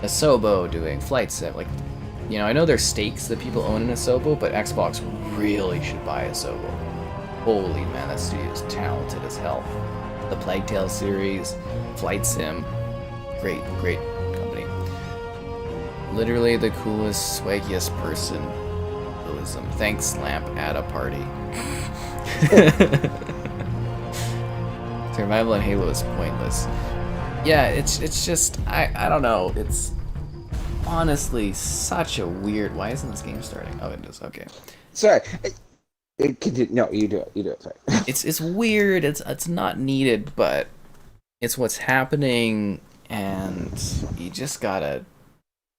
Asobo doing Flight Sim. Like, you know, I know there's stakes that people own in Asobo, but Xbox really should buy Asobo. Holy man, that studio is talented as hell. The Plague Tale series, Flight Sim, great company. Literally the coolest, swaggiest person. Thanks, Lamp, at a party. Survival in Halo is pointless. Yeah, it's just, I don't know. It's honestly such a weird... Why isn't this game starting? Oh, it is. Okay. Sorry. No, you do it. You do it. Sorry. It's weird. It's not needed, but it's what's happening, and you just gotta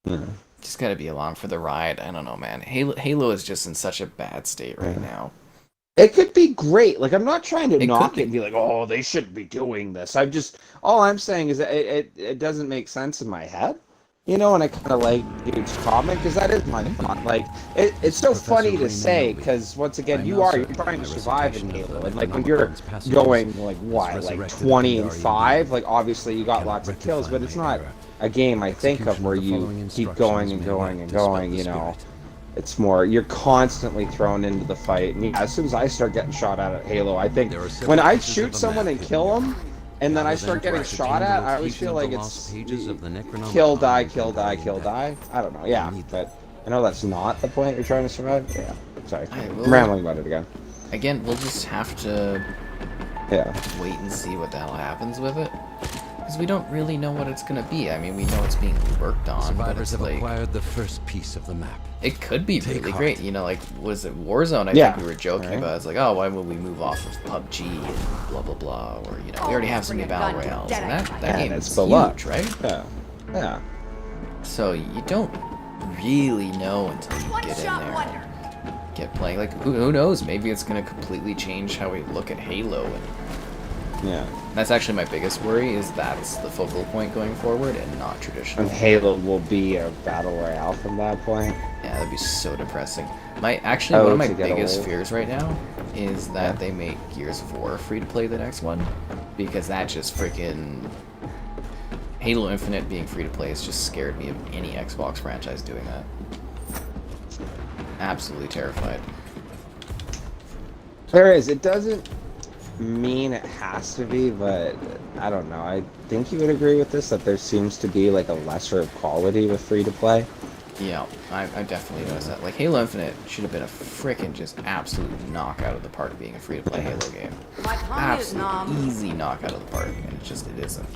be along for the ride. I don't know, man. Halo is just in such a bad state right now. It could be great. Like, I'm not trying to knock it and be like, oh, they shouldn't be doing this. All I'm saying is that it doesn't make sense in my head. You know, and I kind of like dude's comment, because that is my thought. Like, it's so funny to say, because once again, you're trying to survive in Halo, and like when you're going like 20-5, like obviously you got lots of kills, but it's not a game I think of where you keep going and going and going. You know, it's more you're constantly thrown into the fight. And yeah, as soon as I start getting shot at Halo, I think when I shoot someone and kill them, and then I start getting shot at, I always feel like it's kill, die, kill, die, kill, die. I don't know, yeah, but I know that's not the point you're trying to survive. Yeah, sorry. I'm rambling about it again. Again, we'll just have to wait and see what the hell happens with it. Because we don't really know what it's going to be. I mean, we know it's being worked on, Survivors but have like, acquired the first piece of the map. It could be really great. You know, like, was it Warzone? I think we were joking about. It's like, oh, why would we move off of PUBG and blah, blah, blah. Or, you know, we already have so many Battle Royales. And that game is huge, right? Yeah. Yeah. So you don't really know until you get in there. Get playing. Like, who knows? Maybe it's going to completely change how we look at Halo. Yeah. That's actually my biggest worry, is that's the focal point going forward and not traditional. And Halo will be a Battle Royale from that point. Yeah, that'd be so depressing. One of my biggest fears right now is that they make Gears of War free to play the next one, because that just freaking Halo Infinite being free to play has just scared me of any Xbox franchise doing that. Absolutely terrified. There is. It doesn't mean it has to be, but I don't know. I think you would agree with this, that there seems to be like a lesser quality with free to play. Yeah, I definitely noticed that. Like, Halo Infinite should have been a frickin' just absolute knockout of the park being a free to play Halo game. Absolute easy knockout of the park, and it isn't.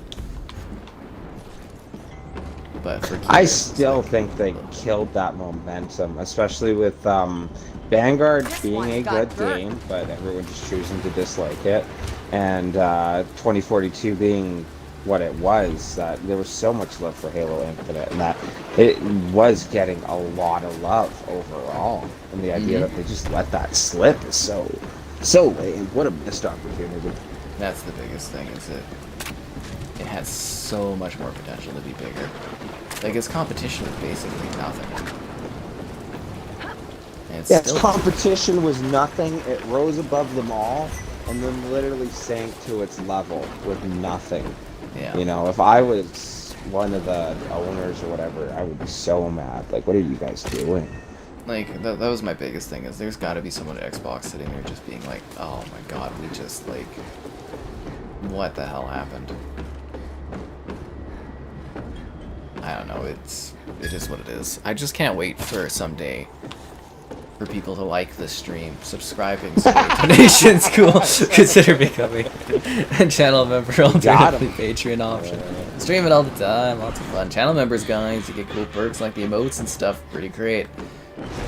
but for I keepers, still think they killed that momentum, especially with Vanguard being a good game, but everyone just choosing to dislike it, and 2042 being what it was. That there was so much love for Halo Infinite, and that it was getting a lot of love overall. And the idea that they just let that slip is so lame. What a missed opportunity. That's the biggest thing, is it has so much more potential to be bigger. Like, its competition was basically nothing. And it's Its competition was nothing. It rose above them all, and then literally sank to its level with nothing. Yeah. You know, if I was one of the owners or whatever, I would be so mad. Like, what are you guys doing? Like, that was my biggest thing, is there's got to be someone at Xbox sitting there just being like, oh my god, we just, like, what the hell happened? I don't know, it is what it is. I just can't wait for someday for people to like the stream, subscribing, donations, cool, consider becoming a channel member, alternatively Patreon option. Stream it all the time, lots of fun. Channel members, guys, you get cool perks like the emotes and stuff, pretty great.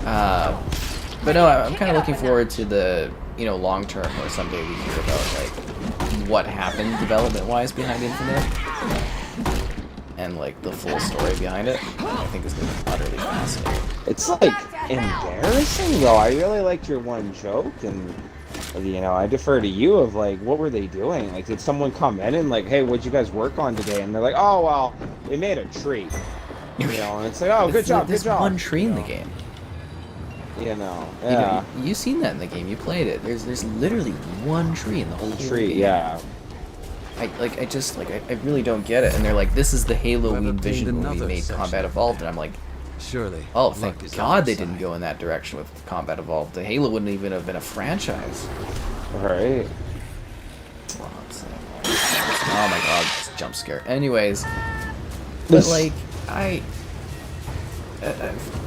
But no, I'm kind of looking forward to the, you know, long term, where someday we hear about, like, what happened development-wise behind Infinite, and, like, the full story behind it. I think it's going to be utterly fascinating. It's, like, embarrassing, though. I really liked your one joke, and, you know, I defer to you of, like, what were they doing? Like, did someone come in and, like, hey, what'd you guys work on today? And they're like, oh, well, they made a tree. You know, and it's like, oh, good job, good job. There's one tree in the game. You know, yeah. You've seen that in the game. You played it. There's literally one tree in the whole tree. game. Yeah. I really don't get it. And they're like, this is the Halo we envisioned when we made Combat Evolved, and I'm like, surely. Oh, thank God they didn't go in that direction with Combat Evolved. The Halo wouldn't even have been a franchise. Right. Oh my God, this jump scare. Anyways, but like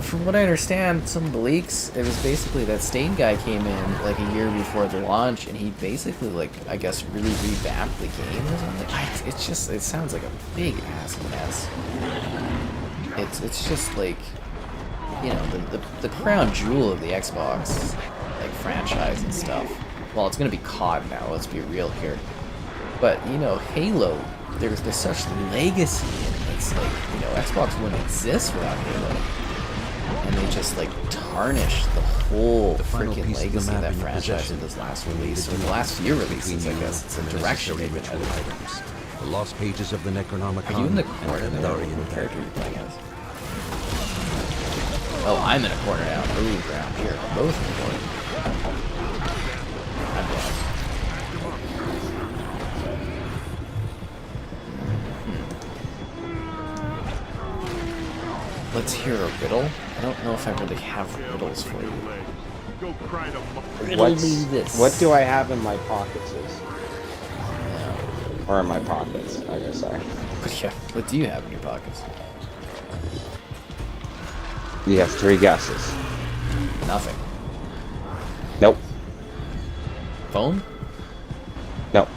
from what I understand, some of the leaks, it was basically that Stain guy came in like a year before the launch, and he basically, like, I guess, really revamped the game or something. It sounds like a big ass mess. It's just like, you know, the crown jewel of the Xbox, like, franchise and stuff. Well, it's gonna be COD now. Let's be real here. But, you know, Halo, there's such legacy in it. It's like, you know, Xbox wouldn't exist without Halo. And they just, like, tarnished the whole freaking legacy of that franchise in this last release, or the last few releases, I guess. It's a direction they've been headed. The lost pages of the Necronomicon. Are you in the corner there? What character are you playing as? Oh, I'm in a corner now. Ooh, around here. Both in the corner. I'm dead. Let's hear a riddle. I don't know if I really have riddles for you. Riddle me this. What do I have in my pockets? Or in my pockets, I guess. Sorry. Yeah. What do you have in your pockets? You have 3 guesses. Nothing. Nope. Phone? Nope.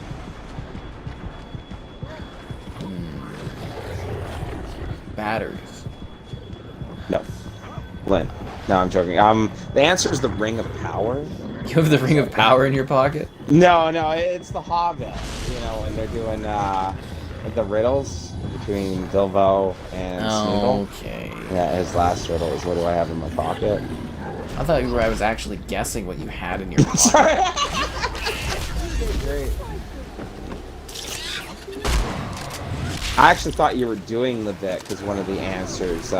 Batteries. No. Lynn. No, I'm joking. The answer is the Ring of Power. You have the Ring of Power in your pocket? No, it's the Hobbit. You know, when they're doing the riddles between Bilbo and Smeagol. Okay. Yeah, his last riddle is, what do I have in my pocket? I thought I was actually guessing what you had in your pocket. Great. I actually thought you were doing the bit, because one of the answers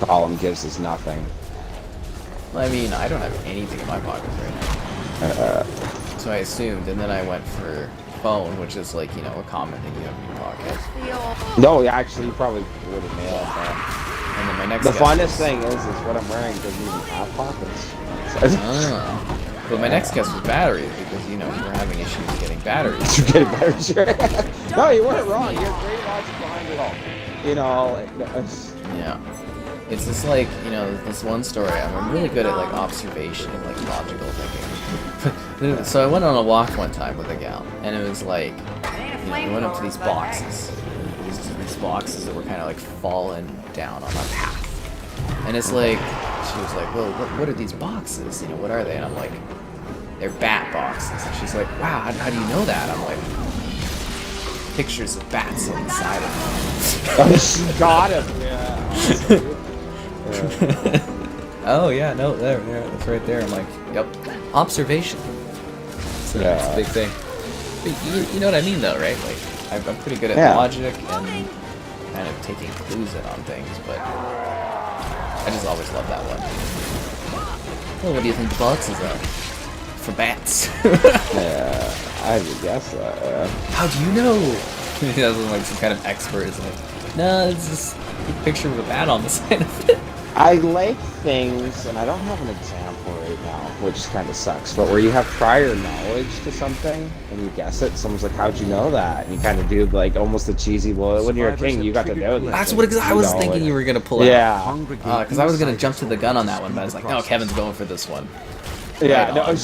Gollum gives is nothing. I mean, I don't have anything in my pockets right now. So I assumed, and then I went for phone, which is like, you know, a common thing you have in your pocket. No, actually, you probably would have nailed that. And then my next The funnest thing is what I'm wearing doesn't even have pockets. But my next guess was batteries, because, you know, we're having issues getting batteries. You're getting batteries, sure. No, you weren't wrong. You have great logic behind it all. You know, yeah. It's just like, you know, this one story, I'm really good at, like, observation and, like, logical thinking. So I went on a walk one time with a gal, and it was like, you know, we went up to these boxes. These boxes that were kind of like falling down on my path. And it's like, she was like, well, what are these boxes? You know, what are they? And I'm like, they're bat boxes. And she's like, wow, how do you know that? I'm like, pictures of bats inside of them. Oh, she got him. Yeah. Oh yeah, no, there, that's right there. I'm like, yep, observation. So that's a big thing. But you know what I mean, though, right? Like, I'm pretty good at logic and kind of taking clues in on things, but I just always love that one. Well, what do you think the boxes are? For bats. Yeah, I would guess that. How do you know? He doesn't like some kind of expert, isn't it? No, it's just a picture of a bat on the side of it. I like things, and I don't have an example right now, which kind of sucks, but where you have prior knowledge to something, and you guess it, someone's like, how'd you know that? And you kind of do, like, almost the cheesy, well, when you're a king, you got to know this. That's what I was thinking you were going to pull out. Yeah. Because I was going to jump to the gun on that one, but I was like, no, Kevin's going for this one. Yeah, right no.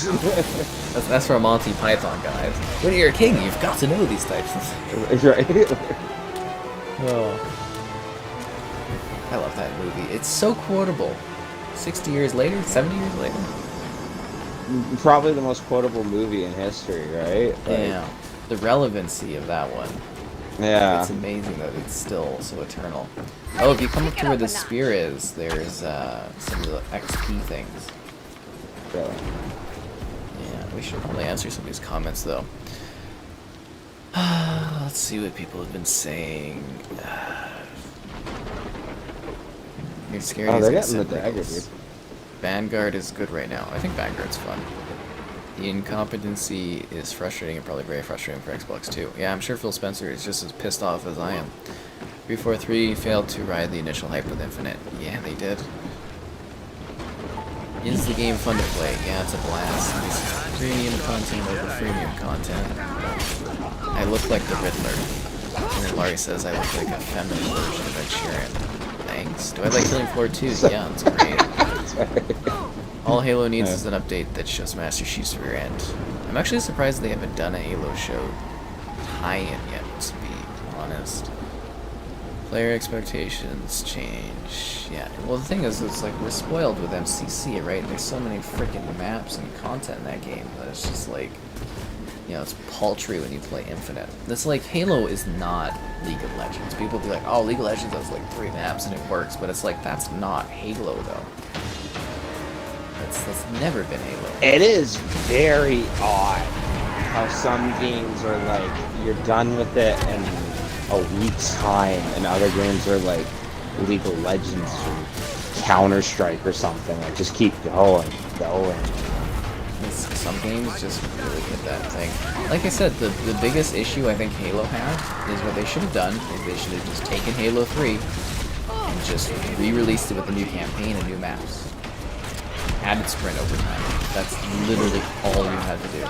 That's for Monty Python, guys. When you're a king, you've got to know these types of things. Right. Oh. I love that movie. It's so quotable. 60 years later? 70 years later? Probably the most quotable movie in history, right? Like, yeah. The relevancy of that one. Yeah. It's amazing that it's still so eternal. Oh, if you come up to where the spear is, there's some of the XP things. Really? Yeah, we should probably answer some of these comments, though. Let's see what people have been saying. You're scary. Oh, they're getting the dagger, dude. Vanguard is good right now. I think Vanguard's fun. The incompetency is frustrating and probably very frustrating for Xbox too. Yeah, I'm sure Phil Spencer is just as pissed off as I am. 343 failed to ride the initial hype with Infinite. Yeah, they did. Is the game fun to play? Yeah, it's a blast. It's premium content over freemium content. I look like the Riddler. And then Laurie says I look like a feminine version of Ed Sheeran. Thanks. Do I like Killing Floor 2? Yeah, it's great. All Halo needs is an update that shows Master Chief's rear end. I'm actually surprised they haven't done a Halo show tie-in yet, to be honest. Player expectations change. Yeah, well the thing is, it's like we're spoiled with MCC, right? There's so many freaking maps and content in that game that it's just like, you know, it's paltry when you play Infinite. It's like Halo is not League of Legends. People be like, oh, League of Legends has like 3 maps and it works, but it's like, that's not Halo though. That's never been Halo. It is very odd how some games are like, you're done with it in a week's time, and other games are like League of Legends or Counter-Strike or something. Like, just keep going. Some games just really hit that thing. Like I said, the biggest issue I think Halo had is what they should have done is they should have just taken Halo 3 and just re-released it with a new campaign and new maps. Added sprint over time. That's literally all you had to do.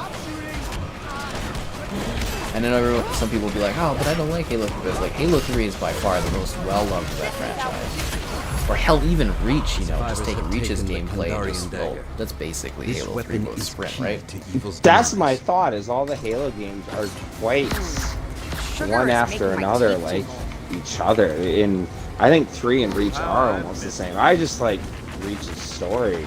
And then some people will be like, oh, but I don't like Halo 3. But it's like, Halo 3 is by far the most well-loved of that franchise. Or hell, even Reach, you know, just take Reach's gameplay and just, well, that's basically Halo 3 with sprint, right? That's my thought, is all the Halo games are quite one after another, like each other. I think 3 and Reach are almost the same. I just like Reach's story.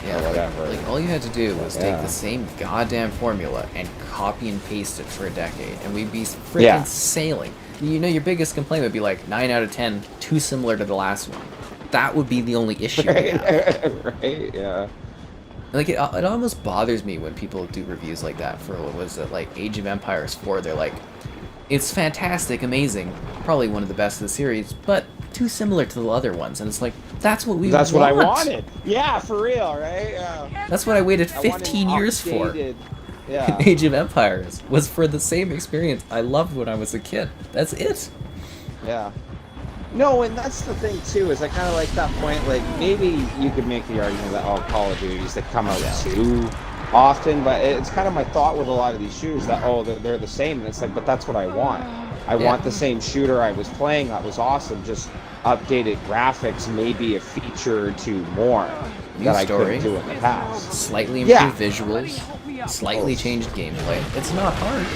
Yeah, or whatever. Like all you had to do was take the same goddamn formula and copy and paste it for a decade, and we'd be freaking sailing. You know, your biggest complaint would be like 9 out of 10, too similar to the last one. That would be the only issue. Right, yeah. Like it almost bothers me when people do reviews like that for what was it, like Age of Empires 4. They're like, it's fantastic, amazing, probably one of the best of the series, but too similar to the other ones. And it's like, that's what That's what I wanted. Yeah, for real, right? Yeah. That's what I waited 15 years for. Yeah. Age of Empires was for the same experience I loved when I was a kid. That's it. Yeah. No, and that's the thing too, is I kind of like that point, like, maybe you could make the argument that all Call of Duties that come out too often, but it's kind of my thought with a lot of these shooters that, oh, they're the same, and it's like, but that's what I want. I want the same shooter I was playing, that was awesome, just updated graphics, maybe a feature or two more that I couldn't do in the past. Slightly improved visuals, slightly changed gameplay. It's not hard.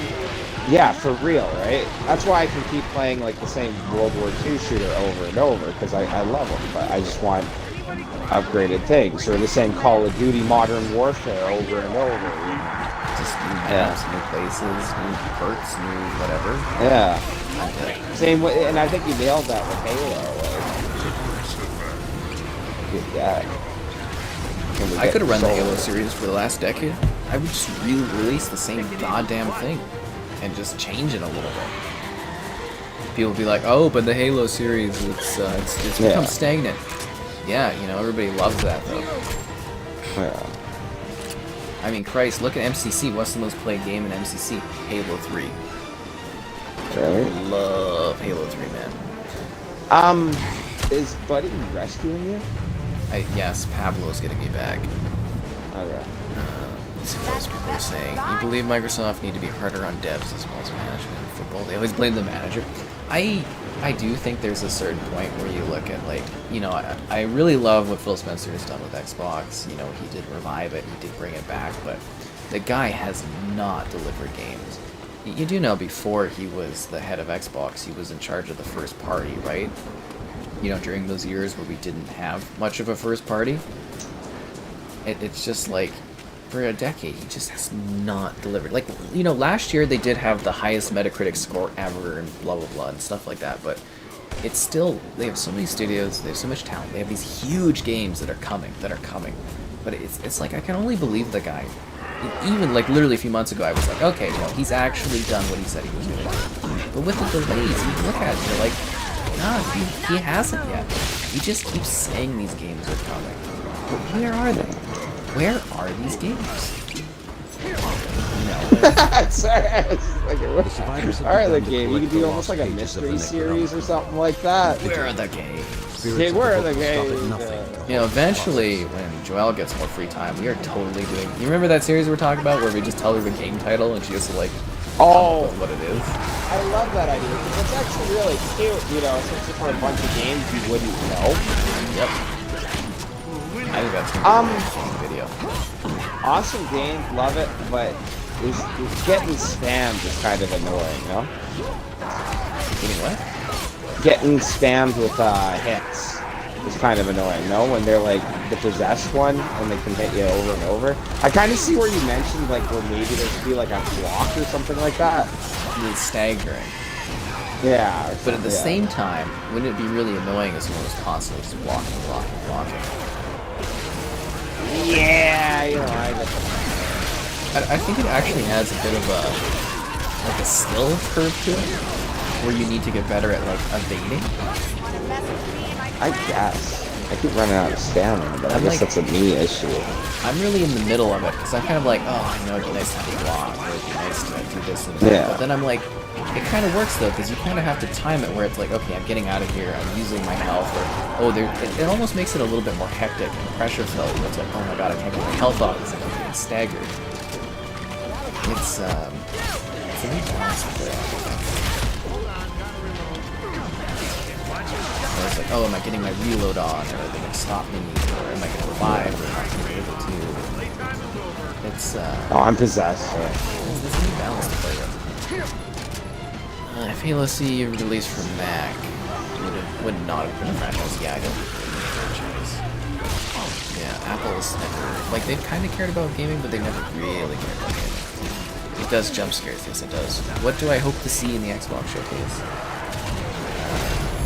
Yeah, for real, right? That's why I can keep playing like the same World War II shooter over and over, because I love them, but I just want upgraded things, or the same Call of Duty Modern Warfare over and over. You know? Just new maps, new places, new perks, new whatever. Yeah. Same way, and I think you nailed that with Halo. Like, I could have run the Halo series for the last decade. I would just re-release the same goddamn thing and just change it a little bit. People would be like, "Oh, but the Halo series, it's become stagnant." Yeah, you know, everybody loves that though. Yeah. I mean, Christ, look at MCC. What's the most played game in MCC? Halo 3. Really? Love Halo 3, man. Is Buddy rescuing you? Yes, Pablo's getting me back. Okay. Let's see what else people are saying. You believe Microsoft need to be harder on devs as well as management in football? They always blame the manager. I do think there's a certain point where you look at, like, you know, I really love what Phil Spencer has done with Xbox. You know, he did revive it, he did bring it back, but the guy has not delivered games. You do know before he was the head of Xbox, he was in charge of the first party, right? You know, during those years where we didn't have much of a first party. It's just like, for a decade, he just has not delivered. Like, you know, last year they did have the highest Metacritic score ever and blah, blah, blah, and stuff like that, but it's still, they have so many studios, they have so much talent, they have these huge games that are coming, but it's like, I can only believe the guy. Even, like, literally a few months ago, I was like, okay, no, he's actually done what he said he was going to do. But with the delays, you look at it, you're like, nah, he hasn't yet. He just keeps saying these games are coming. But where are they? Where are these games? Alright, the game. You could do almost like a mystery series or something like that. Where are the games? Hey, where are the games? You know, eventually, when Joelle gets more free time, we are totally doing... You remember that series we were talking about where we just tell her the game title and she has to, like, oh, what it is? I love that idea, because it's actually really cute, you know, especially for a bunch of games you wouldn't know. Yep. I think that's gonna be a interesting video. Awesome game, love it, but it's getting spammed is kind of annoying, you know? Getting what? Getting spammed with hits is kind of annoying, no? When they're like the possessed one and they can hit you over and over. I kind of see where you mentioned like where maybe there should be like a block or something like that. It's staggering. Yeah. But at the same time, wouldn't it be really annoying if someone was constantly just blocking. Yeah, you know, I think it actually adds a bit of a skill curve to it, where you need to get better at like evading. I guess. I keep running out of stamina, but I guess that's a me issue. I'm really in the middle of it, because I'm kind of like, oh, you know, it'd be nice to have a block, or it'd be nice to do this and that. Yeah. But then I'm like, it kind of works though, because you kind of have to time it where it's like, okay, I'm getting out of here, I'm using my health, or, oh, it almost makes it a little bit more hectic and pressure filled. It's like, oh my god, I can't get my health off, it's like I'm getting staggered. It's a new balance to play off. It's like, oh, am I getting my reload on, or are they going to stop me, or am I going to revive, or am I going to be able to? It's, oh, I'm possessed. So. There's a new balance to play with. If Halo C released for Mac, would not have been a franchise. Yeah, I don't think it would be a franchise. Yeah, Apple's never, like, they've kind of cared about gaming, but they never really cared about gaming. It does jump scares, yes it does. What do I hope to see in the Xbox showcase?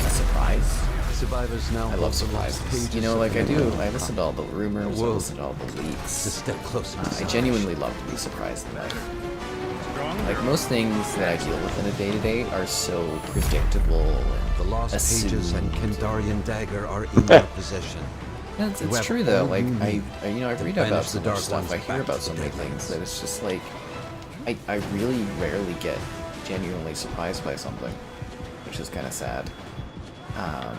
A surprise? Survivors now I love surprises. You know, like I do. I listen to all the rumors, I listen to all the leaks. I genuinely love to be surprised in life. Like, most things that I deal with in a day-to-day are so predictable and the lost assumed. pages and Kandarian dagger are in your possession. It's true though. Like I read about so much stuff. I hear about so many things that it's just like I really rarely get genuinely surprised by something, which is kind of sad. I'm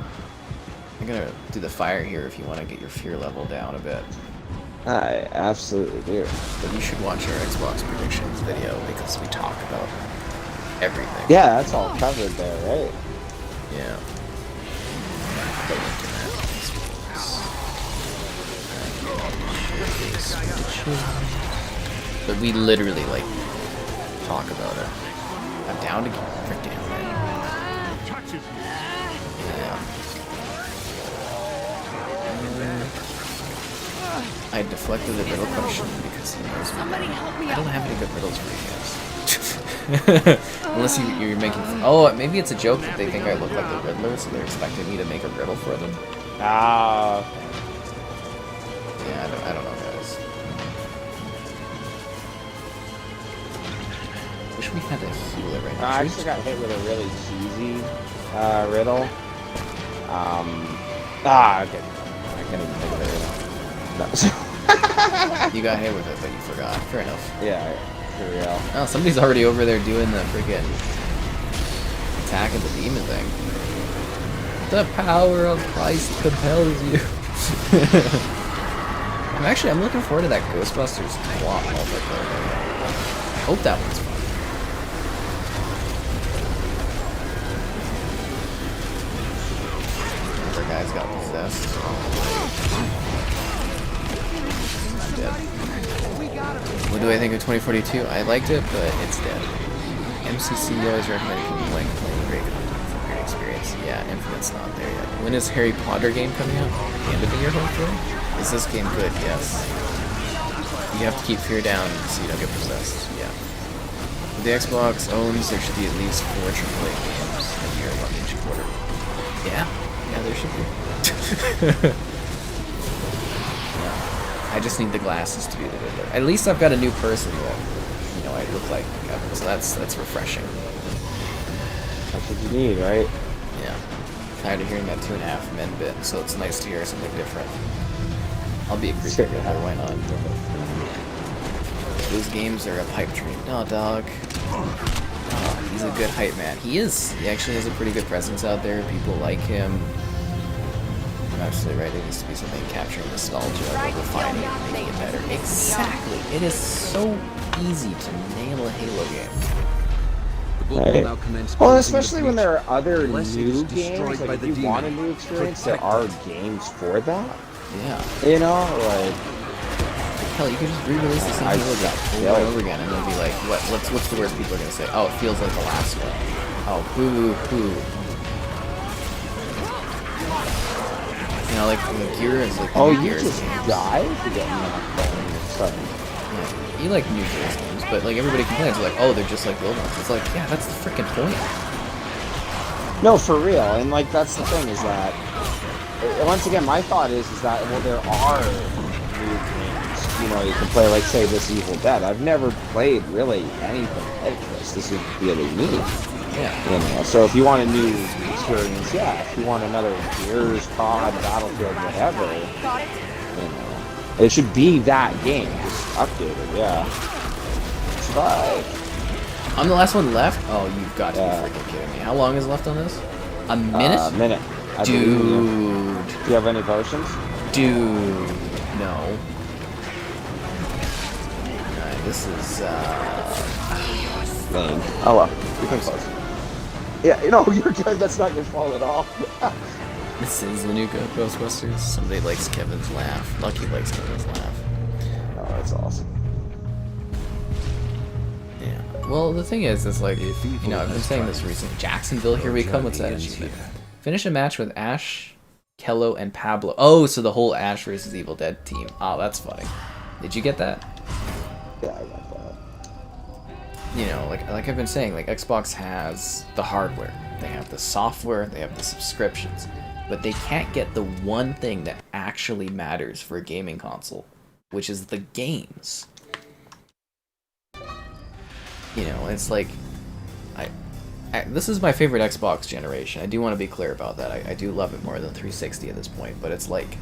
gonna do the fire here if you want to get your fear level down a bit. I absolutely do. But you should watch our Xbox predictions video because we talk about everything. Yeah, that's all covered there, right? Yeah. But we literally, like, talk about it. I'm down to get down, man. Touches you. Yeah. I deflected the riddle question because he knows me. I don't have any good riddles for you guys. Unless you're making... Oh, maybe it's a joke that they think I look like the Riddler, so they're expecting me to make a riddle for them. Ah. Yeah, I don't know, guys. Wish we had a healer right now. I actually got hit with a really cheesy riddle. Okay. I can't even think of it right now. You got hit with it, but you forgot. Fair enough. Yeah, for real. Oh, somebody's already over there doing the freaking attack of the demon thing. The power of Christ compels you. I'm looking forward to that Ghostbusters co-op multiplayer. I hope that one's fun. Other guys got possessed. What do I think of 2042? I liked it, but it's dead. MCC always recommended people playing great experience. Yeah, Infinite's not there yet. When is Harry Potter game coming out? The end of the year, hopefully? Is this game good? Yes. You have to keep fear down so you don't get possessed. Yeah. If the Xbox owns, there should be at least 4 AAA games a year on each quarter. Yeah? Yeah, there should be. I just need the glasses to be the Riddler. At least I've got a new person that, you know, I look like. So that's refreshing. That's what you need, right? Yeah. Tired of hearing that 2.5 men bit, so it's nice to hear something different. I'll be a creepy Riddler, why not? Those games are a pipe dream. No, dog. Oh, he's a good hype man. He is. He actually has a pretty good presence out there. People like him. Absolutely right, it needs to be something capturing nostalgia, refining it, making it better. Exactly! It is so easy to nail a Halo game. Right. Well, especially when there are other new games, like if you want a new experience, there are games for that. Yeah. You know, like... Hell, you could just re-release the same Halo game over and over again, and then be like, what's the worst people are going to say? Oh, it feels like the last one. Oh, boo-hoo. You know, like the Gear is like the new Gears just games. Die to get knocked down suddenly. Yeah, you like new Gears games, but like everybody complains, like, oh, they're just like the old ones. It's like, yeah, that's the freaking point. No, for real, and like that's the thing is that once again, my thought is that well, there are new games. You know, you can play like say this Evil Dead. I've never played really anything like this. This is really neat. Yeah. You know, so if you want a new experience, yeah. If you want another Gears, COD, Battlefield, whatever, you know, it should be that game, just updated, yeah. But I'm the last one left? Oh, you've got to be freaking kidding me. How long is left on this? A minute? A minute. Dude. Do you have any potions? Dude. No. This is, lame. Oh well, you can close. Yeah, you know, you're good. That's not your fault at all. This is the new Ghostbusters. Somebody likes Kevin's laugh. Lucky likes Kevin's laugh. Oh, that's awesome. Yeah. Well, the thing is, like, you know, I've been saying this recently. Jacksonville, here we come. What's that achievement? Finish a match with Ash, Kello, and Pablo. Oh, so the whole Ash versus Evil Dead team. Oh, that's funny. Did you get that? Yeah, I got that. You know, like I've been saying, like Xbox has the hardware, they have the software, they have the subscriptions, but they can't get the one thing that actually matters for a gaming console, which is the games. You know, it's like, this is my favorite Xbox generation. I do want to be clear about that. I do love it more than 360 at this point, but it's like,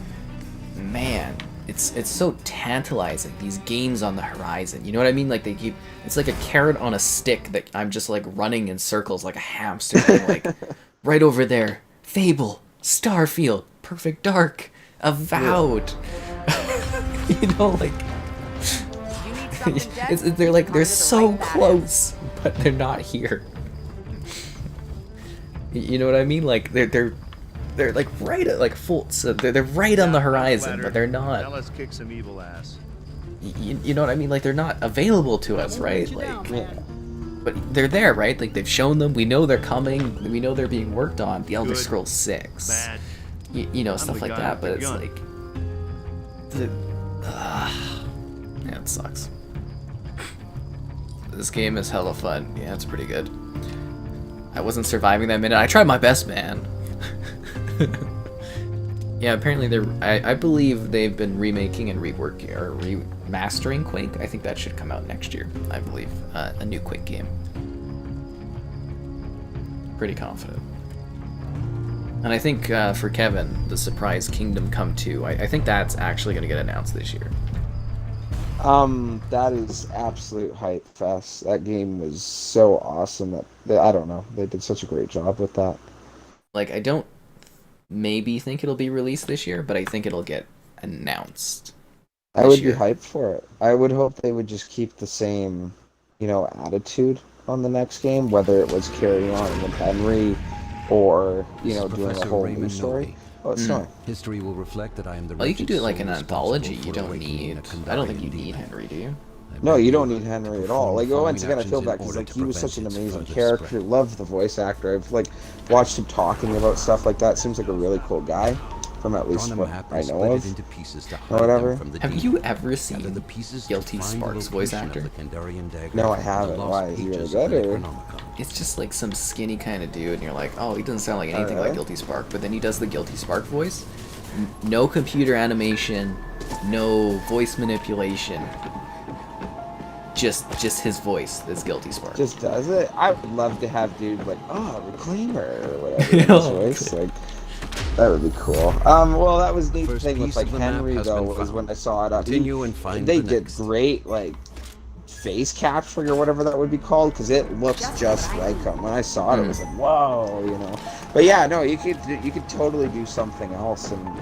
man, it's so tantalizing, these games on the horizon. You know what I mean? Like they keep, it's like a carrot on a stick that I'm just like running in circles like a hamster. Like right over there, Fable, Starfield, Perfect Dark, Avowed. You know, like they're so close, but they're not here. You know what I mean? Like they're like right at like full, so they're right on the horizon, but they're not. Now let's kick some evil ass. You know what I mean? Like they're not available to us, right? Like, But they're there, right? Like, they've shown them. We know they're coming. We know they're being worked on. The Elder Scrolls 6. Bad. You know, stuff like that. But it's gun. like... yeah, it sucks. This game is hella fun. Yeah, it's pretty good. I wasn't surviving that minute. I tried my best, man. Yeah, apparently I believe they've been remaking and reworking or remastering Quake. I think that should come out next year. I believe a new Quake game. Pretty confident. And I think for Kevin, the surprise Kingdom Come 2. I think that's actually going to get announced this year. That is absolute hype fest. That game was so awesome that I don't know. They did such a great job with that. Like, I don't maybe think it'll be released this year, but I think it'll get announced. I would be hyped for it. I would hope they would just keep the same, attitude on the next game, whether it was carrying on with Henry or, doing a whole new story. Oh, it's not. History will reflect that I am the Well, you can do it like an anthology. You don't need... I don't think you need Henry, do you? No, you don't need Henry at all. Like, once again, I feel bad because he was such an amazing character. Loved the voice actor. I've watched him talking about stuff like that. Seems like a really cool guy, from at least what I know of. Or whatever. Have you ever seen Guilty Spark's voice actor? No, I haven't. Why? Is he really good? Or? It's just like some skinny kind of dude, and you're like, oh, he doesn't sound like anything like Guilty Spark. But then he does the Guilty Spark voice. No computer animation, no voice manipulation. Just his voice is Guilty Spark. Just does it? I would love to have dude like, Reclaimer or whatever in his voice. Like, that would be cool. Well, that was the thing with like Henry though, was when I saw it up. They did great like face capturing or whatever that would be called, because it looks just like him. When I saw it, it was like, whoa, But yeah, no, you could totally do something else, and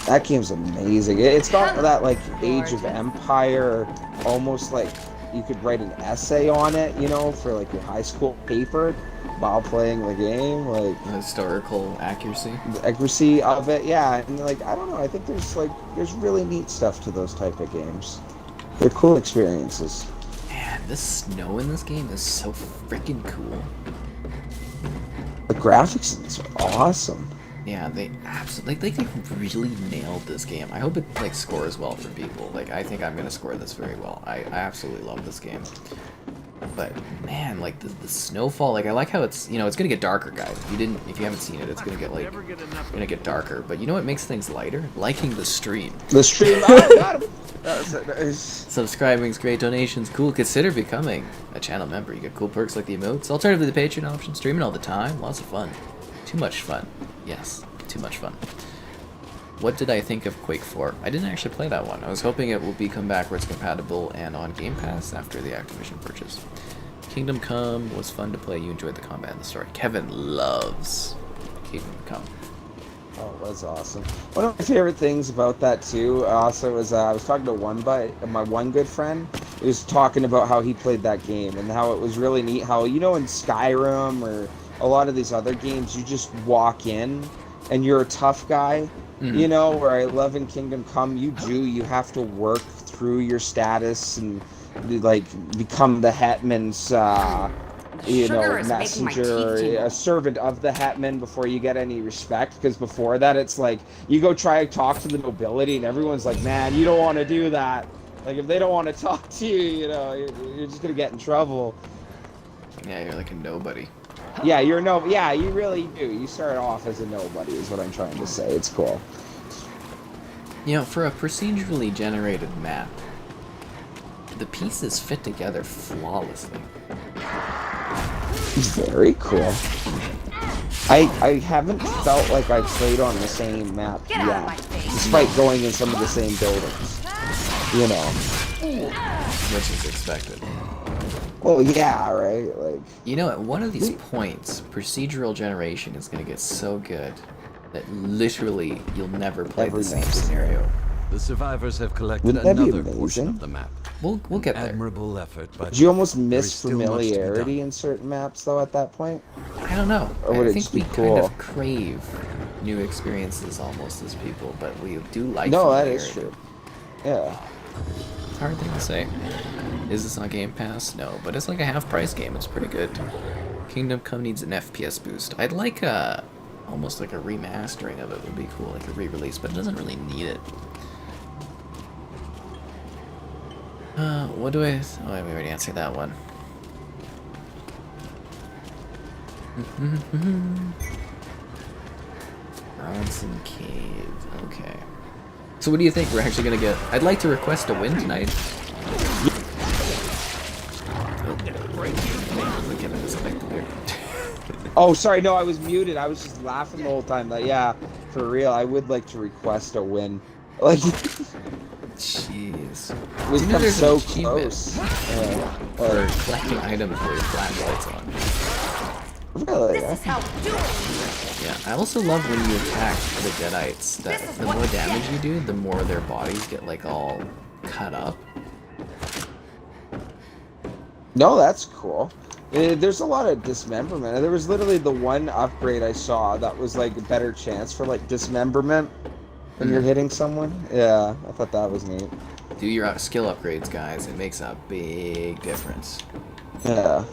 that game's amazing. It's got that like Age of Empire, almost like you could write an essay on it, for like your high school paper while playing the game, like the historical accuracy. The accuracy of it, yeah. And like, I don't know, I think there's really neat stuff to those type of games. They're cool experiences. Man, the snow in this game is so freaking cool. The graphics in this are awesome. Yeah, they absolutely, they really nailed this game. I hope it like scores well for people. Like, I think I'm gonna score this very well. I absolutely love this game. But man, like the snowfall, like I like how it's it's gonna get darker, guys. If you haven't seen it, it's gonna get darker. But you know what makes things lighter? Liking the stream. The stream. Oh, got him. Nice. Subscribing's great, donations cool. Consider becoming a channel member. You get cool perks like the emotes. Alternatively, the Patreon option. Streaming all the time. Lots of fun. Too much fun. Yes, too much fun. What did I think of Quake 4? I didn't actually play that one. I was hoping it will become backwards compatible and on Game Pass after the Activision purchase. Kingdom Come was fun to play. You enjoyed the combat and the story. Kevin loves Kingdom Come. Oh, it was awesome. One of my favorite things about that too, also was I was talking to my one good friend. He was talking about how he played that game and how it was really neat. How in Skyrim or a lot of these other games, you just walk in and you're a tough guy. Mm-hmm. Where I love in Kingdom Come, you have to work through your status and like become the Hetman's messenger, a servant of the Hetman before you get any respect. Because before that, it's like you go try to talk to the nobility and everyone's like, man, you don't want to do that. Like, if they don't want to talk to you, you're just gonna get in trouble. Yeah, you're like a nobody. Yeah, you really do. You start off as a nobody is what I'm trying to say. It's cool. For a procedurally generated map, the pieces fit together flawlessly. Very cool. I haven't felt like I played on the same map yet, despite going in some of the same buildings. Which is expected. Well, yeah, right? Like, at one of these points, procedural generation is going to get so good that literally you'll never play the same scenario. The survivors have collected another portion of the map. We'll get there. Admirable effort, but do you almost miss familiarity in certain maps, though, at that point? I don't know. Or would I it think just be we cool? kind of crave new experiences almost as people, but we do like No, that familiarity. is true. Yeah. Hard thing to say. Is this on Game Pass? No, but it's like a half-price game. It's pretty good. Kingdom Come needs an FPS boost. I'd like almost like a remastering of it would be cool, like a re-release, but it doesn't really need it. What do I... Oh, we already answered that one. Bronson Cave. Okay. So what do you think we're actually gonna get? I'd like to request a win tonight. Oh, sorry, no, I was muted. I was just laughing the whole time. Like, yeah, for real, I would like to request a win. Like, jeez. We've come so close. For collecting items with flashlights on. Really? This is how we do it. Yeah, I also love when you attack the Deadites, that the more damage you do, the more their bodies get like all cut up. No, that's cool. There's a lot of dismemberment. There was literally the one upgrade I saw that was like a better chance for like dismemberment when you're hitting someone. Yeah, I thought that was neat. Do your skill upgrades, guys. It makes a big difference. Yeah.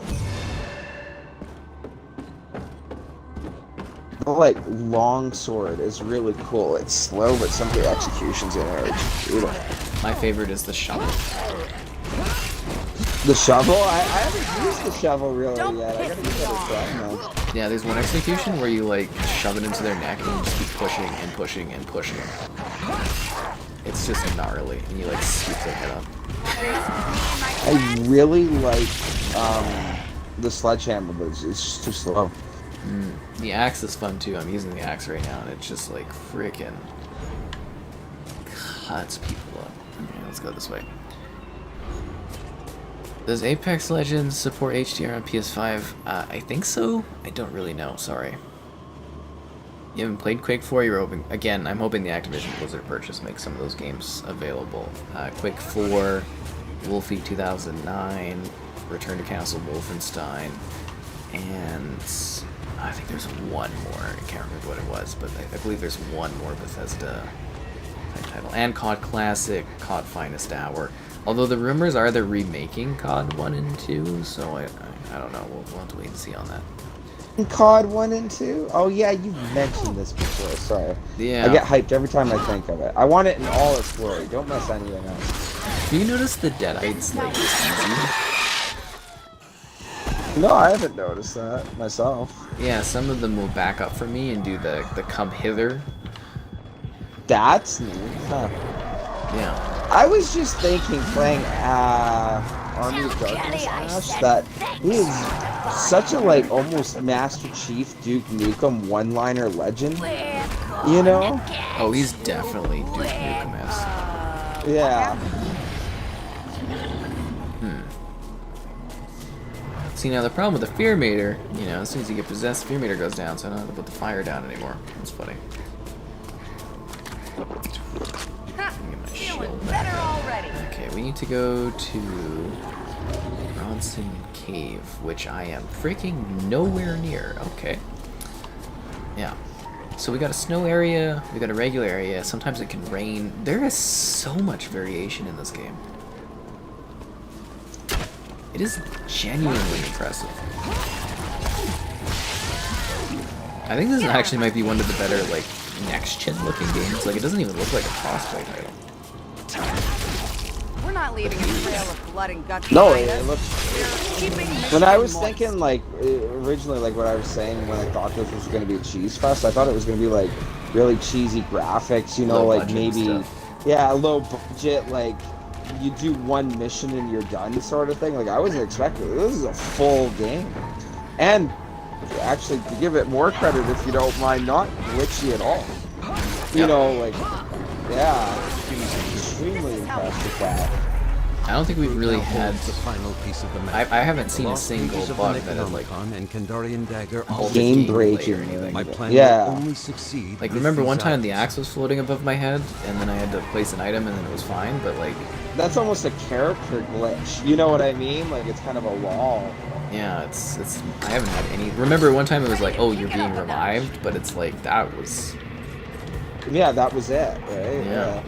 The, like, long sword is really cool. It's slow, but some of the executions in there are beautiful. My favorite is the shovel. The shovel? I haven't used the shovel really yet. I gotta give that a try now. Yeah, there's one execution where you like shove it into their neck and you just keep pushing and pushing and pushing. It's just gnarly, and you like scoop their head up. I really like the sledgehammer, but it's just too slow. The axe is fun too. I'm using the axe right now, and it's just like freaking cuts people up. Okay, let's go this way. Does Apex Legends support HDR on PS5? I think so. I don't really know. Sorry. You haven't played Quake 4? You're hoping again. I'm hoping the Activision Blizzard purchase makes some of those games available. Quake 4, Wolfie 2009, Return to Castle Wolfenstein, and I think there's one more. I can't remember what it was, but I believe there's one more Bethesda type title. And COD Classic, COD Finest Hour. Although the rumors are they're remaking COD 1 and 2, so I don't know. We'll have to wait and see on that. COD 1 and 2? Oh yeah, you've mentioned this before, sorry. Yeah. I get hyped every time I think of it. I want it in all its glory. Don't mess anything else. Do you notice the Deadites like easy? No, I haven't noticed that myself. Yeah, some of them will back up for me and do the come hither. That's neat, huh? Yeah. I was just thinking, playing Army of Darkness Ash, that he is such a like almost Master Chief Duke Nukem one-liner legend. You know? Oh, he's definitely Duke Nukem-esque. Yeah. See, now the problem with the fear meter, you know, as soon as you get possessed, fear meter goes down, so I don't have to put the fire down anymore. That's funny. Better already. Okay, we need to go to Bronson Cave, which I am freaking nowhere near. Okay. Yeah. So we got a snow area, we got a regular area, sometimes it can rain. There is so much variation in this game. It is genuinely impressive. I think this actually might be one of the better, like, next-gen looking games. Like, it doesn't even look like a crossplay title. We're not leaving a trail of blood and guts. No, behind it us. looks... We're keeping When I was moist. thinking, like, originally, like, what I was saying when I thought this was going to be a cheese fest, I thought it was going to be, like, really cheesy graphics, you know, Low like, budget maybe... stuff. Yeah, a low budget, like, you do one mission and you're done sort of thing. Like, I wasn't expecting it. This is a full game. And, actually, to give it more credit, if you don't mind, not glitchy at all. You know, like, yeah, extremely impressed with that. I don't think we've really had... the final piece of the map. I haven't seen a single bug that has, like, and Kandarian Dagger halted Game gameplay breaking or anything. My plan Yeah. will only succeed. Like, with remember one these time the items. axe was floating above my head, and then I had to place an item, and then it was fine, but, like... That's almost a character glitch. You know what I mean? Like, it's kind of a wall. Yeah, it's... I haven't had any... Remember one time it was like, oh, you're being revived, but it's like, that was... Yeah, that was it, right? Yeah.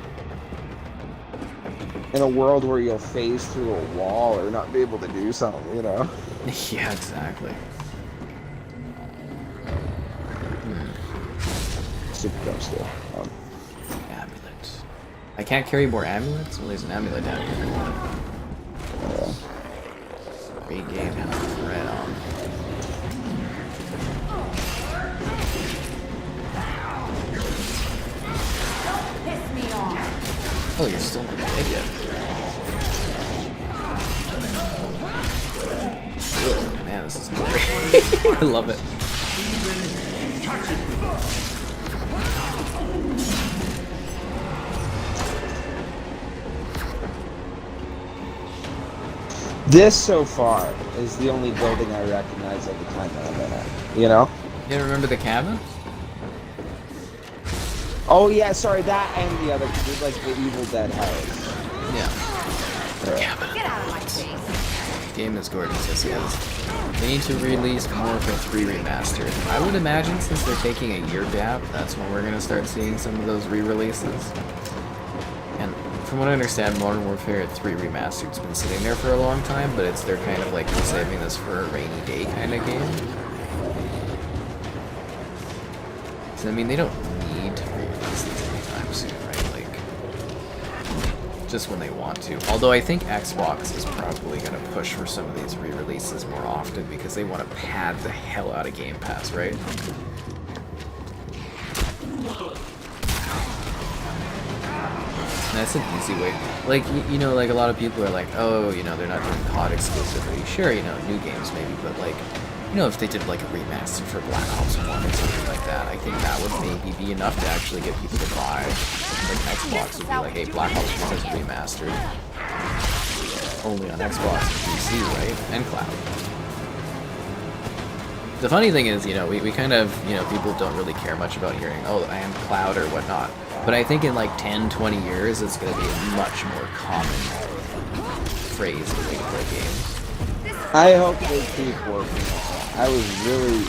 in a world where you'll phase through a wall or not be able to do something, you know? Yeah, exactly. Super dumb still. Amulet. I can't carry more amulets? Well, there's an amulet down here. Great game has red on. Piss me off. Oh, you're still not dead yet. Ugh, man, this is great. I love it. This so far is the only building I recognize of the time that I've been at. You know? You remember the cabin? Oh yeah, sorry, that and the other, like the Evil Dead house. Yeah. Cabin. Get out of my face. Game is gorgeous, yes it is. They need to release more for 3 Remastered. I would imagine since they're taking a year gap, that's when we're going to start seeing some of those re-releases. And from what I understand, Modern Warfare 3 Remastered's been sitting there for a long time, but they're kind of like saving this for a rainy day kind of game. So, I mean, they don't need to re-release these anytime soon, right? Like, just when they want to. Although I think Xbox is probably going to push for some of these re-releases more often because they want to pad the hell out of Game Pass, right? And that's an easy way. Like, you know, like a lot of people are like, oh, you know, they're not doing COD exclusively. Sure, you know, new games maybe, but like, you know, if they did like a remaster for Black Ops 1 or something like that, I think that would maybe be enough to actually get people to buy. Like Xbox would be like, hey, Black Ops 1 is remastered. Only on Xbox and PC, right? And cloud. The funny thing is, you know, we kind of, you know, people don't really care much about hearing, oh, I am cloud or whatnot. But I think in like 10, 20 years, it's going to be a much more common phrase in the way to play games. I hope they keep working on it. I was really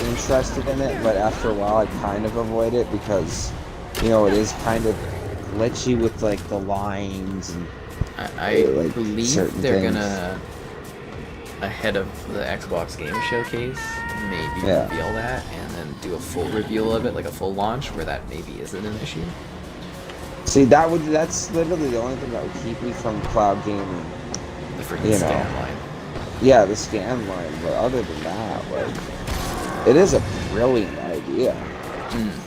interested in it, but after a while I kind of avoid it because, you know, it is kind of glitchy with like the lines and I like, believe they're going to, ahead of the Xbox Game Showcase, maybe reveal that and then do a full reveal of it, like a full launch where that maybe isn't an issue. See, that's literally the only thing that would keep me from cloud gaming. The freaking scan line. Yeah, the scan line, but other than that, like, it is a brilliant idea.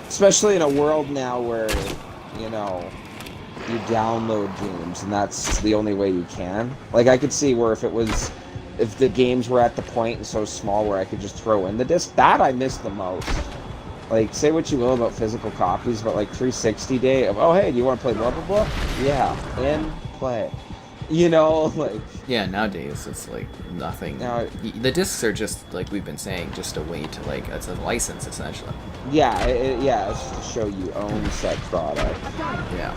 Especially in a world now where, you know, you download games and that's the only way you can. Like, I could see where if the games were at the point and so small where I could just throw in the disc, that I miss the most. Like, say what you will about physical copies, but like 360 day of, oh hey, do you want to play blah blah blah? Yeah, in play. You know, like... Yeah, nowadays it's like nothing. Now, the discs are just, like we've been saying, just a way to, like, it's a license essentially. Yeah, it's just to show you own said product. Yeah.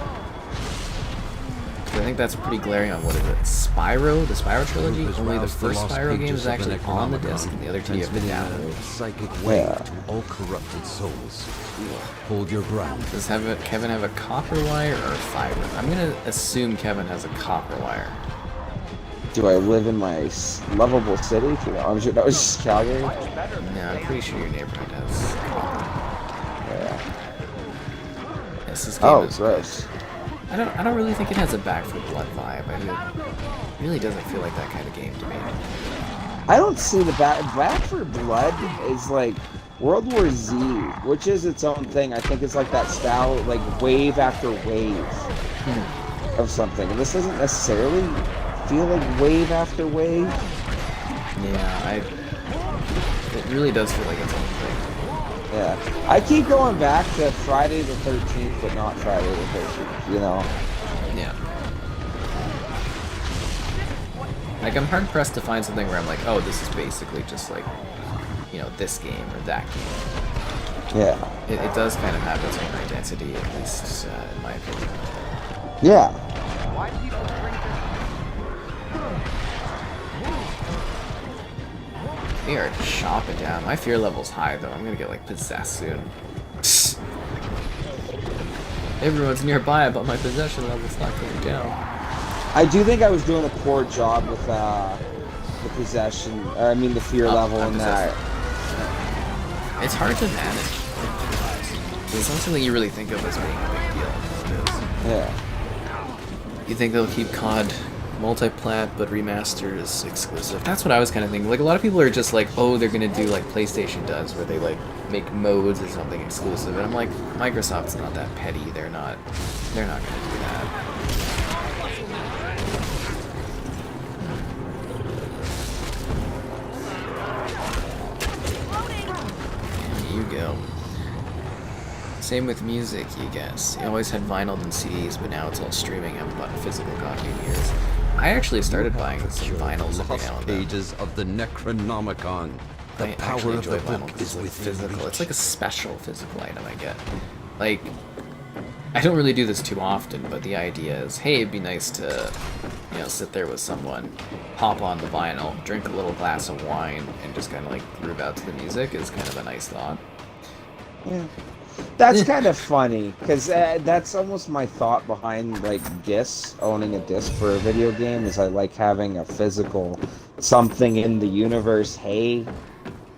I think that's pretty glaring on, what is it, Spyro? The Spyro trilogy? Only the first Spyro game is actually on the disc, and the other two you have to download. Psychic way to all corrupted souls. Hold your ground. Does Kevin have a copper wire or a fiber? I'm gonna assume Kevin has a copper wire. Do I live in my lovable city? I'm sure that was just Calgary. No, I'm pretty sure your neighborhood has copper. Yeah. Yes, this game is gross. I don't really think it has a Back 4 Blood vibe. I mean, it really doesn't feel like that kind of game to me. I don't see the Back 4 Blood is like World War Z, which is its own thing. I think it's like that style, like wave after wave of something. And this doesn't necessarily feel like wave after wave. Yeah, it really does feel like its own thing. Yeah, I keep going back to Friday the 13th, but not Friday the 13th, you know? Yeah. Like, I'm hard-pressed to find something where I'm like, oh, this is basically just like, you know, this game or that game. Yeah. It does kind of have its own identity, at least in my opinion. Yeah. Why people drink They are chopping down. My fear level's high, though. I'm gonna get, like, possessed soon. Everyone's nearby, but my possession level's not going down. I do think I was doing a poor job with the possession, or I mean the fear level in that. It's hard to manage. It's not something you really think of as being a big deal. It is. Yeah. You think they'll keep COD multi-plat, but remaster is exclusive. That's what I was kind of thinking. Like, a lot of people are just like, oh, they're gonna do like PlayStation does, where they like make modes or something exclusive. And I'm like, Microsoft's not that petty. They're not gonna do that. There you go. Same with music, you guess. You always had vinyl and CDs, but now it's all streaming. I haven't bought a physical copy in years. I actually started buying some vinyls every now and then. Pages of the Necronomicon. The I power actually of enjoy the vinyl book because is it's like within physical. reach. It's like a special physical item I get. Like, I don't really do this too often, but the idea is, hey, it'd be nice to, you know, sit there with someone, pop on the vinyl, drink a little glass of wine, and just kind of like groove out to the music is kind of a nice thought. Yeah. That's kind of funny, because that's almost my thought behind, like, discs, owning a disc for a video game, is I like having a physical something in the universe, hey,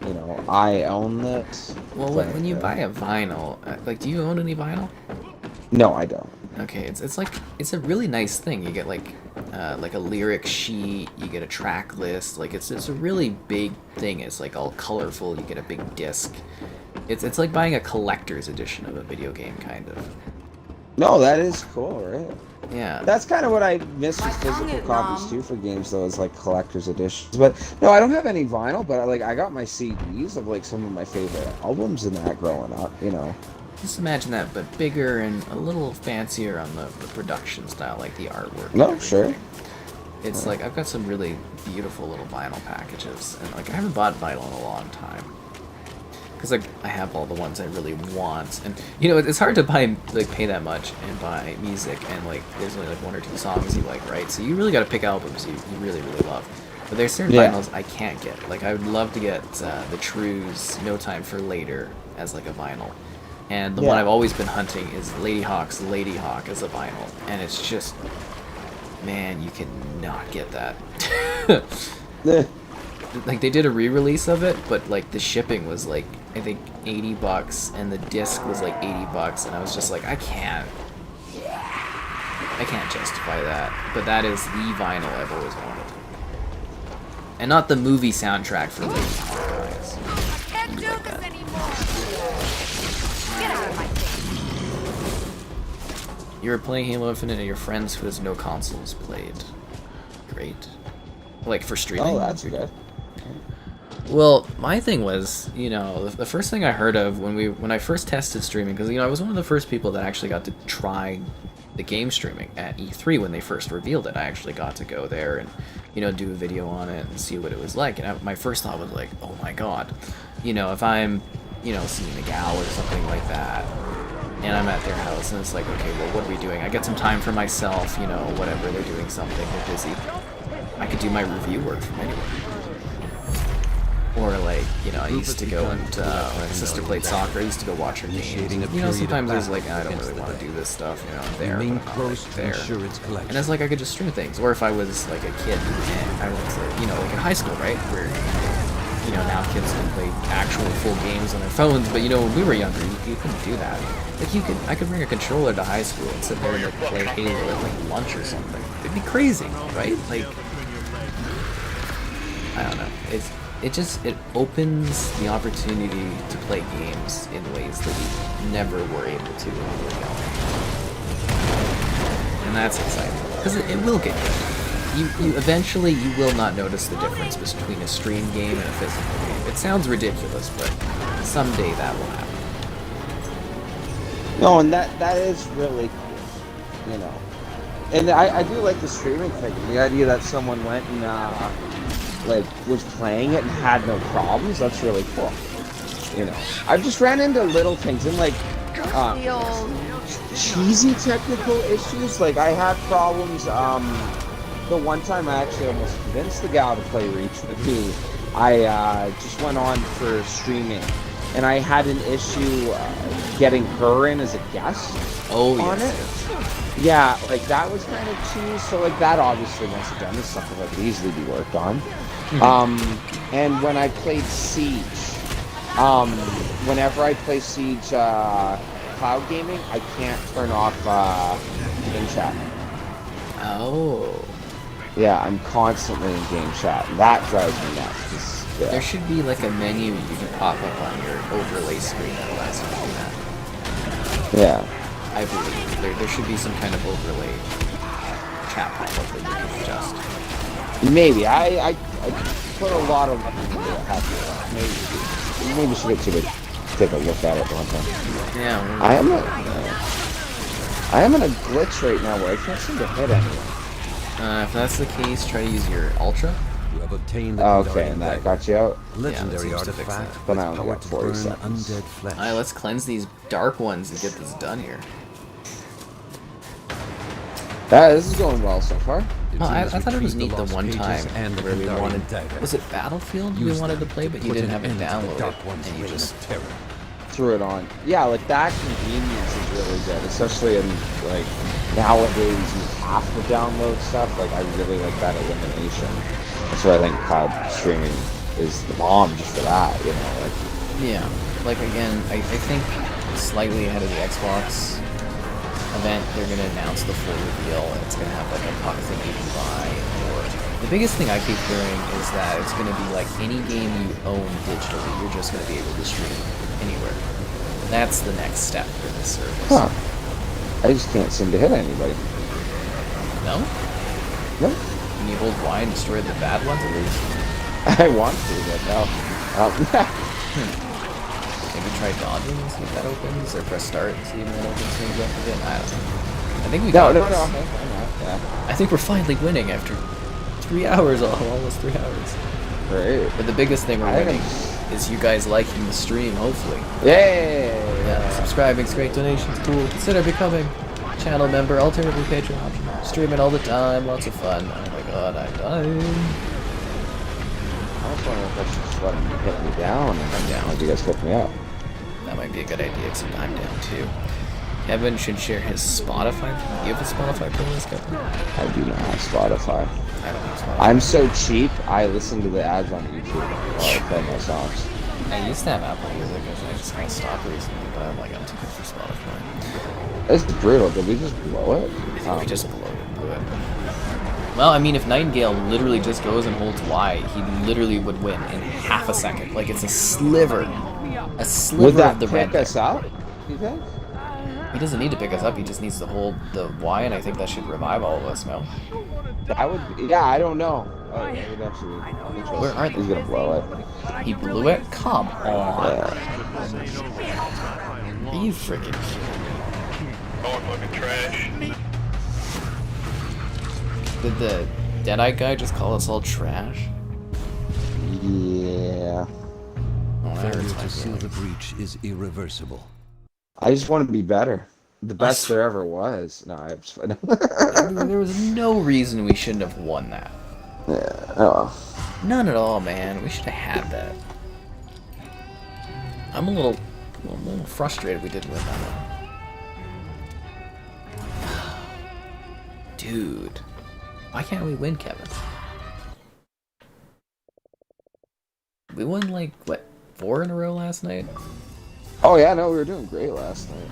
you know, I own this. Well, when you buy a vinyl, like, do you own any vinyl? No, I don't. Okay, it's like, it's a really nice thing. You get like a lyric sheet, you get a track list, like, it's a really big thing. It's like all colorful, you get a big disc. It's like buying a collector's edition of a video game, kind of. No, that is cool, right? Yeah. That's kind of what I miss with physical copies too for games, though, is like collector's editions. But no, I don't have any vinyl, but I got my CDs of like some of my favorite albums and that growing up, you know. Just imagine that, but bigger and a little fancier on the production style, like the artwork. No, sure. It's like, I've got some really beautiful little vinyl packages, and like, I haven't bought vinyl in a long time. Because like, I have all the ones I really want, and you know, it's hard to buy, like, pay that much and buy music, and like, there's only like 1 or 2 songs you like, right? So you really got to pick albums you really, really love. But there's certain vinyls I can't get. Like, I would love to get the True's No Time for Later as like a vinyl. And the one I've always been hunting is Lady Hawk's Lady Hawk as a vinyl. And it's just, man, you cannot get that. Like, they did a re-release of it, but like the shipping was like, I think $80, and the disc was like $80, and I was just like, I can't justify that. But that is the vinyl I've always wanted. And not the movie soundtrack for Lady Hawk, guys. Can't do this anymore. Get out of my face. You were playing Halo Infinite and your friends who has no consoles played. Great. Like, for streaming? Oh, that's good. Well, my thing was, you know, the first thing I heard of when I first tested streaming, because, you know, I was one of the first people that actually got to try the game streaming at E3 when they first revealed it. I actually got to go there and, you know, do a video on it and see what it was like. And my first thought was like, oh my god, you know, if I'm, you know, seeing a gal or something like that, and I'm at their house, and it's like, okay, well, what are we doing? I get some time for myself, you know, whatever, they're doing something, they're busy. I could do my review work from anywhere. Or like, you know, I used to go and, when my sister played soccer, I used to go watch her games. You know, sometimes I was like, I don't really want to do this stuff, you know, I'm there, but I'm not like there. And it's like I could just stream things. Or if I was like a kid, and I was, you know, like in high school, right, where, you know, now kids can play actual full games on their phones, but you know, when we were younger, you couldn't do that. Like, I could bring a controller to high school and sit there and like, play Halo at like lunch or something. It'd be crazy, right? Like, I don't know. It opens the opportunity to play games in ways that we never were able to when we were young. And that's exciting, because it will get good. You eventually, you will not notice the difference between a stream game and a physical game. It sounds ridiculous, but someday that will happen. No, and that is really cool, you know. And I do like the streaming thing. The idea that someone went and like was playing it and had no problems. That's really cool. You know, I've just ran into little things and like cheesy technical issues. Like I had problems. The one time I actually almost convinced the gal to play Reach with me. I just went on for streaming and I had an issue getting her in as a guest on it. Yeah, like that was kind of cheese. So like that obviously once again is something that could easily be worked on. And when I played Siege, whenever I play Siege cloud gaming, I can't turn off game chat. Oh. Yeah, I'm constantly in game chat. That drives me nuts. Yeah. There should be like a menu you can pop up on your overlay screen that allows you to do that. Yeah. I believe there should be some kind of overlay chat pop-up that you can adjust. Maybe. I put a lot of maybe we should take a look at it one time. Yeah. I am in a glitch right now where I can't seem to hit anyone. If that's the case, try to use your Ultra. You have obtained the okay, and that got you out. Legendary artifact But I with only power got to 40 burn seconds. undead flesh. Alright, let's cleanse these dark ones and get this done here. This is going well so far. Well, I thought it was neat the one time where we wanted... Dagger. Was it Battlefield we wanted to play, but you didn't have it downloaded, and you just... Threw it on. Yeah, like that convenience is really good, especially in like nowadays you have to download stuff. Like I really like that elimination. That's why I think cloud streaming is the bomb just for that, you know. Like, yeah, like again, I think slightly ahead of the Xbox event, they're gonna announce the full reveal, and it's gonna have like a puck thing you can buy. Or the biggest thing I keep hearing is that it's gonna be like any game you own digitally, you're just gonna be able to stream anywhere. That's the next step for this service. Huh. I just can't seem to hit anybody. No? No. Can you hold Y and destroy the bad ones at least? I want to, but no. Maybe try dodging and see if that opens, or press start and see if that opens things up again. I don't know. I think we got this. No. I think we're finally winning after 3 hours, almost 3 hours. Great. But the biggest thing we're winning is you guys liking the stream, hopefully. Yeah. Subscribing, great donations, cool. Consider becoming a channel member, alternatively Patreon option. Streaming all the time, lots of fun. Oh my god, I'm dying. I was wondering if I should just let them hit me down and I'm down. let you guys pick me up. That might be a good idea, except I'm down too. Kevin should share his Spotify. Do you have a Spotify playlist, Kevin? I do not have Spotify. I don't have Spotify. I'm so cheap, I listen to the ads on YouTube while I play my songs. I used to have Apple Music, I just kind of stopped recently, but I'm like, I'm too good for Spotify. It's brutal. Did we just blow it? I think we just blew it. Well, I mean, if Nightingale literally just goes and holds Y, he literally would win in half a second. Like, it's a sliver. A sliver Would that of the red. pick us up, you think? He doesn't need to pick us up, he just needs to hold the Y, and I think that should revive all of us, no? That would, yeah, I don't know. Where are they? He's gonna blow it. He blew it? Come on. Are you freaking kidding me? Oh, fucking trash. Did the Deadite guy just call us all trash? Yeah. Oh, that Failure hurts my to seal the feelings. breach is irreversible. I just want to be better. The best there ever was. No, I just... There was no reason we shouldn't have won that. Yeah, oh. None at all, man. We should have had that. I'm a little frustrated we didn't win that one. Dude. Why can't we win, Kevin? We won, like, what, 4 in a row last night? Oh, yeah, no, we were doing great last night.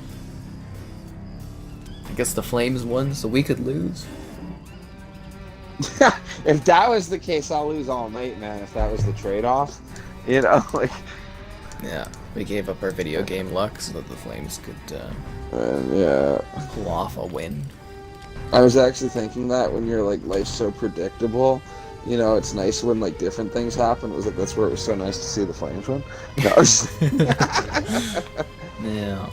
I guess the Flames won, so we could lose. If that was the case, I'll lose all night, man. If that was the trade-off, you know, like. Yeah, we gave up our video game luck so that the Flames could yeah. pull off a win. I was actually thinking that when you're like, life's so predictable, you know, it's nice when like different things happen. It was like that's where it was so nice to see the Flames win. No, Yeah.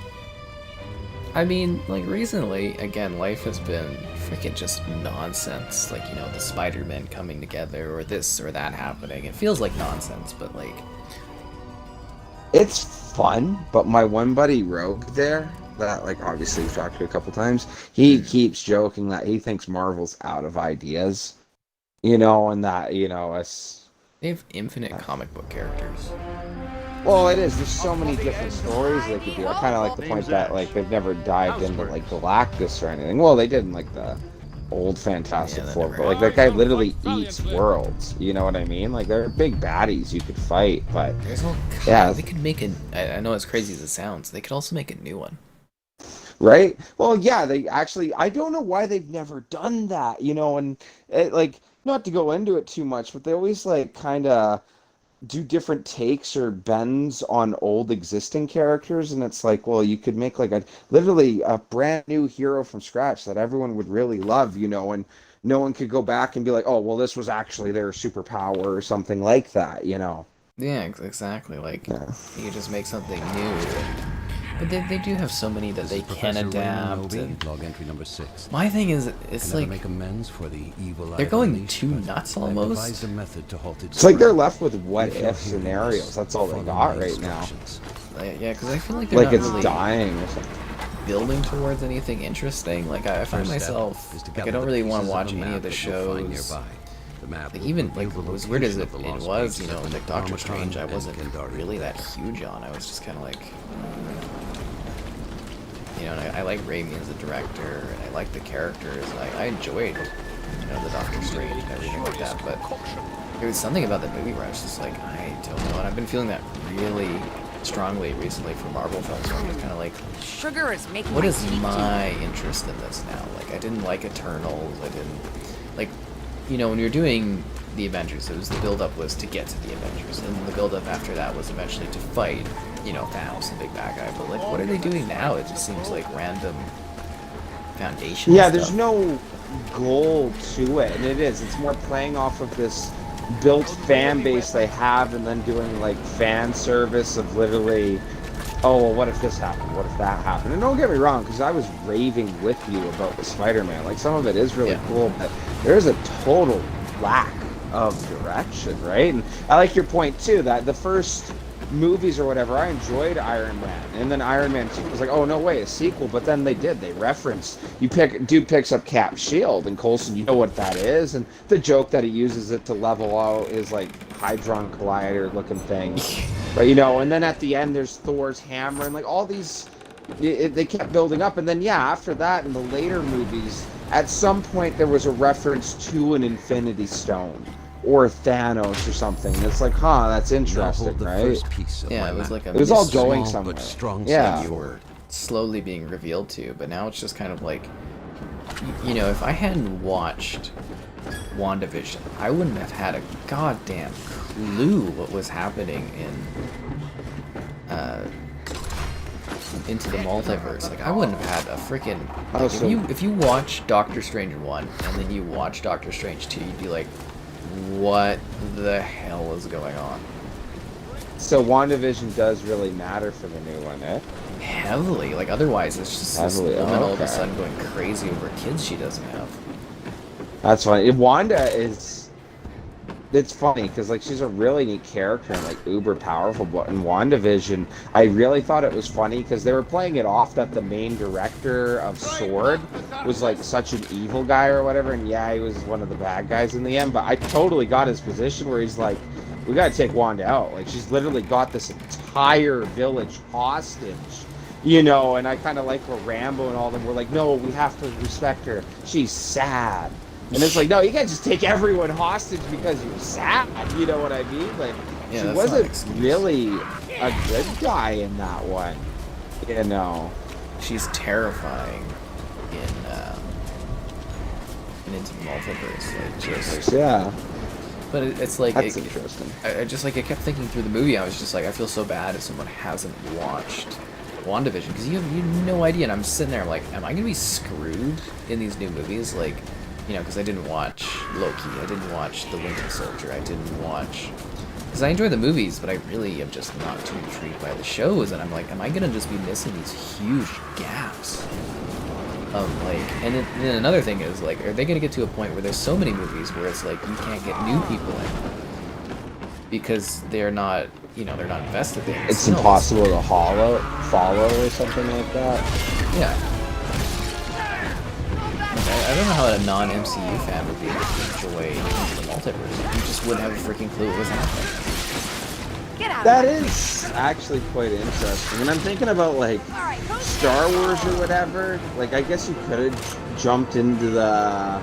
I mean, like, recently, again, life has been freaking just nonsense. Like, you know, the Spider-Man coming together, or this or that happening. It feels like nonsense, but, like... it's fun, but my one buddy Rogue there, that, like, obviously we've talked to a couple times, he keeps joking that he thinks Marvel's out of ideas. You know, and that, you know, us... They have infinite comic book characters. Well, it is. There's so many different stories they could do. I kind of like the point that like they've never dived into like Galactus or anything. Well, they did in like the old Fantastic Four, but like that guy literally eats worlds. You know what I mean? Like they're big baddies you could fight, but yeah, they could make I know as crazy as it sounds, they could also make a new one. Right? Well, yeah, they actually, I don't know why they've never done that, you know, and like, not to go into it too much, but they always like kind of do different takes or bends on old existing characters, and it's like, well, you could make like literally a brand new hero from scratch that everyone would really love, you know, and no one could go back and be like, oh, well, this was actually their superpower or something like that, you know. Yeah, exactly. Like, you just make something new. But they do have so many that they can adapt. And log entry number 6. My thing is, it's like make amends for the evil they're going too nuts almost. It's like they're left with what-if scenarios. That's all they got right now. Yeah, because I feel like they're like not it's really dying or something. Building towards anything interesting. Like I find myself, like I don't really want to watch any of the shows. Like even like as weird as it was, you know, like Doctor Strange, I wasn't really that huge on. I was just kind of like, you know, and I like Raimi as a director, and I like the characters. I enjoyed, you know, the Doctor Strange and everything like that. But there was something about the movie where I was just like, I don't know. And I've been feeling that really strongly recently for Marvel films. Where I'm just kind of like, sugar is making what is my interest in this now? Like I didn't like Eternals. I didn't like. You know, when you're doing the Avengers, it was the build-up was to get to the Avengers, and the build-up after that was eventually to fight, you know, Thanos, the big bad guy. But like, what are they doing now? It just seems like random foundation. Yeah, stuff. there's no goal to it, and it's more playing off of this built fan base they have, and then doing like fan service of literally, oh, well, what if this happened? What if that happened? And don't get me wrong, because I was raving with you about the Spider-Man. Like, some of it is really cool, but there's a total lack of direction, right? And I like your point, too, that the first movies or whatever, I enjoyed Iron Man. And then Iron Man 2 was like, oh, no way, a sequel. But then they referenced, dude picks up Cap's shield, and Coulson, you know what that is. And the joke that he uses it to level out is like Hydron Collider looking thing. But, you know, and then at the end, there's Thor's hammer, and like all these, they kept building up. And then, yeah, after that, in the later movies, at some point there was a reference to an Infinity Stone or Thanos or something. And it's like, huh, that's interesting, right? Yeah, it was like it was all going somewhere. Yeah, you were slowly being revealed to, but now it's just kind of like, you know, if I hadn't watched WandaVision, I wouldn't have had a goddamn clue what was happening in Into the Multiverse. Like, I wouldn't have had a freaking like, if you watch Doctor Strange 1 and then you watch Doctor Strange 2, you'd be like, what the hell is going on? So WandaVision does really matter for the new one, eh? Heavily. Like, otherwise it's just this woman all of a sudden going crazy over kids she doesn't have. That's funny. Wanda is... It's funny, because, like, she's a really neat character and, like, uber powerful. But in WandaVision, I really thought it was funny, because they were playing it off that the main director of S.W.O.R.D. was, like, such an evil guy or whatever. And, yeah, he was one of the bad guys in the end. But I totally got his position where he's like, we gotta take Wanda out. Like, she's literally got this entire village hostage. You know, and I kind of like where Rambo and all them were like, no, we have to respect her. She's sad. And it's like, no, you can't just take everyone hostage because you're sad. You know what I mean? Like, yeah, she wasn't really a good guy in that one. You know, she's terrifying in Into the Multiverse. Like, just yeah. But it's like that's interesting. I kept thinking through the movie. I was just like, I feel so bad if someone hasn't watched WandaVision, because you have no idea. And I'm sitting there, I'm like, am I gonna be screwed in these new movies? Like, you know, because I didn't watch Loki, I didn't watch The Winter Soldier, I didn't watch... Because I enjoy the movies, but I really am just not too intrigued by the shows, and I'm like, am I going to just be missing these huge gaps? Of, like... And then another thing is, like, are they going to get to a point where there's so many movies where it's like, you can't get new people in? Because they're not, you know, they're not invested in It's impossible to follow or something like that? Yeah. I don't know how a non-MCU fan would be able to enjoy Into the Multiverse. You just wouldn't have a freaking clue what was happening. Get out That of my is actually quite interesting. And I'm thinking about like Alright, Star Wars or whatever. Like I guess you could have jumped into the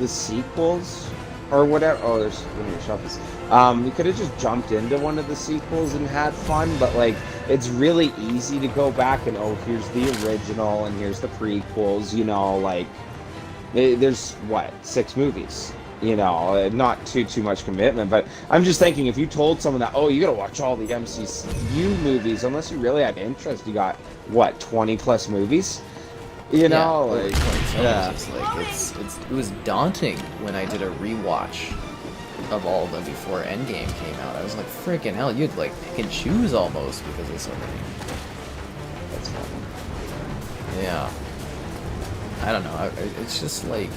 sequels or whatever. Oh, there's one of your shovels. You could have just jumped into one of the sequels and had fun, but like it's really easy to go back and here's the original and here's the prequels, you know, like there's what, 6 movies, you know, not too much commitment, but I'm just thinking if you told someone that, oh, you gotta watch all the MCU movies, unless you really had interest, you got what, 20 plus movies, you know, like yeah. It was daunting when I did a rewatch of all of them before Endgame came out. I was like, freaking hell, you'd like pick and choose almost because there's so many. That's funny. Yeah. I don't know. It's just like,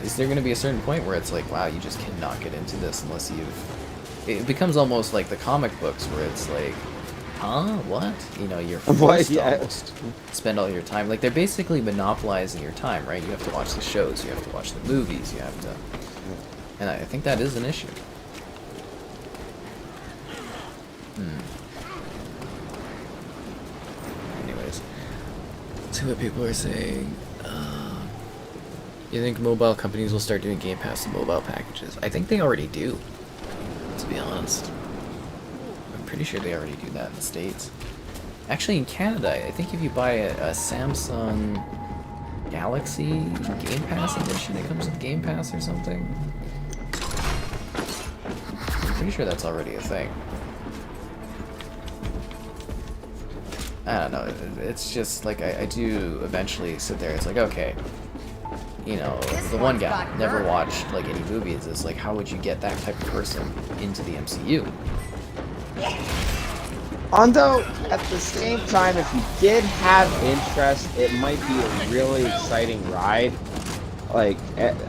is there going to be a certain point where it's like, wow, you just cannot get into this unless you've... It becomes almost like the comic books where it's like, huh? What? You know, you're forced to almost spend all your time. Like, they're basically monopolizing your time, right? You have to watch the shows, you have to watch the movies, you have to... And I think that is an issue. Anyways, let's see what people are saying. You think mobile companies will start doing Game Pass and mobile packages? I think they already do, to be honest. I'm pretty sure they already do that in the States. Actually, in Canada, I think if you buy a Samsung Galaxy Game Pass edition, it comes with Game Pass or something. I'm pretty sure that's already a thing. I don't know, it's just like I do eventually sit there, it's like, okay, you know, the one guy never watched like any movies, it's like, how would you get that type of person into the MCU? Although, at the same time, if you did have interest, it might be a really exciting ride. Like,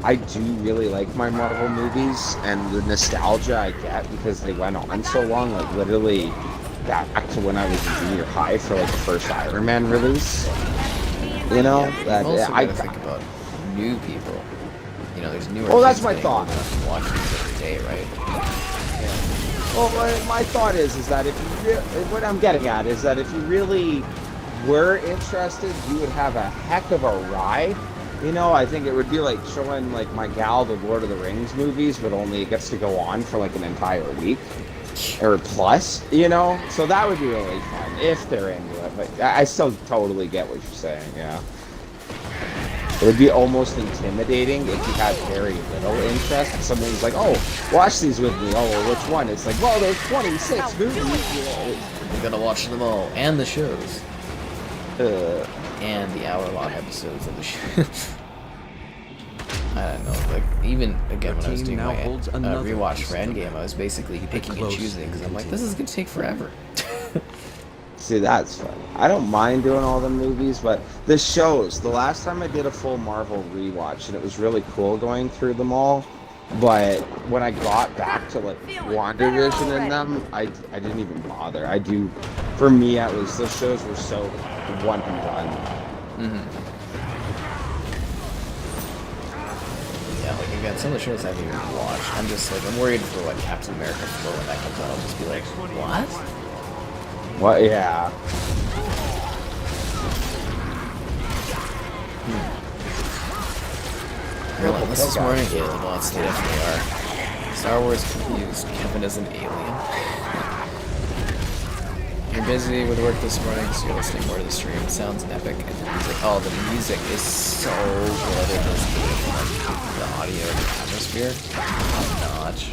I do really like my Marvel movies, and the nostalgia I get because they went on so long, like literally back to when I was in junior high for like the first Iron Man release. You know, Yeah, that also I gotta think about new people. You know, there's newer. Well, that's kids my getting thought. old enough to watch these every day, right? Well, my thought is that if you what I'm getting at is that if you really were interested, you would have a heck of a ride. You know, I think it would be like showing like my gal the Lord of the Rings movies, but only it gets to go on for like an entire week or plus. You know, so that would be really fun if they're into it. But I still totally get what you're saying. Yeah. It would be almost intimidating if you had very little interest. And someone's like, oh, watch these with me. Oh, well, which one? It's like, well, there's 26 movies. You gotta watch them all. And the shows. And the hour-long episodes of the show. I don't know, like, even, again, when I was doing my rewatch for Endgame, I was basically picking and choosing, because I'm like, this is gonna take forever. See, that's fun. I don't mind doing all the movies, but the shows, the last time I did a full Marvel rewatch, and it was really cool going through them all, but when I got back to, like, WandaVision and them, I didn't even bother. For me, at least, those shows were so one and done. Yeah, like, again, some of the shows I haven't even watched, I'm just, like, I'm worried for, like, Captain America 4 when that comes out, I'll just be like, what? What? Yeah. Relentless this morning? Yeah, the bots, they definitely are. Star Wars confused. Kevin is an alien. You're busy with work this morning, so you're listening more to the stream. It sounds epic. And the music, oh, the music is so good in this game. Like, the audio and the atmosphere, top notch.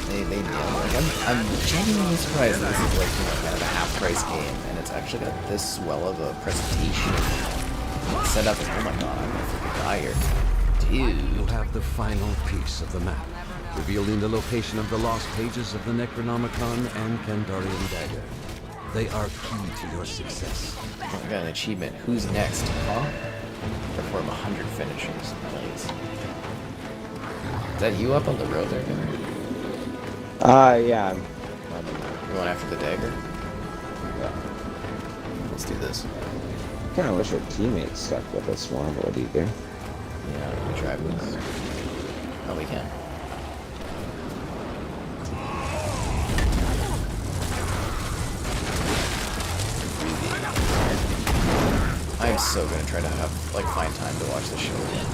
They nailed it. Like, I'm genuinely surprised that this is like, you know, kind of a half-price game, and it's actually got this well of a presentation set up. Oh my god, I'm gonna freaking die here. Dude. You have the final piece of the map, revealing the location of the lost pages of the Necronomicon and Kandarian Dagger. They are key to your success. Oh, I got an achievement. Who's next? Huh? Perform 100 finishers. Nice. Is that you up on the road there, Gunnar? Yeah. You going after the dagger? Yeah. Let's do this. I kind of wish our teammates stuck with us more, but what do you do? Yeah, we drive this. Oh, we can. I'm so gonna try to find time to watch the show again.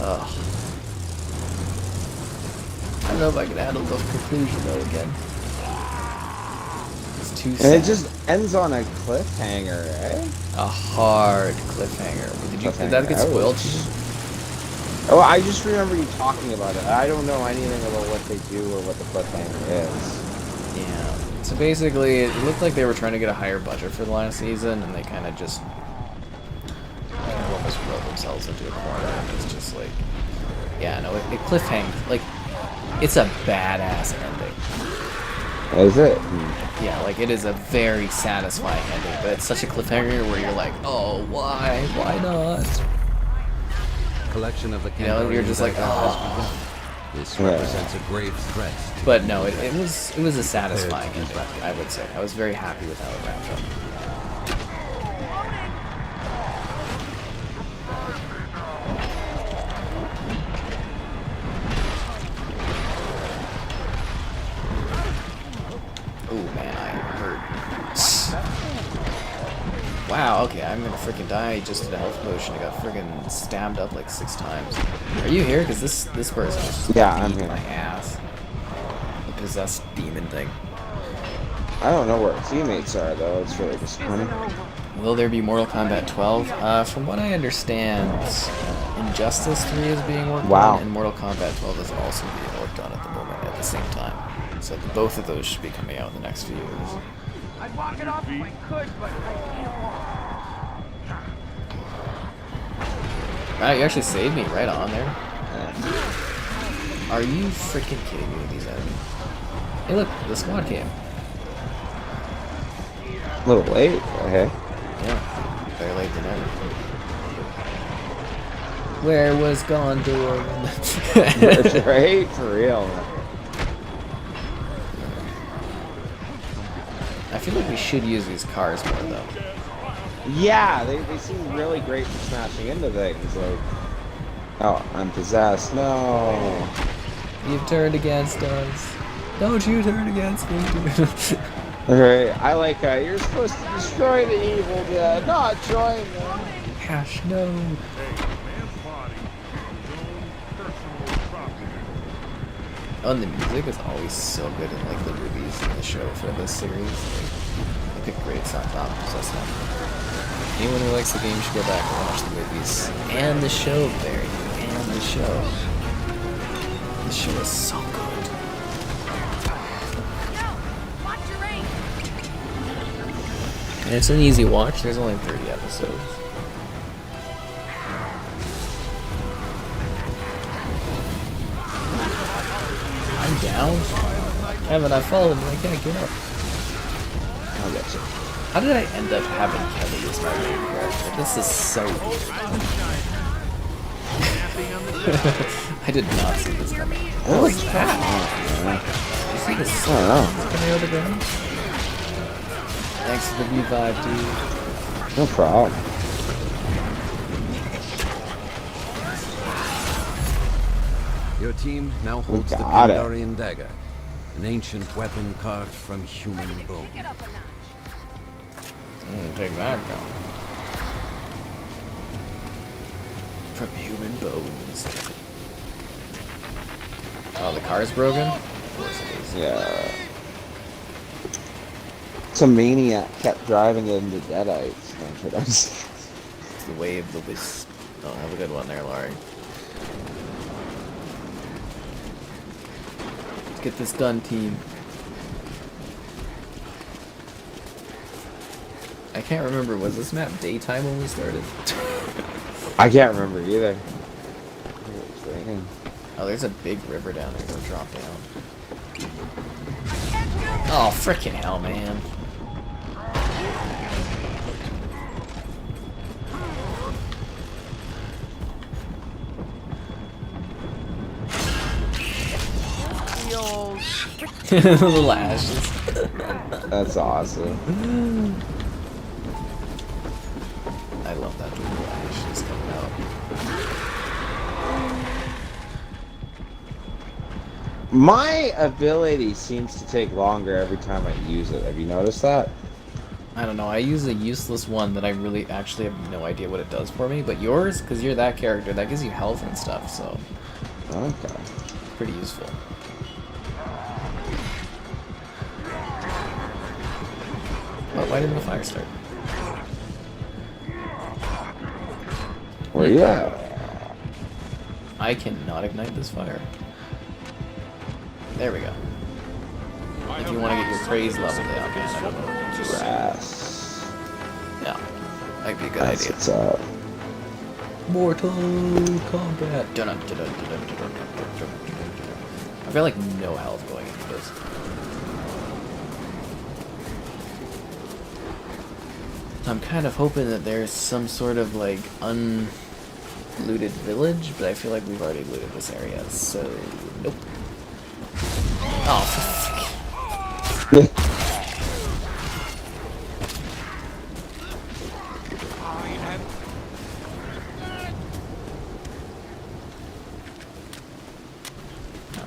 Ugh. I don't know if I can handle the conclusion though again. It's too sad. And it just ends on a cliffhanger, eh? A hard cliffhanger. Did that get spoiled to you? Oh, I just remember you talking about it. I don't know anything about what they do or what the cliffhanger is. Yeah. So basically, it looked like they were trying to get a higher budget for the last season, and they kind of just almost wrote themselves into a corner. It's just like, yeah, no, it cliffhanged. Like, it's a badass ending. Is it? Yeah, like it is a very satisfying ending, but it's such a cliffhanger where you're like, oh, why? Why not? Collection of the you're just like, oh. This represents a grave threat. But no, it was a satisfying ending, I would say. I was very happy with how it wrapped up. Oh man, I hurt. Wow, okay, I'm gonna freaking die. Just did a health potion. I got freaking stabbed up like 6 times. Are you here? Because this person is just I'm here. my ass. The possessed demon thing. I don't know where our teammates are though. It's really disappointing. Will there be Mortal Kombat 12? From what I understand, Injustice 3 is being worked on, and Mortal Kombat 12 is also being worked on at the moment at the same time. So both of those should be coming out in the next few years. I'd walk it off if I could, but I can't. Wow, you actually saved me right on there. Are you freaking kidding me with these enemies? Hey look, the squad came. A little late, okay. Yeah, better late than never. Where was Gondor? Right? For real. I feel like we should use these cars more though. Yeah, they seem really great for smashing into things. Like, oh, I'm possessed. No. You've turned against us. Don't you turn against me, dude. Alright, I like you're supposed to destroy the evil dead, not join them. Gosh, no. Oh, and the music is always so good in like the movies and the show for this series. Like, they pick great songs on Possessed One. Anyone who likes the game should go back and watch the movies and the show, Barry, and the show. The show is so good. And it's an easy watch. There's only 30 episodes. I'm down. Haven't I fallen? I can't get up. I'll get you. How did I end up having Kelly as my main character? This is so weird. I did not see this coming. What was that? Did you see this? I don't know. Coming out of the ground? Thanks for the revive, dude. No problem. Your team now holds the Kandarian dagger, an ancient weapon carved from human bone. Take that down. From human bones. Oh, the car's broken? Of course it is. Yeah. Some maniac kept driving into Deadites. That's what I'm saying. It's the way of the wisp. Oh, have a good one there, Laurie. Let's get this done, team. I can't remember, was this map daytime when we started? I can't remember either. Oh, there's a big river down there. Go drop down. Oh, frickin' hell, man. Little ashes. That's awesome. I love that little ashes coming out. My ability seems to take longer every time I use it. Have you noticed that? I don't know, I use a useless one that I really actually have no idea what it does for me, but yours, because you're that character, that gives you health and stuff, so... Okay. Pretty useful. Oh, why didn't the fire start? Where you at? I cannot ignite this fire. There we go. If you want to get your praise level down, man, I don't know. Grass. Yeah, might be a good That's idea. what's up. Mortal Kombat. I've got like no health going into this. I'm kind of hoping that there's some sort of like unlooted village, but I feel like we've already looted this area, so nope. Oh, for not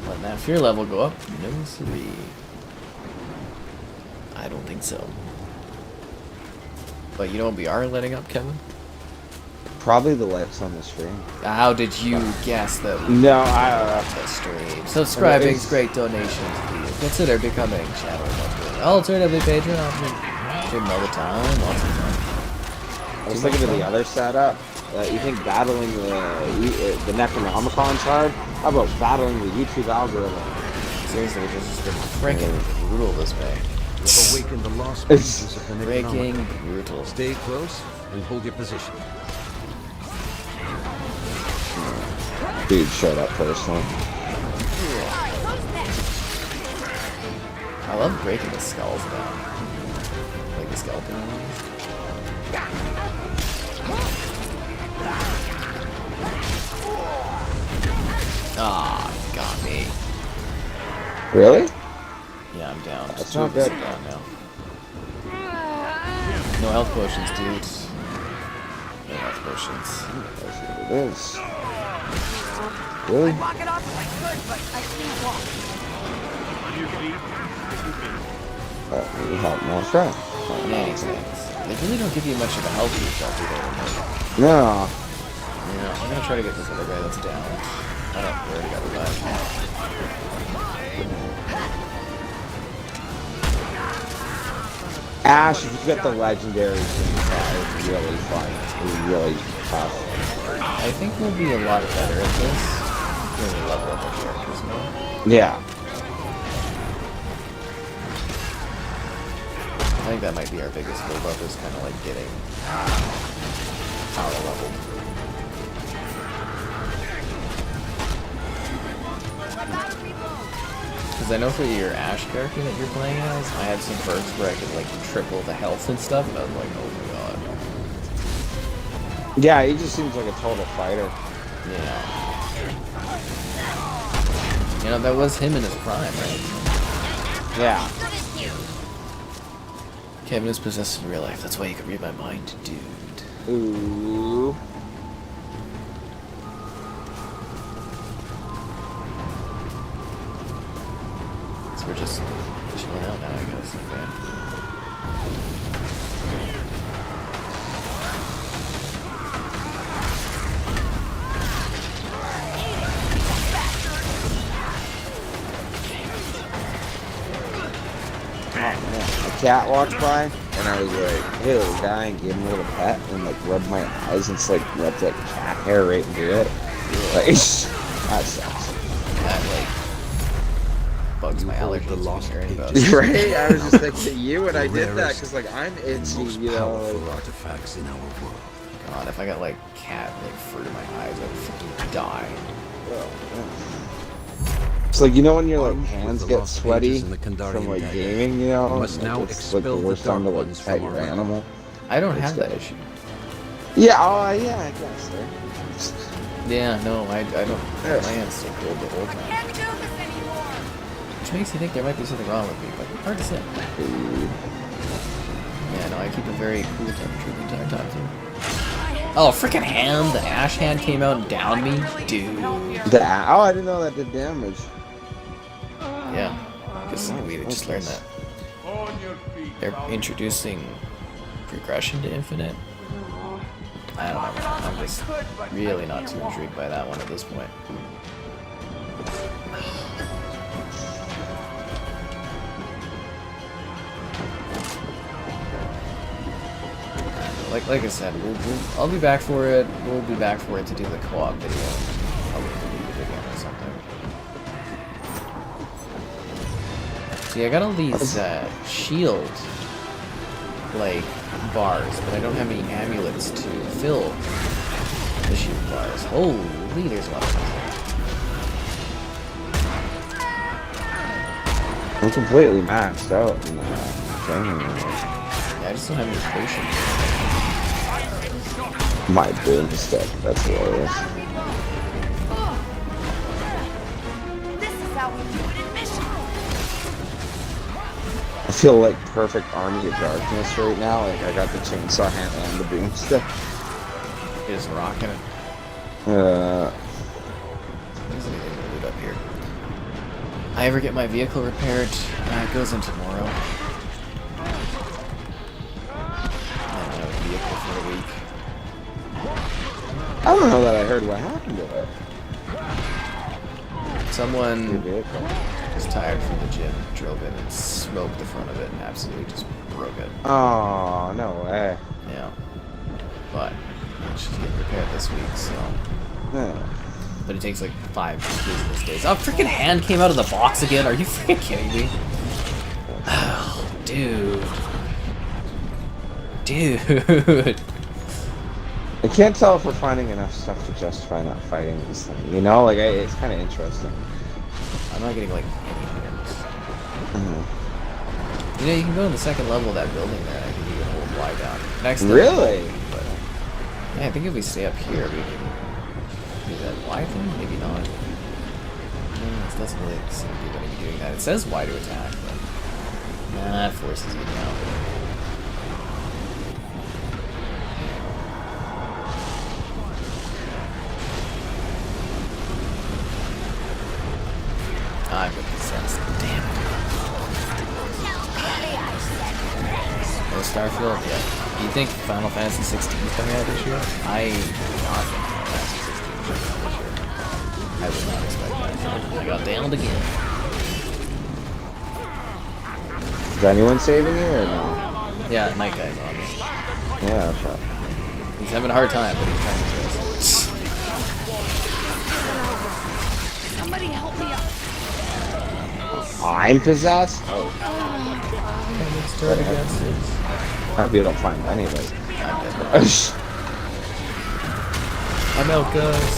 letting that fear level go up. No, siree. I don't think so. But you know what we are letting up, Kevin? Probably the likes on the stream. How did you guess that we No, I the stream? Subscribing, great donations. Please consider becoming Shadow Member. Alternatively, Patreon option. Stream all the time. Lots of fun. I was thinking of the other setup. You think battling the Necronomicon's hard? How about battling the YouTube algorithm? Seriously, this has been freaking brutal this way. You've awakened the lost pieces of the Freaking Necronomicon. brutal. Stay close and hold your position. Dude showed up personally. I love breaking the skulls down. Like the skeleton ones. Ah, got me. Really? Yeah, I'm down. That's Two not of us good. are down now. No health potions, dude. No health potions. That's what it is. Really? I'd walk it off if I could, but I can't walk. On your feet. You help more try. Nanny things. They really don't give you much of a health boost after they No. Yeah, I'm gonna try to get this other guy that's down. I don't already got revived. Ash, if you get the legendary thing, it's really fun. It's really tough. I think we'll be a lot better at this when we level up our characters more. Yeah. I think that might be our biggest move up, is kind of like getting power level. Because I know for your Ash character that you're playing as, I had some perks where I could like triple the health and stuff, and I was like, oh my god. Yeah, he just seems like a total fighter. Yeah. You know, that was him in his prime, right? Yeah. Kevin is possessed in real life, that's why you can read my mind, dude. Ooh. So we're just chilling out now, I guess. Okay. A cat walked by, and I was like, hey, little guy, and gave him a little pet, and like rubbed my eyes, and it's like rubbed like cat hair right into it. Like, that sucks. That, like, bugs my allergies the lost hearing about pages. it. Right? I was just thinking of you when I did that, because like I'm itchy, Most you know. powerful artifacts in our world. God, if I got, like, cat, like, fur to my eyes, I'd freaking die. It's like, you know when your like Armed with hands the get lost sweaty pages in the Kandarian from like Demon, gaming, you know? we must now it's like the expel the worst time to dark like ones pet from your our animal. I don't have that issue. Yeah, oh yeah, I guess. Right? Yeah, no, I don't. Yes. My hands stay cold the whole time. Can't do this anymore. Which makes you think there might be something wrong with me, but hard to say. Yeah, no, I keep a very cool temperature the entire time, too. Oh, freaking hand! The Ash hand came out and downed me? Dude. Oh, I didn't know that did damage. Yeah, because we just learned that. On your feet. They're introducing progression to infinite. I don't know, man. I'm just really not too intrigued by that one at this point. Like I said, I'll be back for it. We'll be back for it to do the co-op video. Probably delete it again or something. See, I got all these shield like bars, but I don't have any amulets to fill the shield bars. Holy, there's a lot of stuff. I'm completely maxed out in training. Yeah, I just don't have any potions. My boomstick, that's hilarious. This is how we do it in mission. I feel like perfect army of darkness right now. Like I got the chainsaw handle and the boomstick. Just rocking it. Uh, There's anything to loot up here. I ever get my vehicle repaired, it goes in tomorrow. I don't have a vehicle for a week. I don't know that I heard what happened to it. Someone was tired from the gym, drove in and smoked the front of it and absolutely just broke it. Oh, no way. Yeah. But it should get repaired this week, so. Yeah. But it takes like 5 business days. Oh, freaking hand came out of the box again. Are you freaking kidding me? Oh, dude. Dude. I can't tell if we're finding enough stuff to justify not fighting this thing. You know, like it's kind of interesting. I'm not getting like any items. You know, you can go to the second level of that building there. And I think you can hold Y down. Next level, Really? But yeah, I think if we stay up here, we can do that Y thing. Maybe not. It doesn't really seem to be going to be doing that. It says Y to attack, but that forces you down. I put the sense. Damn it. Oh, Starfield? Yeah. You think Final Fantasy 16 is coming out this year? I not think Final Fantasy 16 is coming out this year. I would not expect that. I got downed again. Is anyone saving you or no? Yeah, Night Guy's on me. Yeah, okay. He's having a hard time, but he's trying to do it. Somebody help me up. I'm possessed? Oh. Start against it. Happy I don't find anybody. I'm dead. I'm out, guys.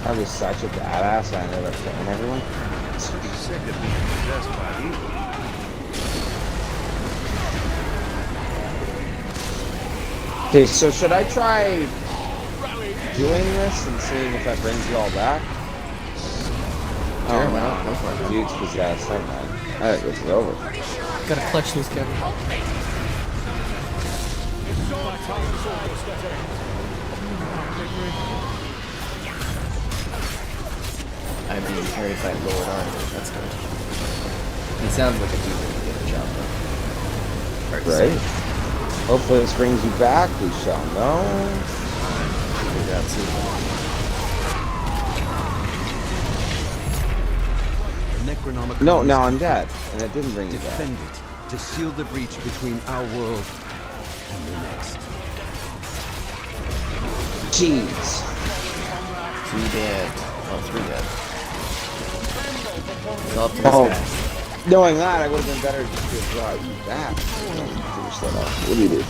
I was such a badass I ended up killing everyone. He's sick of being possessed by evil. Okay, so should I try doing this and seeing if that brings you all back? Sure, why not? Go for it. Dude's possessed, never mind. Alright, this is over. Gotta clutch this guy. I'm being carried by Lord Arthur, that's good. He sounds like a dude that can get a job done. Hard to say. Right? Hopefully this brings you back, we shall know. Figure out soon. No, now I'm dead, and it didn't bring you back. Defend it to seal the breach between our world and the next. Jeez. 2 dead. Oh, 3 dead. It's up to this guy. Knowing that, I would have been better just to draw you back. Finish that off. What do you do?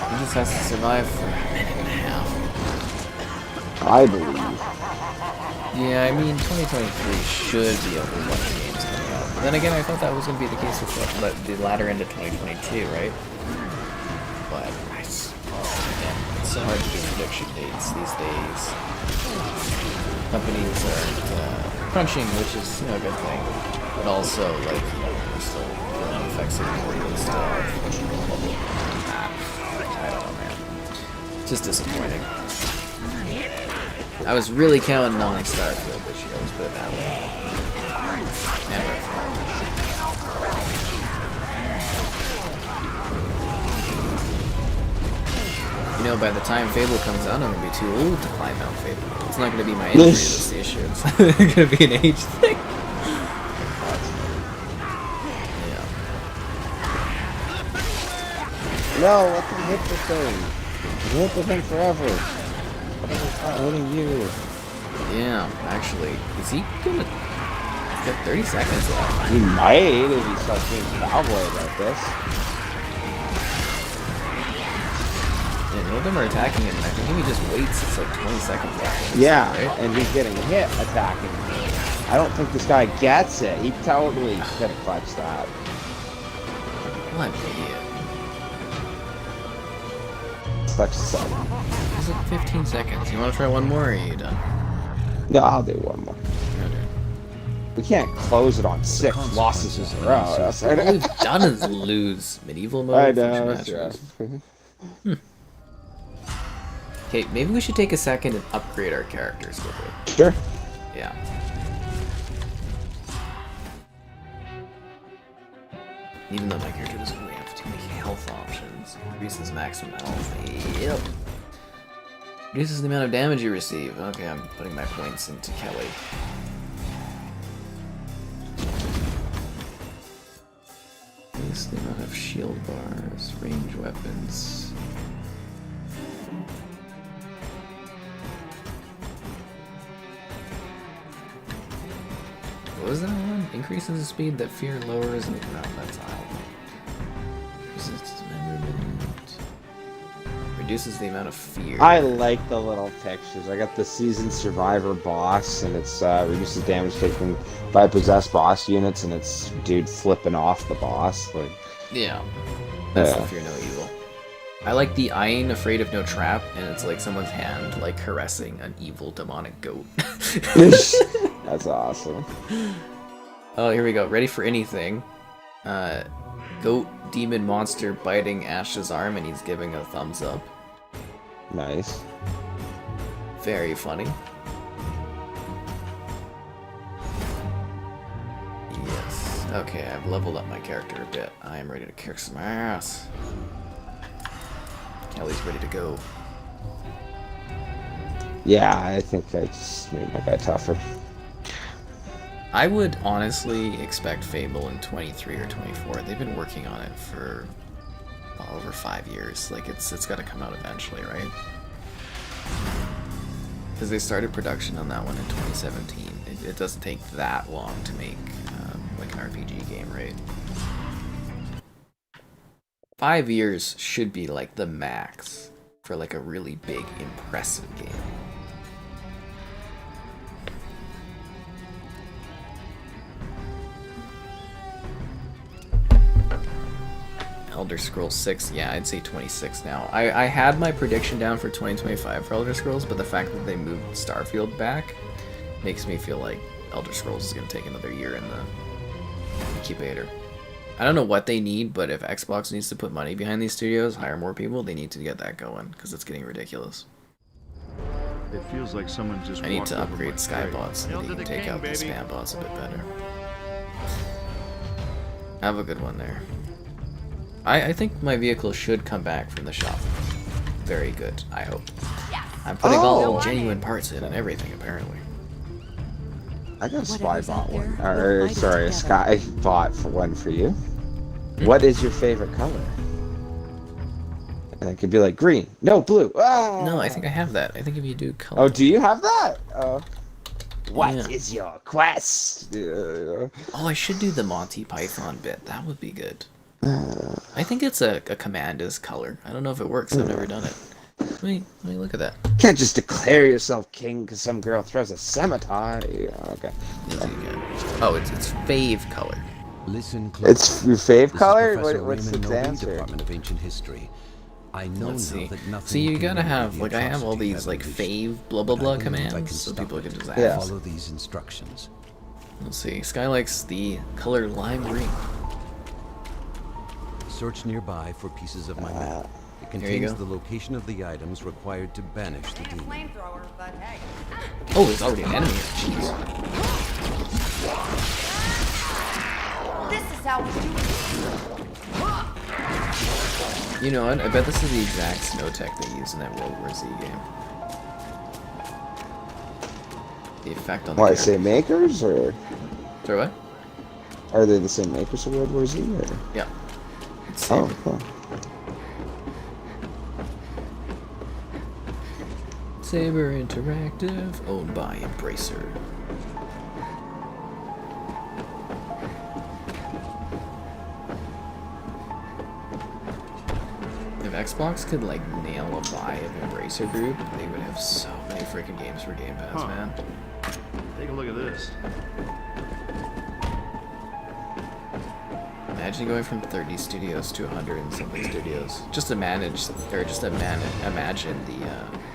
He just has to survive for a minute and a half. I believe. Yeah, I mean, 2023 should be a whole bunch of games coming out. But then again, I thought that was going to be the case with the latter end of 2022, right? But it's so hard to do prediction dates these days. Companies are crunching, which is a good thing. But also, like, we're still feeling effects of the stuff. I don't know, man. Just disappointing. I was really counting on Starfield this year, let's put it that way. Never. You know, by the time Fable comes out, I'm gonna be too old to climb Mount Fable. It's not gonna be my injury that's the issue. It's gonna be an age thing. Yeah. No, let them hit the thing. Hit the thing forever. Whatever's not hitting you. Yeah, actually, is he gonna... He's got 30 seconds left. He might if he starts being cowboy about this. Yeah, none of them are attacking him. I think if he just waits, it's like 20 seconds left. Yeah, right? and he's getting hit attacking him. I don't think this guy gets it. He totally could have clutched that. What an idiot. Clutch some. It's like 15 seconds. You want to try one more, or are you done? No, I'll do one more. Okay. We can't close it on 6 losses in a row. That's All we've done is lose medieval mode. I know. Matches. Okay, maybe we should take a second and upgrade our characters quickly. Sure. Yeah. Even though my character doesn't really have too many health options. Increases maximum health. Yep. Reduces the amount of damage you receive. Okay, I'm putting my points into Kelly. Increase the amount of shield bars, range weapons. What was that one? Increases the speed that fear lowers and that's out. Reduces the amount of fear. I like the little pictures. I got the seasoned survivor boss, and it's reduces damage taken by possessed boss units, and it's dude flipping off the boss. Like, yeah, that's the fear no evil. I like the I ain't afraid of no trap, and it's like someone's hand like caressing an evil demonic goat. That's awesome. Oh, here we go. Ready for anything. Goat demon monster biting Ash's arm, and he's giving a thumbs up. Nice. Very funny. Yes. Okay, I've leveled up my character a bit. I am ready to kick some ass. Kelly's ready to go. Yeah, I think I just made my guy tougher. I would honestly expect Fable in 23 or 24. They've been working on it for over 5 years. Like it's got to come out eventually, right? Because they started production on that one in 2017. It doesn't take that long to make like an RPG game, right? 5 years should be like the max for like a really big, impressive game. Elder Scrolls 6, yeah, I'd say 26 now. I had my prediction down for 2025 for Elder Scrolls, but the fact that they moved Starfield back makes me feel like Elder Scrolls is going to take another year in the incubator. I don't know what they need, but if Xbox needs to put money behind these studios, hire more people, they need to get that going, because it's getting ridiculous. It feels like someone just I need to upgrade Skybots so they can take out the spam bots a bit better. Have a good one there. I think my vehicle should come back from the shop. Very good, I hope. I'm putting all genuine parts in and everything, apparently. I got a spy bot one. Or, sorry, a sky bot for one for you. What is your favorite color? And it could be like green. No, blue. Ah! No, I think I have that. I think if you do color... Oh, do you have that? What is your quest? Oh, I should do the Monty Python bit. That would be good. I think it's a command is color. I don't know if it works. I've never done it. Let me look at that. You can't just declare yourself king because some girl throws a scimitar. Yeah, okay. Oh, it's fave color. Listen close. It's your fave color? What's Raymond the Noble, answer? Department of Ancient History. I know Let's see. that nothing See, you can gotta remove have, the like, I have all atrocity these, like, evolution, fave blah blah but I blah believe I commands, can so stop people it. can just Yeah. Follow these instructions. Let's see. Sky likes the color lime green. Search nearby for pieces of my map. It Here you contains go. the location of the items required to banish the demon. Flamethrower, but hey. Oh, there's already an enemy here. Jeez. This is how we do it. You know what? I bet this is the exact snow tech they use in that World War Z game. The effect on the What, character. same makers, or Sorry, what? are they the same makers of World War Z? Or? Yeah. It's Oh, Saber. cool. Saber Interactive, owned by Embracer. If Xbox could like nail a buy of Embracer Group, they would have so many freaking games for Game Pass, man. Take a look at this. Imagine going from 30 studios to 100 and something studios. Just to manage, or just to imagine the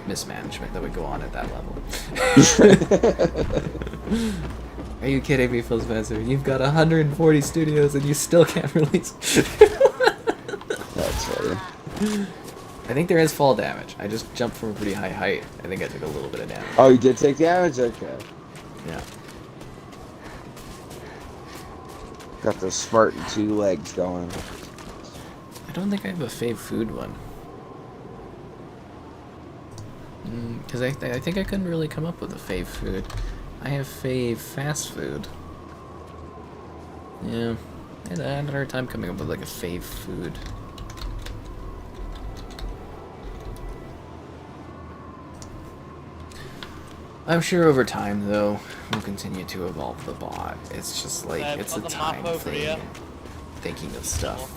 mismanagement that would go on at that level. Are you kidding me, Phil Spencer? You've got 140 studios and you still can't release. That's funny. I think there is fall damage. I just jumped from a pretty high height. I think I took a little bit of damage. Oh, you did take damage? Okay. Yeah. Got the Spartan 2 legs going. I don't think I have a fave food one. Because I think I couldn't really come up with a fave food. I have fave fast food. Yeah. I had a hard time coming up with like a fave food. I'm sure over time, though, we'll continue to evolve the bot. It's just like, it's a time thing. Thinking of stuff,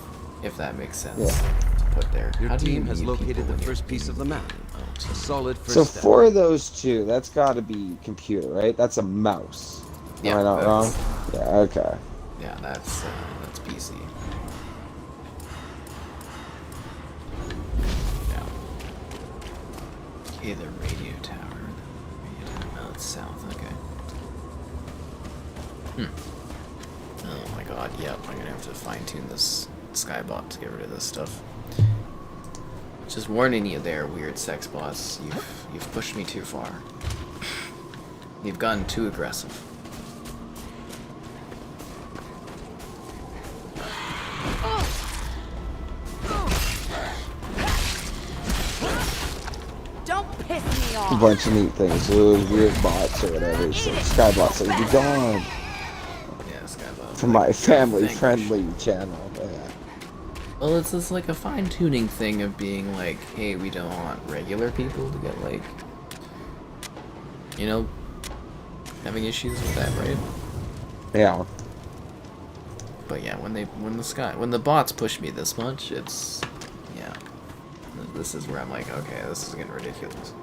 if that makes sense, to put there. Your How do you team has meet located people the when you're first piece of the map. A solid first So step. for those two, that's got to be computer, right? That's a mouse. Yeah, Am I not wrong? Yeah. Okay. Yeah, that's PC. Yeah. Okay, the radio tower. Oh, it's south. Okay. Oh my god. Yep. I'm gonna have to fine tune this skybot to get rid of this stuff. Just warning you there, weird sex boss. You've pushed me too far. You've gotten too aggressive. Don't piss me A off. bunch of neat things. Those weird bots or whatever. So Skybots like, be gone Yeah, skybot. from my family-friendly channel. Yeah. Well, it's just like a fine-tuning thing of being like, hey, we don't want regular people to get like, you know, having issues with that, right? Yeah. But yeah, when the bots push me this much, it's, yeah, this is where I'm like, okay, this is getting ridiculous.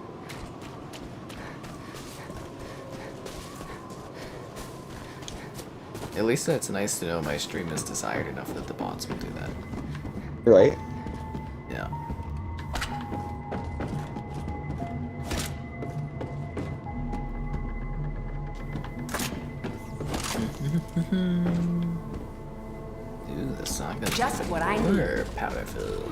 At least it's nice to know my stream is desired enough that the bots will do that. Right. Yeah. Ooh, the saga. Just what I need. More powerful.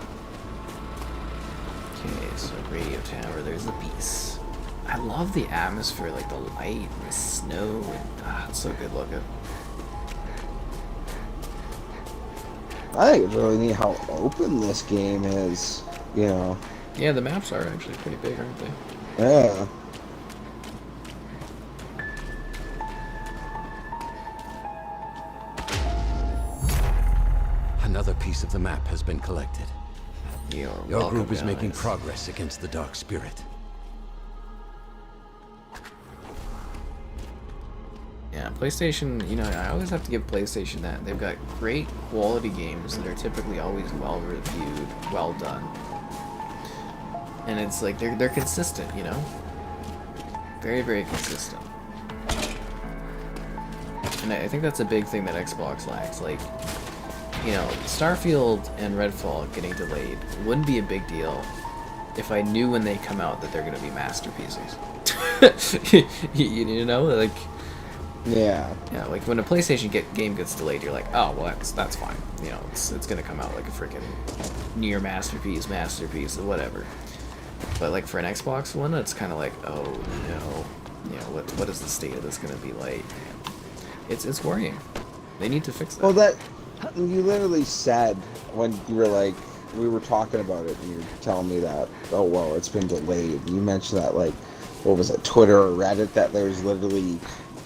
Okay, so radio tower, there's the piece. I love the atmosphere, like the light and the snow, and it's so good looking. I think it's really neat how open this game is, you know. Yeah, the maps are actually pretty big, aren't they? Yeah. Another piece of the map has been collected. Your group is making progress against the dark spirit. Yeah, PlayStation, you know, I always have to give PlayStation that. They've got great quality games that are typically always well reviewed, well done. And it's like, they're consistent, you know? Very, very consistent. And I think that's a big thing that Xbox lacks. Like, you know, Starfield and Redfall getting delayed wouldn't be a big deal if I knew when they come out that they're going to be masterpieces. You know, like, Yeah. Yeah, like when a PlayStation game gets delayed, you're like, oh well, that's fine. You know, it's gonna come out like a freaking near masterpiece, or whatever. But like for an Xbox One, it's kind of like, oh no, you know, what is the state of this gonna be like? It's worrying. They need to fix that. Well, that you literally said when you were like, we were talking about it, and you're telling me that, oh well, it's been delayed. You mentioned that like, what was it, Twitter or Reddit, that there's literally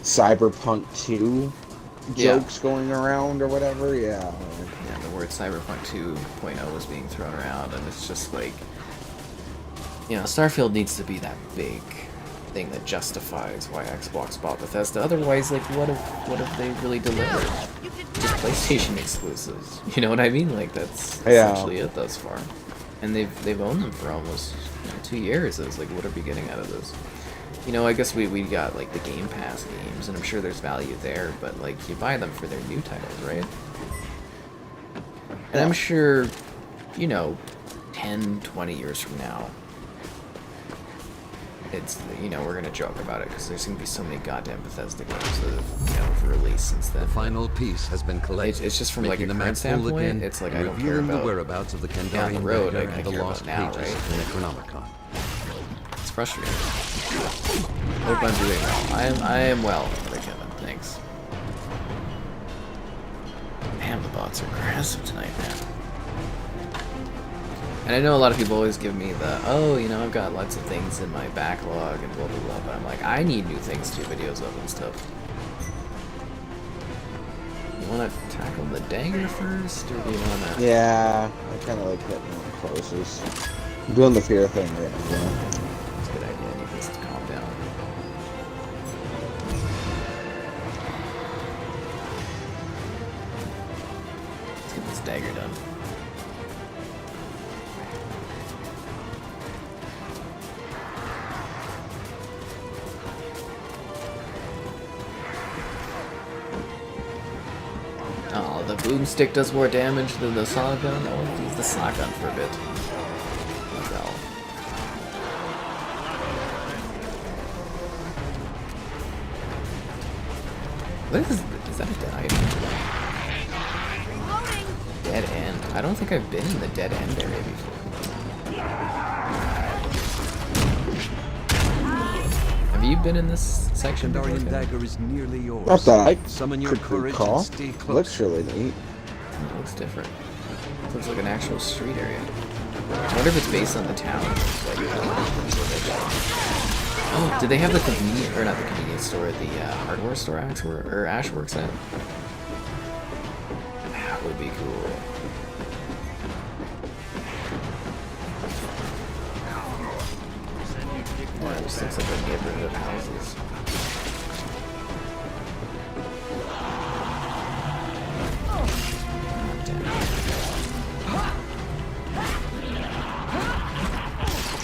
Cyberpunk 2 jokes going around or whatever. Yeah, the word Cyberpunk 2.0 was being thrown around, and it's just like, you know, Starfield needs to be that big thing that justifies why Xbox bought Bethesda. Otherwise, like, what have they really delivered? Just PlayStation exclusives. You know what I mean? Like, that's essentially it thus far. And they've owned them for almost 2 years. It's like, what are we getting out of this? You know, I guess we got like the Game Pass games, and I'm sure there's value there, but like you buy them for their new titles, right? And I'm sure, you know, 10, 20 years from now, it's, you know, we're gonna joke about it because there's gonna be so many goddamn Bethesda games that have, you know, released since then. The final piece has been collected. It's just from like a current standpoint. It's like I don't care about the whereabouts of the Kandarian down the road. I and the care lost about now, pages right? of the Necronomicon. It's frustrating. Hope I'm doing well. I am well, Kevin. Thanks. Man, the bots are aggressive tonight, man. And I know a lot of people always give me the, oh, you know, I've got lots of things in my backlog and blah blah blah, but I'm like, I need new things to do videos of and stuff. You want to tackle the dagger first, or do you want to? Yeah, I kind of like hitting them closest. I'm doing the fear thing right now. That's a good idea. I need this to calm down. Let's get this dagger done. Oh, the boomstick does more damage than the saw gun? I want to use the saw gun for a bit. Well. What is that a Deadite? Dead End. I don't think I've been in the Dead End area before. Have you been in this section? Kandarian dagger is nearly yours. Not that I Summon your could courage recall. and stay close. Looks really neat. It looks different. It looks like an actual street area. I wonder if it's based on the town. Oh, did they have the convenience, or not the convenience store, the hardware store or Ash works at? That would be cool. Yeah, it just looks like a neighborhood of houses.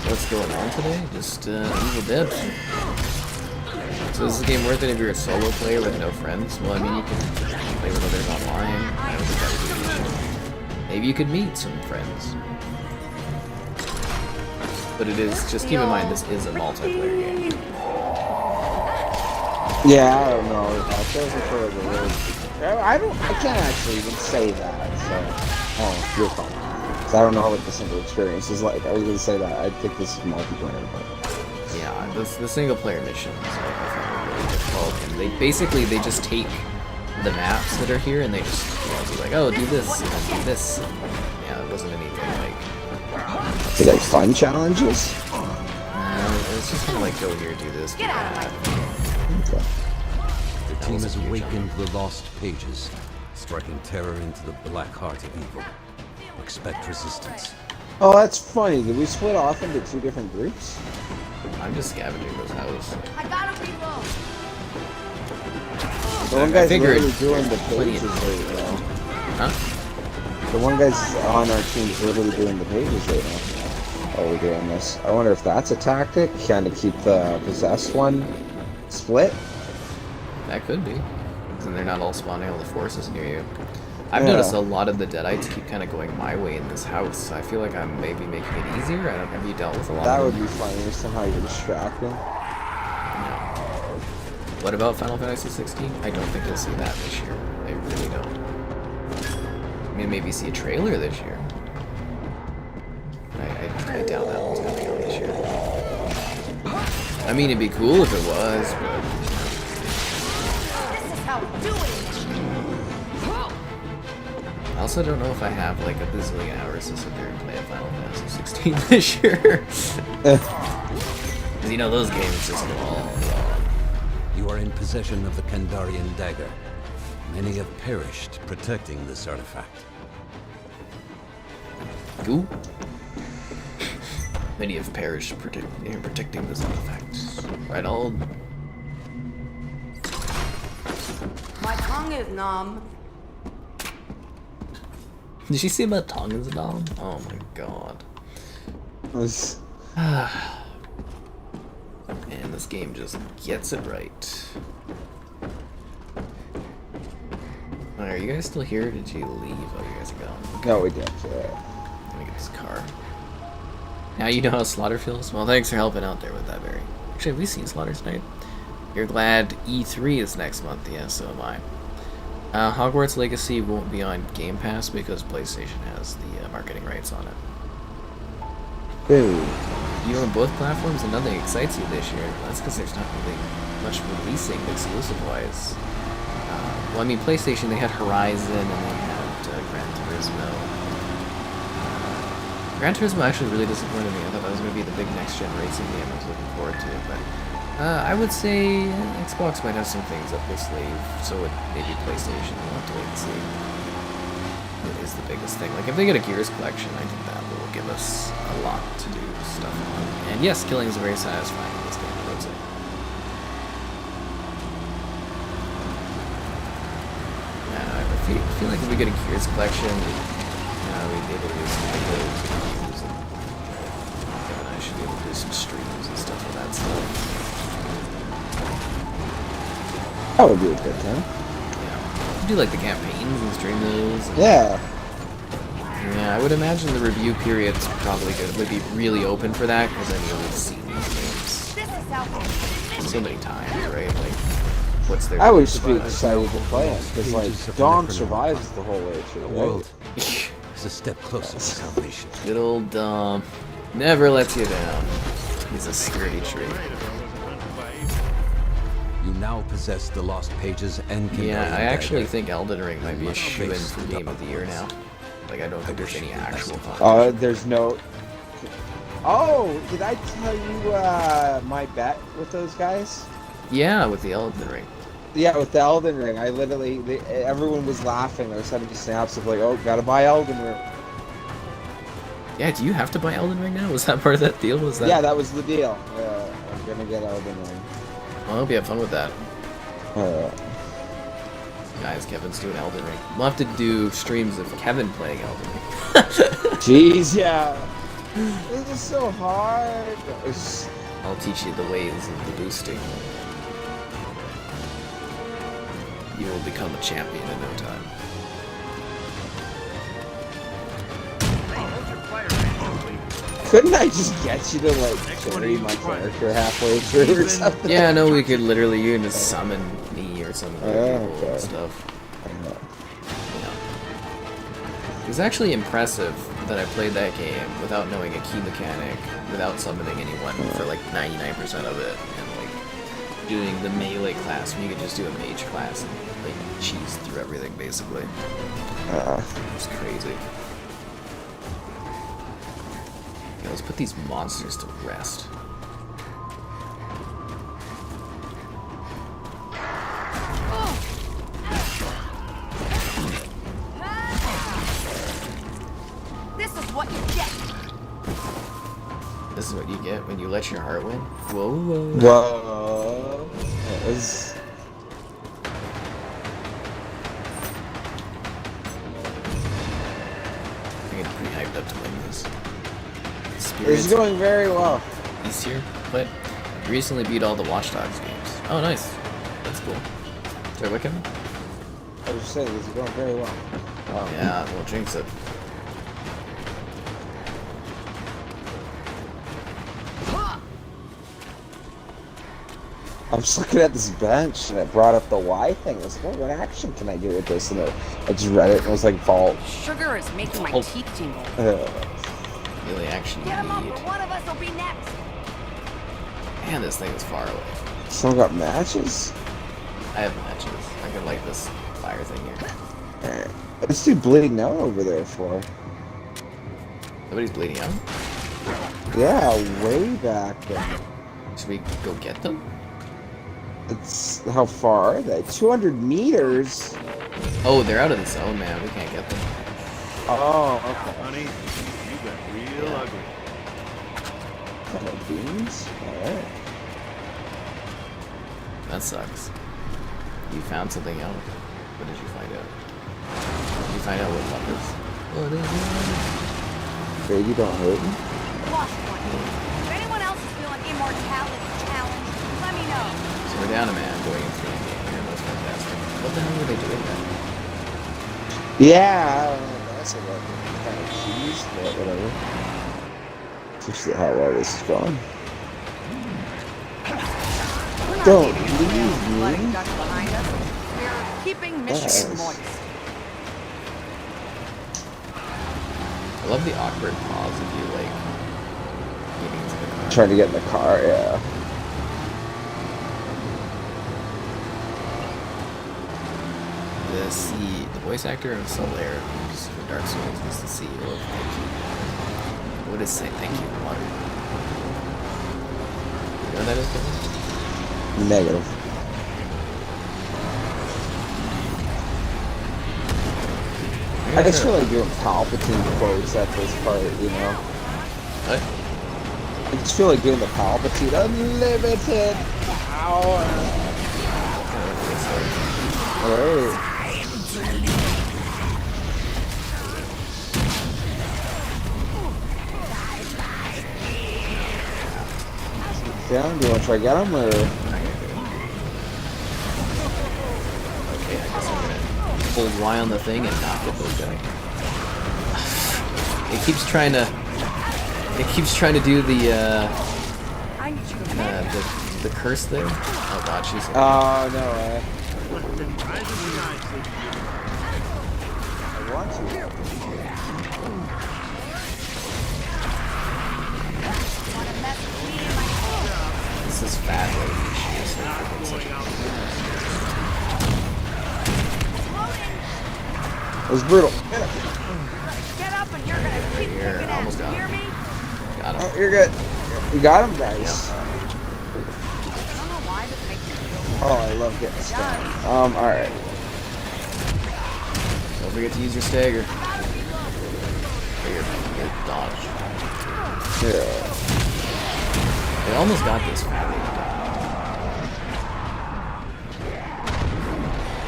What's going on today? Just Evil Dead. So is this game worth it if you're a solo player with no friends? Well, I mean, you can play with others online. I don't think that would be. Maybe you could meet some friends. But it is, just keep in mind, this is a multiplayer game. Yeah, I don't know. That doesn't feel the word. I can't actually even say that. So, oh, you're fine. I don't know what the single experience is like. I was gonna say that. I think this is multiplayer, but yeah, the single player missions I find really difficult. And they just take the maps that are here and they just, you know, be like, oh, do this and then do this. And, yeah, it wasn't anything like. Is it like fun challenges? It's just kind of like, go here, do this, do that. Okay. The team has awakened the lost pages, striking terror into the black heart of evil. Expect resistance. Oh, that's funny. Did we split off into two different groups? I'm just scavenging this house. I gotta reload. The one guy's literally doing the pages right now. Huh? The one guy's on our team is literally doing the pages right now. Oh, we're doing this. I wonder if that's a tactic, kind of keep the possessed one split. That could be. Because then they're not all spawning all the forces near you. I've noticed a lot of the Deadites keep kind of going my way in this house. I feel like I'm maybe making it easier. I don't have you dealt with a lot that of would be funny. Somehow you're distracting. No. What about Final Fantasy 16? I don't think you'll see that this year. I really don't. I mean, maybe see a trailer this year. I doubt that one's coming out this year. I mean, it'd be cool if it was, but... This is how we do it. I also don't know if I have like a bazillion hours to sit there and play a Final Fantasy 16 this year. Because you know, those games just go all long. You are in possession of the Kandarian dagger. Many have perished protecting this artifact. Goo. Many have perished protecting this artifact. Right on. My tongue is numb. Did you see my tongue is numb? Oh my god. Man, this game just gets it right. Are you guys still here? Or did you leave? Oh, you guys are gone. No, we did. Let me get this car. Now you know how Slaughter feels? Well, thanks for helping out there with that, Barry. Actually, have we seen Slaughter tonight? You're glad E3 is next month? Yeah, so am I. Hogwarts Legacy won't be on Game Pass because PlayStation has the marketing rights on it. Ooh. You own both platforms and nothing excites you this year. That's because there's not really much releasing exclusive-wise. Well, I mean, PlayStation, they had Horizon and they had Gran Turismo. Gran Turismo actually really disappointed me. I thought that was going to be the big next-gen racing game I was looking forward to, but I would say Xbox might have some things up their sleeve, so it maybe PlayStation. We'll have to wait and see. It is the biggest thing. Like, if they get a Gears collection, I think that will give us a lot to do stuff on. And yes, killing is very satisfying in this game, I would say. I feel like if we get a Gears collection, we'd be able to do some videos and reviews, and Kevin and I should be able to do some streams and stuff for that stuff. That would be a good time. Yeah. Do like the campaigns and stream those. And yeah. Yeah, I would imagine the review period's probably would be really open for that, because then you'll see these games so many times, right? Like, what's their... I would just be excited to play it, because, like, Dom survives the whole way through, The right? world is a step closer to salvation. Good old Dom. Never lets you down. He's a sturdy tree. You now possess the lost pages and Kandarian Yeah, I actually dagger. think Elden Ring might be a shoe-in for Game of the Year now. Like, I don't think there's any actual competition. There's no... Oh, did I tell you my bet with those guys? Yeah, with the Elden Ring. Yeah, with the Elden Ring. I literally... everyone was laughing. They were sending me snaps of like, oh, gotta buy Elden Ring. Yeah, do you have to buy Elden Ring now? Was that part of that deal? Was that? Yeah, that was the deal. I'm gonna get Elden Ring. Well, I hope you have fun with that. Guys, Kevin's doing Elden Ring. We'll have to do streams of Kevin playing Elden Ring. Jeez, yeah. This is so hard. I'll teach you the ways of the boosting. You will become a champion in no time. Couldn't I just get you to, like, carry my character halfway through or something? Yeah, no, we could literally, you can just summon me or some other people and stuff. Yeah. It was actually impressive that I played that game without knowing a key mechanic, without summoning anyone for like 99% of it, and like doing the melee class when you could just do a mage class and like cheese through everything basically. It's crazy. Yeah, let's put these monsters to rest. This is what you get. This is what you get when you let your heart win? Whoa, whoa. Whoa. That was... I'm getting pretty hyped up to win this. It's going very well. Easier, but recently beat all the Watch Dogs games. Oh, nice. That's cool. Sorry, what, Kevin? I was just saying, this is going very well. Yeah, we'll jinx it. I'm just looking at this bench, and it brought up the Y thing. I was like, what action can I do with this? And I just read it, and it was like vault. Sugar is making my teeth tingle. Really action you Get him up, need. one of us will be next. Man, this thing is far away. Someone got matches? I have matches. I can light this fire thing here. What's he bleeding out over there for? Nobody's bleeding out? Yeah, way back then. Should we go get them? It's how far are they? 200 meters. Oh, they're out of the zone, man. We can't get them. Oh, okay. Honey, you got real ugly. Kind of beans. All right. That sucks. You found something out. What did you find out? Did you find out what luck is? What is it? Baby, don't hurt me. Lost one. If anyone else is feeling immortality challenge, let me know. So we're down a man going into the game here. That's fantastic. What the hell were they doing then? Yeah, I don't know. That's a little kind of cheese, but whatever. Just see how well this is going. Don't leave Bloody me. duck behind us. We're keeping Michigan moist. I love the awkward pause of you, like, getting into the car. Trying to get in the car, yeah. The voice actor of Solaire, who's for Dark Souls, is the CEO of Thank You. What is say thank you water? You know what that is, Kevin? Negative. I just feel like doing Palpatine quotes at this part, you know? What? I just feel like doing the Palpatine unlimited power. Alright. Down, do you want to try to get him, or? Okay, I guess I'm gonna hold Y on the thing and not get those guys. It keeps trying to do the curse thing. Oh god, she's. Oh no way. I want to. This is fat lady. She is such a. It was brutal. Get up and you're gonna keep Here, kicking almost got ass. Hear him. me? Got him. Oh, you're good. You got him, guys. I don't know why this makes me feel Oh, I love getting stunned. Alright. Don't forget to use your stagger. Or your dodge. Yeah. They almost got this fat lady.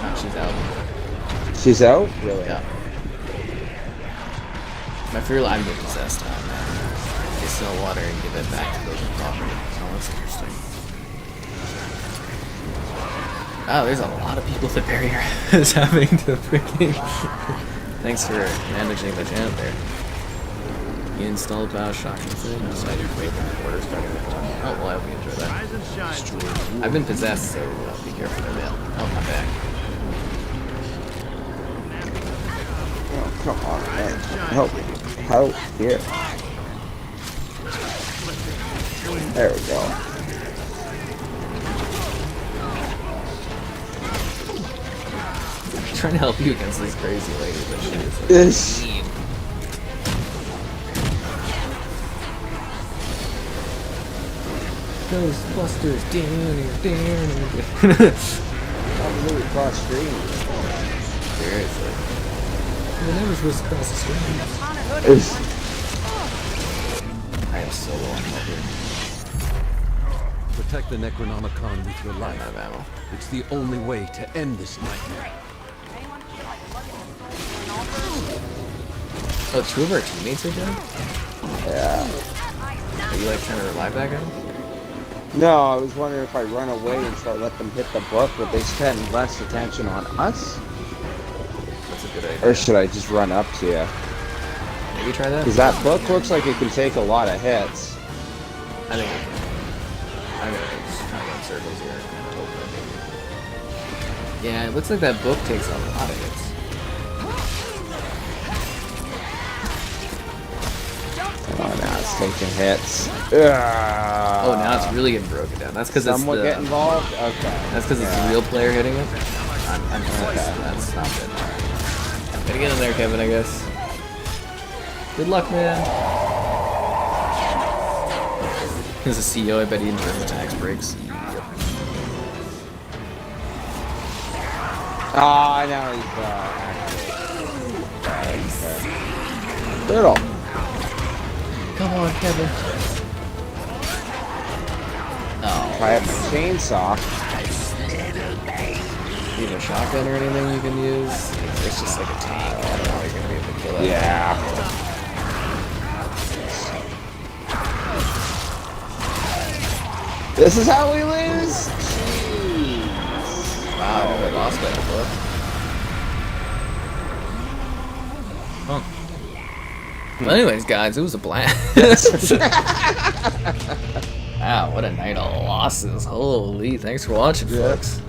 Oh, she's out. She's out? Really? Yeah. My fear I'm getting possessed on that. They sell water and give it back to those on property. Oh, that's interesting. Oh, there's a lot of people that barrier is having to freaking. Thanks for managing the chant there. You installed Bioshock Infinite and decided to wait for the order starting next time. Oh, well, I hope you enjoy that. I've been possessed, so be careful of that. Oh, I'm back. Oh, come on, man. Help me. Help. Here. There we go. I'm trying to help you against this crazy lady, but she is like, mean. Ghostbusters, I'm really cross stream. Seriously. You're never supposed to cross the stream. I am so low on health. Protect the Necronomicon with your I'm life. out of ammo. It's the only way to end this nightmare. Oh, two of our teammates are dead? Yeah. Are you like trying to revive that guy? No, I was wondering if I run away and start let them hit the book, would they spend less attention on us? That's a good idea. Or should I just run up to you? Maybe try that? Because that book looks like it can take a lot of hits. I think I can. I'm gonna just try this. circles here. Kind of hoping. Yeah, it looks like that book takes a lot of hits. Oh, now it's taking hits. Oh, now it's really getting broken down. That's because it's Someone get involved? Okay. That's because it's the real player hitting it? I'm okay. That's not good. Gotta get in there, Kevin, I guess. Good luck, man. As a CEO, I bet he enjoys the tax breaks. Ah, now he's Turtle. Come on, Kevin. Oh. Try up the chainsaw. Do you have a shotgun or anything you can use? It's just like a tank. I don't know how you're gonna be able to kill it. Yeah. This is how we lose? Jeez. Wow, I lost that book. Huh. Well, anyways, guys, it was a blast. Wow, what a night of losses. Holy, thanks for watching, folks.